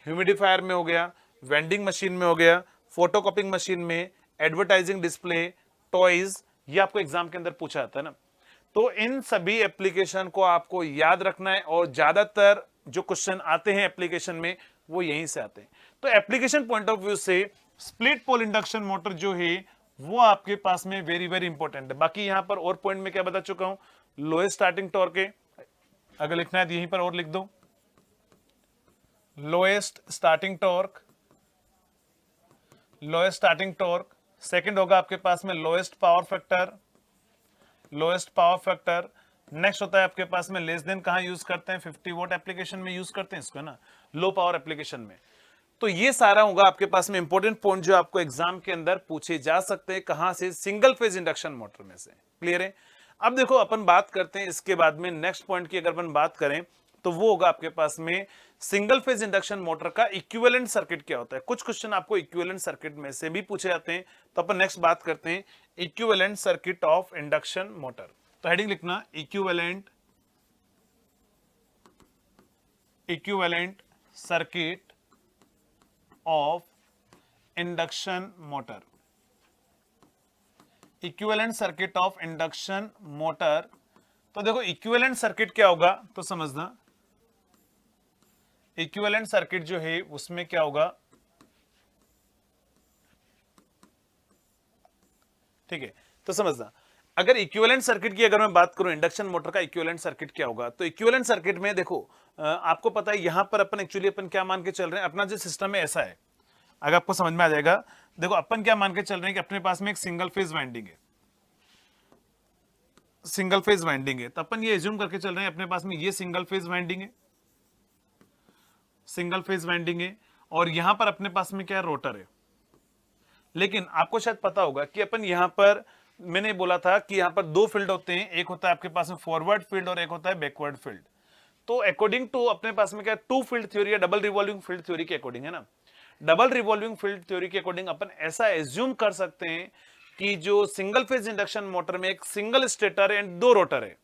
ह्यूमिडिफायर में हो गया, वेंडिंग मशीन में हो गया, फोटोकॉपिंग मशीन में, एडवर्टाइजिंग डिस्प्ले, टॉयज, ये आपको एग्जाम के अंदर पूछा जाता है ना। तो इन सभी एप्लीकेशन को आपको याद रखना है, और ज्यादातर जो क्वेश्चन आते हैं एप्लीकेशन में वो यहीं से आते हैं। तो एप्लीकेशन पॉइंट ऑफ व्यू से स्प्लिट पोल इंडक्शन मोटर जो है वो आपके पास में वेरी वेरी इंपॉर्टेंट है। बाकी यहां पर और पॉइंट में क्या बता चुका हूं, लोएस्ट स्टार्टिंग टॉर्क है, अगर लिखना है तो यहीं पर और लिख दो, lowest starting torque, lowest starting torque. Second होगा आपके पास में lowest power factor, lowest power factor. Next होता है आपके पास में लेस देन, कहां यूज करते हैं, 50 वोट एप्लीकेशन में यूज करते हैं इसको, है ना, लो पावर एप्लीकेशन में। तो ये सारा होगा आपके पास में इंपॉर्टेंट पॉइंट जो आपको एग्जाम के अंदर पूछे जा सकते हैं, कहां से, सिंगल फेज इंडक्शन मोटर में से। क्लियर है। अब देखो अपन बात करते हैं इसके बाद में नेक्स्ट पॉइंट की, अगर अपन बात करें तो वो होगा आपके पास में सिंगल फेज इंडक्शन मोटर का इक्विवेलेंट सर्किट क्या होता है। कुछ क्वेश्चन आपको इक्विवेलेंट सर्किट में से भी पूछे जाते हैं, तो अपन नेक्स्ट बात करते हैं equivalent circuit of induction motor. तो हेडिंग लिखना, equivalent circuit of induction motor, equivalent circuit of induction motor. तो देखो इक्विवेलेंट सर्किट क्या होगा, तो समझना, इक्विवेलेंट सर्किट जो है उसमें क्या होगा, ठीक है। तो समझना, अगर इक्विवेलेंट सर्किट की अगर मैं बात करूं, इंडक्शन मोटर का इक्विवेलेंट सर्किट क्या होगा, तो इक्विवेलेंट सर्किट में देखो आपको पता है यहां पर अपन एक्चुअली अपन क्या मान के चल रहे हैं, अपना जो सिस्टम है ऐसा है, अगर आपको समझ में आ जाएगा। देखो अपन क्या मान के चल रहे हैं कि अपने पास में एक सिंगल फेज वाइंडिंग है, सिंगल फेज वाइंडिंग है, तो अपन ये एज्यूम करके चल रहे हैं अपने पास में ये सिंगल फेज वाइंडिंग है, सिंगल फेज वाइंडिंग है, और यहां पर अपने पास में क्या है, रोटर है। लेकिन आपको शायद पता होगा कि अपन यहां पर, मैंने बोला था कि यहां पर दो फील्ड होते हैं, एक होता है आपके पास में फॉरवर्ड फील्ड और एक होता है बैकवर्ड फील्ड। तो अकॉर्डिंग टू अपने पास में क्या, टू फील्ड थ्योरी या डबल रिवॉल्विंग फील्ड थ्योरी के अकॉर्डिंग, है ना, डबल रिवॉल्विंग फील्ड थ्योरी के अकॉर्डिंग अपन ऐसा एज्यूम कर सकते हैं कि जो सिंगल फेज इंडक्शन मोटर में एक सिंगल स्टेटर एंड दो रोटर है,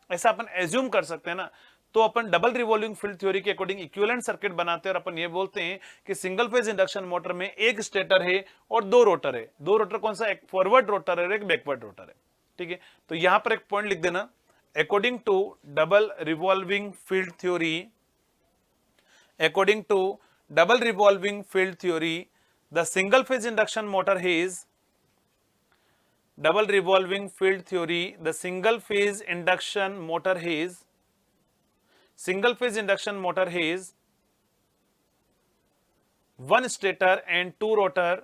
ऐसा अपन एज्यूम कर सकते हैं ना। तो अपन डबल रिवॉल्विंग फील्ड थ्योरी के अकॉर्डिंग इक्विवेलेंट सर्किट बनाते हैं और अपन ये बोलते हैं कि सिंगल फेज इंडक्शन मोटर में एक स्टेटर है और दो रोटर है। दो रोटर कौन सा, एक फॉरवर्ड रोटर है और एक बैकवर्ड रोटर है, ठीक है। तो यहां पर एक पॉइंट लिख देना, according to double revolving field theory, according to double revolving field theory, the single phase induction motor has double revolving field theory, the single phase induction motor has one stator and two rotor,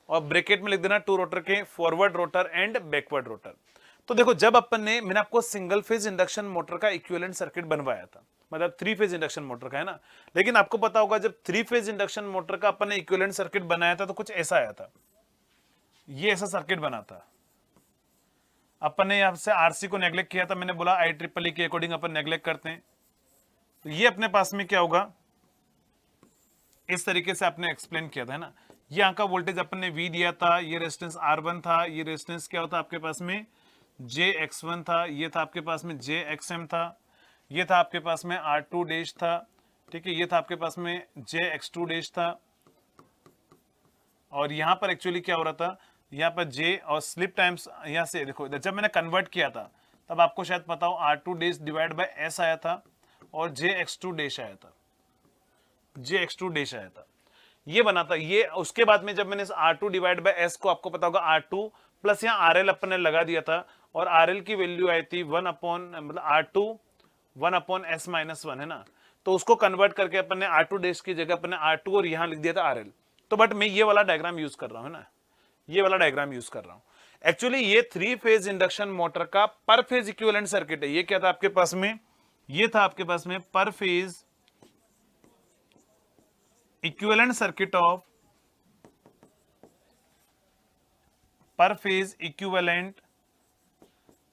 और bracket में लिख देना to rotor के, forward rotor and backward rotor. तो देखो जब अपन ने, मैंने आपको सिंगल फेज इंडक्शन मोटर का इक्विवेलेंट सर्किट बनवाया था, मतलब थ्री फेज इंडक्शन मोटर का, है ना। लेकिन आपको पता होगा जब थ्री फेज इंडक्शन मोटर का अपन ने इक्विवेलेंट सर्किट बनाया था तो कुछ ऐसा आया था, ये ऐसा सर्किट बना था। अपन ने यहां से आरसी को नेग्लेक्ट किया था, मैंने बोला IEEE के अकॉर्डिंग अपन नेग्लेक्ट करते हैं। तो ये अपने पास में क्या होगा, इस तरीके से आपने एक्सप्लेन किया था, है ना। ये यहाँ का वोल्टेज अपन ने V दिया था, ये रेजिस्टेंस R1 था, ये रेजिस्टेंस क्या होता आपके पास में JX1 था, ये था आपके पास में JXM था, ये था आपके पास में R2 डैश था, ठीक है, ये था आपके पास में JX2 डैश था। और यहाँ पर एक्चुअली क्या हो रहा था, यहाँ पर J और स्लिप टाइम्स, यहाँ से देखो जब मैंने कन्वर्ट किया था तब आपको शायद पता हो R2 dash divide bye S आया था और JX2 डैश आया था, JX2 डैश आया था, ये बना था ये। उसके बाद में जब मैंने R2 डिवाइड बाय S को, आपको पता होगा R2 प्लस यहाँ RL अपन ने लगा दिया था, और RL की वैल्यू आई थी 1 अपॉन, मतलब R2 1 अपॉन S माइनस 1, है ना। तो उसको कन्वर्ट करके अपन ने R2 डैश की जगह अपन ने R2 और यहाँ लिख दिया था RL। तो बट मैं ये वाला डायग्राम यूज कर रहा हूँ, है ना, ये वाला डायग्राम यूज कर रहा हूँ। एक्चुअली ये थ्री फेज इंडक्शन मोटर का पर फेज इक्विवेलेंट सर्किट है। ये क्या था आपके पास में, ये था आपके पास में पर फेज इक्विवेलेंट सर्किट ऑफ, पर phase equivalent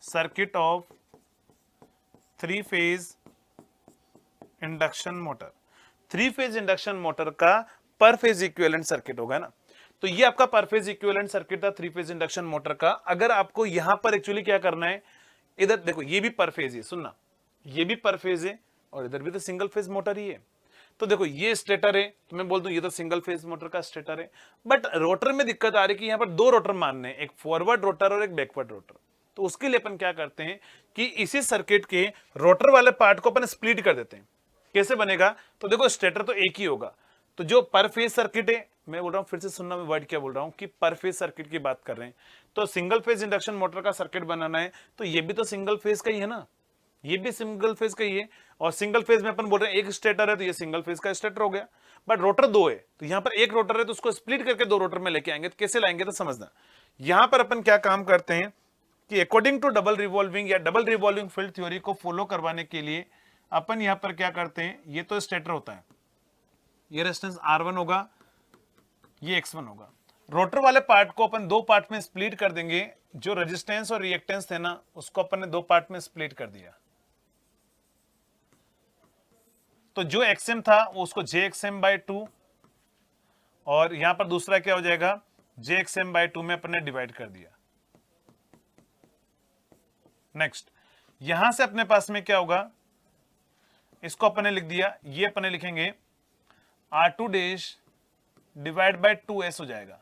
circuit of three phase induction motor. Three phase induction motor का पर फेज इक्विवेलेंट सर्किट होगा ना। तो ये आपका पर फेज इक्विवेलेंट सर्किट था थ्री फेज इंडक्शन मोटर का। अगर आपको यहां पर एक्चुअली क्या करना है, इधर देखो ये भी पर फेज है, सुनना, ये भी पर फेज है और इधर भी तो सिंगल फेज मोटर ही है। तो देखो ये स्टेटर है, तो मैं बोल दूं ये तो सिंगल फेज मोटर का स्टेटर है, बट रोटर में दिक्कत आ रही है कि यहाँ पर दो रोटर मानने हैं, एक फॉरवर्ड रोटर और एक बैकवर्ड रोटर। तो उसके लिए अपन क्या करते हैं कि इसी सर्किट के रोटर वाले पार्ट को अपन स्प्लिट कर देते हैं। कैसे बनेगा, तो देखो स्टेटर तो एक ही होगा, तो जो पर फेज सर्किट है, मैं बोल रहा हूं फिर से सुनना, मैं वर्ड क्या बोल रहा हूं कि पर फेज सर्किट की बात कर रहे हैं। तो सिंगल फेज इंडक्शन मोटर का सर्किट बनाना है, तो ये भी तो सिंगल फेज का ही है ना, ये भी सिंगल फेज का ही है। और सिंगल फेज में अपन बोल रहे हैं एक स्टेटर है, तो ये सिंगल फेज का स्टेटर हो गया, बट रोटर दो है, तो यहां पर एक रोटर है तो उसको स्प्लिट करके दो रोटर में लेके आएंगे। तो कैसे लाएंगे, तो समझना, यहां पर अपन क्या काम करते हैं कि अकॉर्डिंग टू डबल रिवॉल्विंग या डबल रिवॉल्विंग फील्ड थ्योरी को फॉलो करवाने के लिए अपन यहां पर क्या करते हैं, ये तो स्टेटर होता है, ये रेजिस्टेंस R1 होगा, ये X1 होगा। रोटर वाले पार्ट को अपन दो पार्ट में स्प्लिट कर देंगे, जो रेजिस्टेंस और रिएक्टेंस थे ना उसको अपन ने दो पार्ट में स्प्लिट कर दिया। तो जो XM था वो उसको JXM/2, और यहां पर दूसरा क्या हो जाएगा JXM/2 में अपन ने डिवाइड कर दिया। नेक्स्ट यहां से अपने पास में क्या होगा, इसको अपन ने लिख दिया, ये अपन ने लिखेंगे R2 dash divide bye 2S हो जाएगा,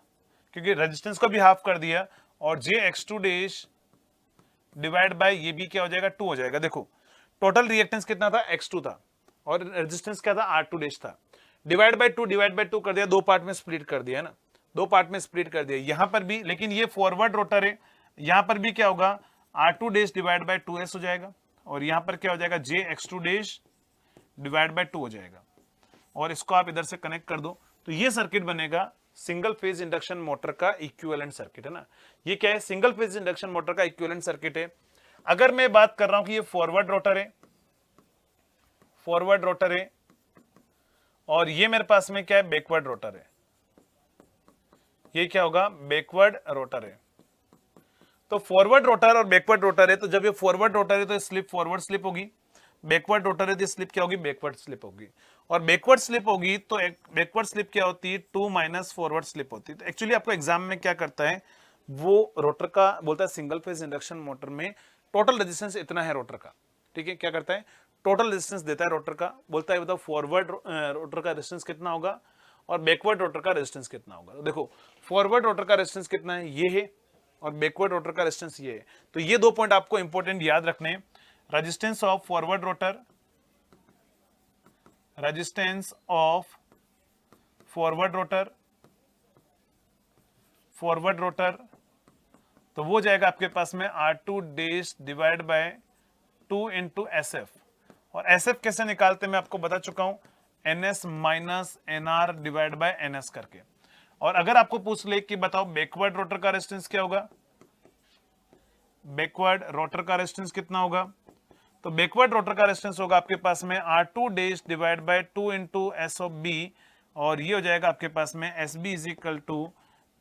क्योंकि रेजिस्टेंस को भी हाफ कर दिया, और JX2 डैश डिवाइड बाय ये भी क्या हो जाएगा 2 हो जाएगा। देखो टोटल रिएक्टेंस कितना था, X2 था, और रेजिस्टेंस क्या था R2 डैश था, डिवाइड बाय 2 कर दिया, दो पार्ट में स्प्लिट कर दिया ना, दो पार्ट में स्प्लिट कर दिया। यहां पर भी, लेकिन ये फॉरवर्ड रोटर है, यहां पर भी क्या होगा R2 dash divide bye 2S हो जाएगा, और यहां पर क्या हो जाएगा JX2 डैश डिवाइड बाय 2 हो जाएगा, और इसको आप इधर से कनेक्ट कर दो, तो ये सर्किट बनेगा सिंगल फेज इंडक्शन मोटर का इक्विवेलेंट सर्किट है ना। ये क्या है, सिंगल फेज इंडक्शन मोटर का इक्विवेलेंट सर्किट है। अगर मैं बात कर रहा हूं कि ये फॉरवर्ड रोटर है, फॉरवर्ड रोटर है, और ये मेरे पास में क्या है, बैकवर्ड रोटर है। ये क्या होगा, बैकवर्ड रोटर है। तो फॉरवर्ड रोटर और बैकवर्ड रोटर है, तो जब ये फॉरवर्ड रोटर है तो स्लिप फॉरवर्ड स्लिप होगी, बैकवर्ड रोटर है तो स्लिप क्या होगी, बैकवर्ड स्लिप होगी। और बैकवर्ड स्लिप होगी तो बैकवर्ड स्लिप क्या होती है, 2 माइनस फॉरवर्ड स्लिप होती है। तो एक्चुअली आपको एग्जाम में क्या करता है, वो रोटर का बोलता है सिंगल फेज इंडक्शन मोटर में टोटल रेजिस्टेंस इतना है रोटर का, ठीक है। क्या करता है, टोटल रेजिस्टेंस देता है रोटर का, बोलता है बताओ फॉरवर्ड रोटर का रेजिस्टेंस कितना होगा और बैकवर्ड रोटर का रेजिस्टेंस कितना होगा। तो देखो फॉरवर्ड रोटर का रेजिस्टेंस कितना है, ये है, और बैकवर्ड रोटर का रेजिस्टेंस ये है। तो ये 2 पॉइंट आपको इंपॉर्टेंट याद रखने हैं, resistance of forward rotor, resistance of forward rotor, forward rotor, तो वो जाएगा आपके पास में R2 dash divide by 2 into SF। और SF कैसे निकालते मैं आपको बता चुका हूं, NS minus NR divide by NS करके। और अगर आपको पूछ ले कि बताओ बैकवर्ड रोटर का रेजिस्टेंस क्या होगा, बैकवर्ड रोटर का रेजिस्टेंस कितना होगा, तो बैकवर्ड रोटर का रेजिस्टेंस होगा आपके पास में R2 dash divide by 2 into S of B, और ये हो जाएगा आपके पास में SB is equal to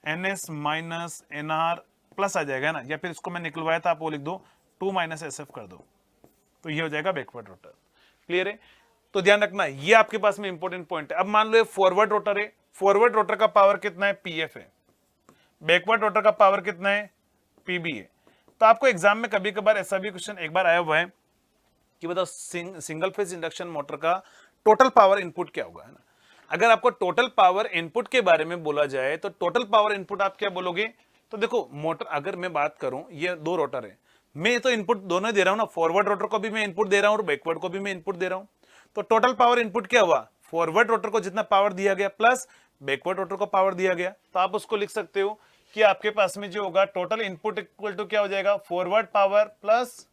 NS minus NR plus आ जाएगा ना, या फिर इसको मैं निकलवाया था, आप वो लिख दो 2 माइनस SF कर दो, तो ये हो जाएगा बैकवर्ड रोटर। क्लियर है, तो ध्यान रखना ये आपके पास में इंपॉर्टेंट पॉइंट है। अब मान लो ये फॉरवर्ड रोटर है, फॉरवर्ड रोटर का पावर कितना है, PF है, बैकवर्ड रोटर का पावर कितना है, PB है। तो आपको एग्जाम में कभी कभार ऐसा भी क्वेश्चन एक बार आया हुआ है कि बताओ सिंगल फेज इंडक्शन मोटर का टोटल पावर इनपुट क्या होगा, है ना। अगर आपको टोटल पावर इनपुट के बारे में बोला जाए तो टोटल पावर इनपुट आप क्या बोलोगे, तो देखो मोटर, अगर मैं बात करूं ये 2 रोटर है, मैं तो इनपुट दोनों दे रहा हूं ना, फॉरवर्ड रोटर को भी मैं इनपुट दे रहा हूं और बैकवर्ड को भी मैं इनपुट दे रहा हूं। तो टोटल पावर इनपुट क्या हुआ, फॉरवर्ड रोटर को जितना पावर दिया गया प्लस बैकवर्ड रोटर को पावर दिया गया। तो आप उसको लिख सकते हो कि आपके पास में जो होगा टोटल इनपुट इक्वल टू क्या हो जाएगा, forward power plus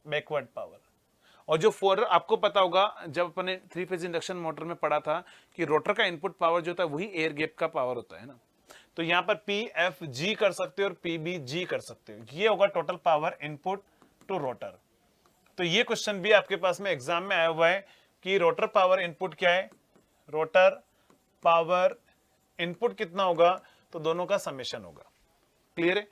backward power. और जो आपको पता होगा जब अपने 3 फेज इंडक्शन मोटर में पढ़ा था कि रोटर का इनपुट पावर जो होता है वही एयर गैप का पावर होता है ना। तो यहां पर PFG कर सकते हो और PBG कर सकते हो, ये होगा total power input to rotor. तो ये क्वेश्चन भी आपके पास में एग्जाम में आया हुआ है कि रोटर पावर इनपुट क्या है, रोटर पावर इनपुट कितना होगा, तो दोनों का समेशन होगा। क्लियर है,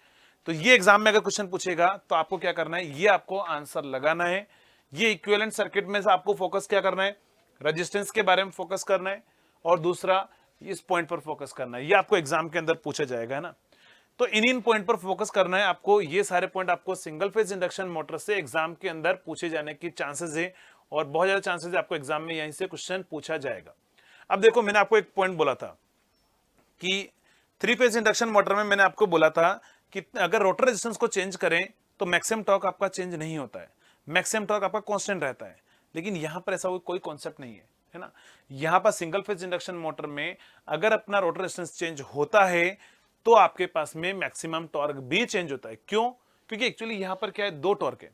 तो ये एग्जाम में अगर क्वेश्चन पूछेगा तो आपको क्या करना है, ये आपको आंसर लगाना है। ये इक्विवेलेंट सर्किट में से आपको फोकस क्या करना है, रेजिस्टेंस के बारे में फोकस करना है, और दूसरा इस पॉइंट पर फोकस करना है। ये आपको एग्जाम के अंदर पूछा जाएगा, है ना। तो इन पॉइंट पर फोकस करना है आपको, ये सारे पॉइंट आपको सिंगल फेज इंडक्शन मोटर से एग्जाम के अंदर पूछे जाने की चांसेस है, और बहुत ज्यादा चांसेस है आपको एग्जाम में यहीं से क्वेश्चन पूछा जाएगा। अब देखो मैंने आपको एक पॉइंट बोला था कि 3 फेज इंडक्शन मोटर में मैंने आपको बोला था कि अगर रोटर रेजिस्टेंस को चेंज करें तो मैक्सिमम टॉर्क आपका चेंज नहीं होता है, मैक्सिमम टॉर्क आपका कांस्टेंट रहता है। लेकिन यहां पर ऐसा कोई कॉन्सेप्ट नहीं है ना। यहां पर सिंगल फेज इंडक्शन मोटर में अगर अपना रोटर रेजिस्टेंस चेंज होता है तो आपके पास में मैक्सिमम टॉर्क भी चेंज होता है। क्यों, क्योंकि एक्चुअली यहां पर क्या है, 2 टॉर्क है।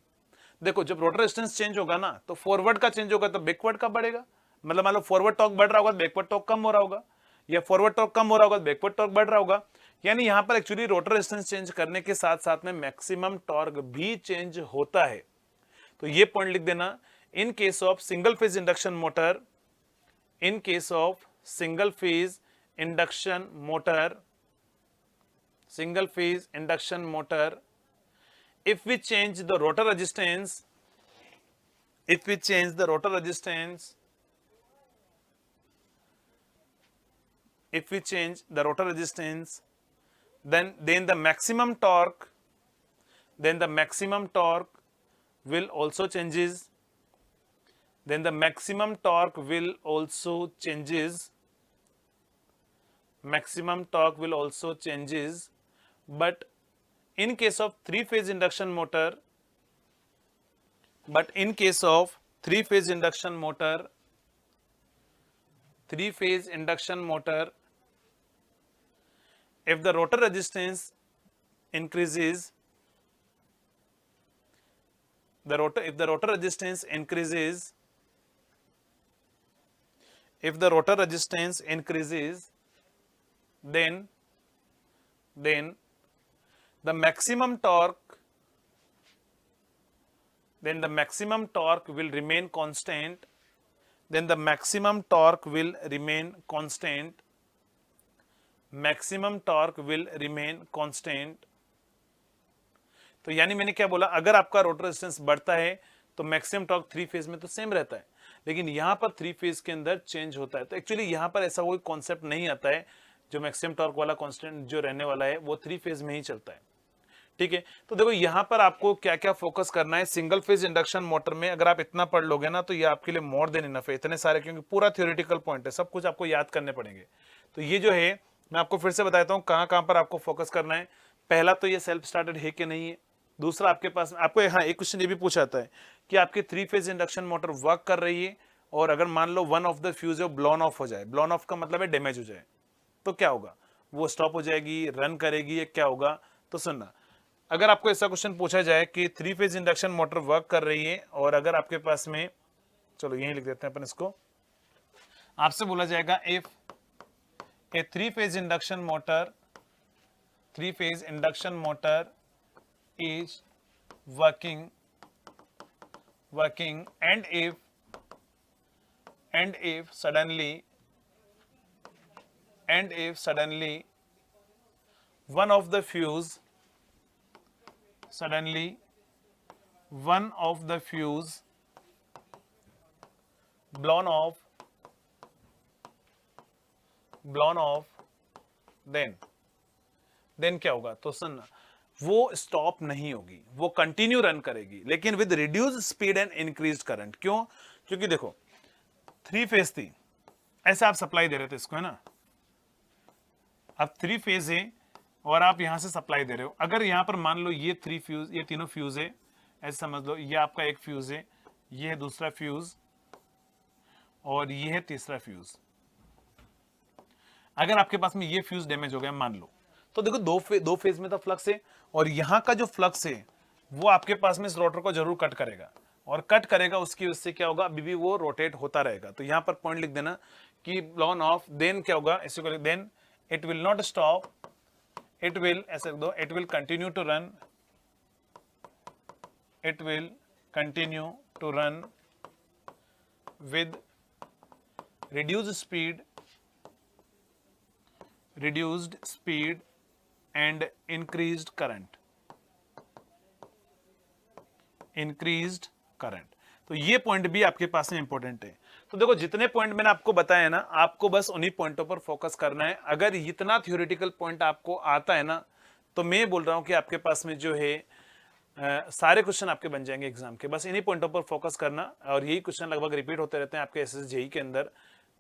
देखो जब रोटर रेजिस्टेंस चेंज होगा ना तो फॉरवर्ड का चेंज होगा तो बैकवर्ड का बढ़ेगा, मतलब मान लो फॉरवर्ड टॉर्क बढ़ रहा होगा बैकवर्ड टॉर्क कम हो रहा होगा, या फॉरवर्ड टॉर्क कम हो रहा होगा बैकवर्ड टॉर्क बढ़ रहा होगा। यानी यहां पर एक्चुअली रोटर रेजिस्टेंस चेंज करने के साथ साथ में मैक्सिमम टॉर्क भी चेंज होता है। तो ये पॉइंट लिख देना, in case of single phase induction motor, in case of single phase induction motor, single phase induction motor, if we change the rotor resistance, if we change the rotor resistance, if we change the rotor resistance, then the maximum torque, then the maximum torque will also changes, then the maximum torque will also changes, maximum torque will also changes. But in case of 3 phase induction motor, but in case of 3 phase induction motor, 3 phase induction motor, if the rotor resistance increases, if the rotor resistance increases, if the rotor resistance increases, then the maximum torque will remain constant, then the maximum torque will remain constant, तो यानी मैंने क्या बोला, अगर आपका rotor resistance बढ़ता है तो मैक्सिमम टॉर्क थ्री फेज में तो सेम रहता है, लेकिन यहां पर थ्री फेज के अंदर चेंज होता है। तो एक्चुअली यहां पर ऐसा कोई कॉन्सेप्ट नहीं आता है, जो मैक्सिमम टॉर्क वाला कांस्टेंट जो रहने वाला है वो थ्री फेज में ही चलता है। ठीक है, तो देखो यहां पर आपको क्या क्या फोकस करना है सिंगल फेज इंडक्शन मोटर में। अगर आप इतना पढ़ लोगे ना तो ये आपके लिए मोर देन इनफ है, इतने सारे, क्योंकि पूरा थ्योरेटिकल पॉइंट है, सब कुछ आपको याद करने पड़ेंगे। तो ये जो है मैं आपको फिर से बताता हूँ कहाँ कहाँ पर आपको फोकस करना है। पहला तो ये सेल्फ स्टार्टेड है कि नहीं है। दूसरा, आपके पास आपको हाँ एक क्वेश्चन ये भी पूछा जाता है कि आपकी three phase induction motor work कर रही है और अगर मान लो one of the fuse blown off हो जाए, ब्लोन ऑफ का मतलब है डैमेज हो जाए, तो क्या होगा, वो स्टॉप हो जाएगी, रन करेगी, या क्या होगा। तो सुनना, अगर आपको ऐसा क्वेश्चन पूछा जाए कि three phase induction motor work कर रही है और अगर आपके पास में, चलो यही लिख देते हैं अपन इसको, आपसे बोला जाएगा if A three phase induction motor is working and if suddenly one of the fuse blown off then क्या होगा। तो सुनना, वो स्टॉप नहीं होगी, वो कंटिन्यू रन करेगी, लेकिन with reduce speed and increase current. क्यों? क्योंकि देखो थ्री फेज थी, ऐसा आप सप्लाई दे रहे थे इसको, है ना, अब थ्री फेज है और आप यहां से सप्लाई दे रहे हो। अगर यहां पर मान लो ये थ्री फ्यूज, ये तीनों फ्यूज है, ऐसे समझ लो, ये आपका एक फ्यूज है, ये है दूसरा फ्यूज और ये है तीसरा फ्यूज। अगर आपके पास में ये फ्यूज डैमेज हो गया मान लो, तो देखो दो फेज में तो फ्लक्स है और यहां का जो फ्लक्स है वो आपके पास में इस रोटर को जरूर कट करेगा, और कट करेगा उसकी वजह से क्या होगा, अभी भी वो रोटेट होता रहेगा। तो यहां पर पॉइंट लिख देना कि ब्लोन ऑफ, देन क्या होगा, ऐसे को then it will not stop, it will, ऐसे लिख दो, it will continue to run with reduced speed and increased current। तो ये पॉइंट भी आपके पास में इंपॉर्टेंट है। तो देखो जितने पॉइंट मैंने आपको बताया ना, आपको बस उन्हीं पॉइंटों पर फोकस करना है। अगर इतना थ्योरेटिकल पॉइंट आपको आता है ना, तो मैं बोल रहा हूं कि आपके पास में जो है सारे क्वेश्चन आपके बन जाएंगे एग्जाम के। बस इन्हीं पॉइंटों पर फोकस करना, और यही क्वेश्चन लगभग रिपीट होते रहते हैं आपके एसएससी जेईई के अंदर।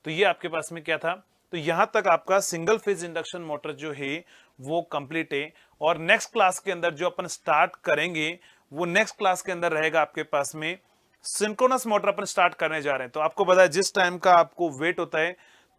तो ये आपके पास में क्या था, तो यहां तक आपका सिंगल फेज इंडक्शन मोटर जो है वो कंप्लीट है। और नेक्स्ट क्लास के अंदर जो अपन स्टार्ट करेंगे, वो नेक्स्ट क्लास के अंदर रहेगा आपके पास में सिंक्रोनस मोटर अपन स्टार्ट करने जा रहे हैं। तो आपको पता है जिस टाइम का आपको वेट होता है,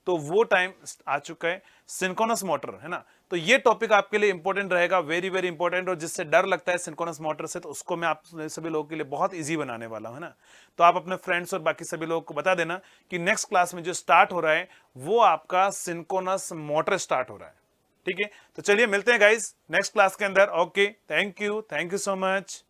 तो वो टाइम आ चुका है, सिंक्रोनस मोटर, है ना। तो ये टॉपिक आपके लिए इंपॉर्टेंट रहेगा, वेरी वेरी इंपॉर्टेंट, और जिससे डर लगता है सिंक्रोनस मोटर से, तो उसको मैं आप सभी लोगों के लिए बहुत इजी बनाने वाला हूं, है ना। तो आप अपने फ्रेंड्स और बाकी सभी लोगों को बता देना कि नेक्स्ट क्लास में जो स्टार्ट हो रहा है वो आपका सिंक्रोनस मोटर स्टार्ट हो रहा है। ठीक है, तो चलिए मिलते हैं गाइस नेक्स्ट क्लास के अंदर। Okay, thank you so much.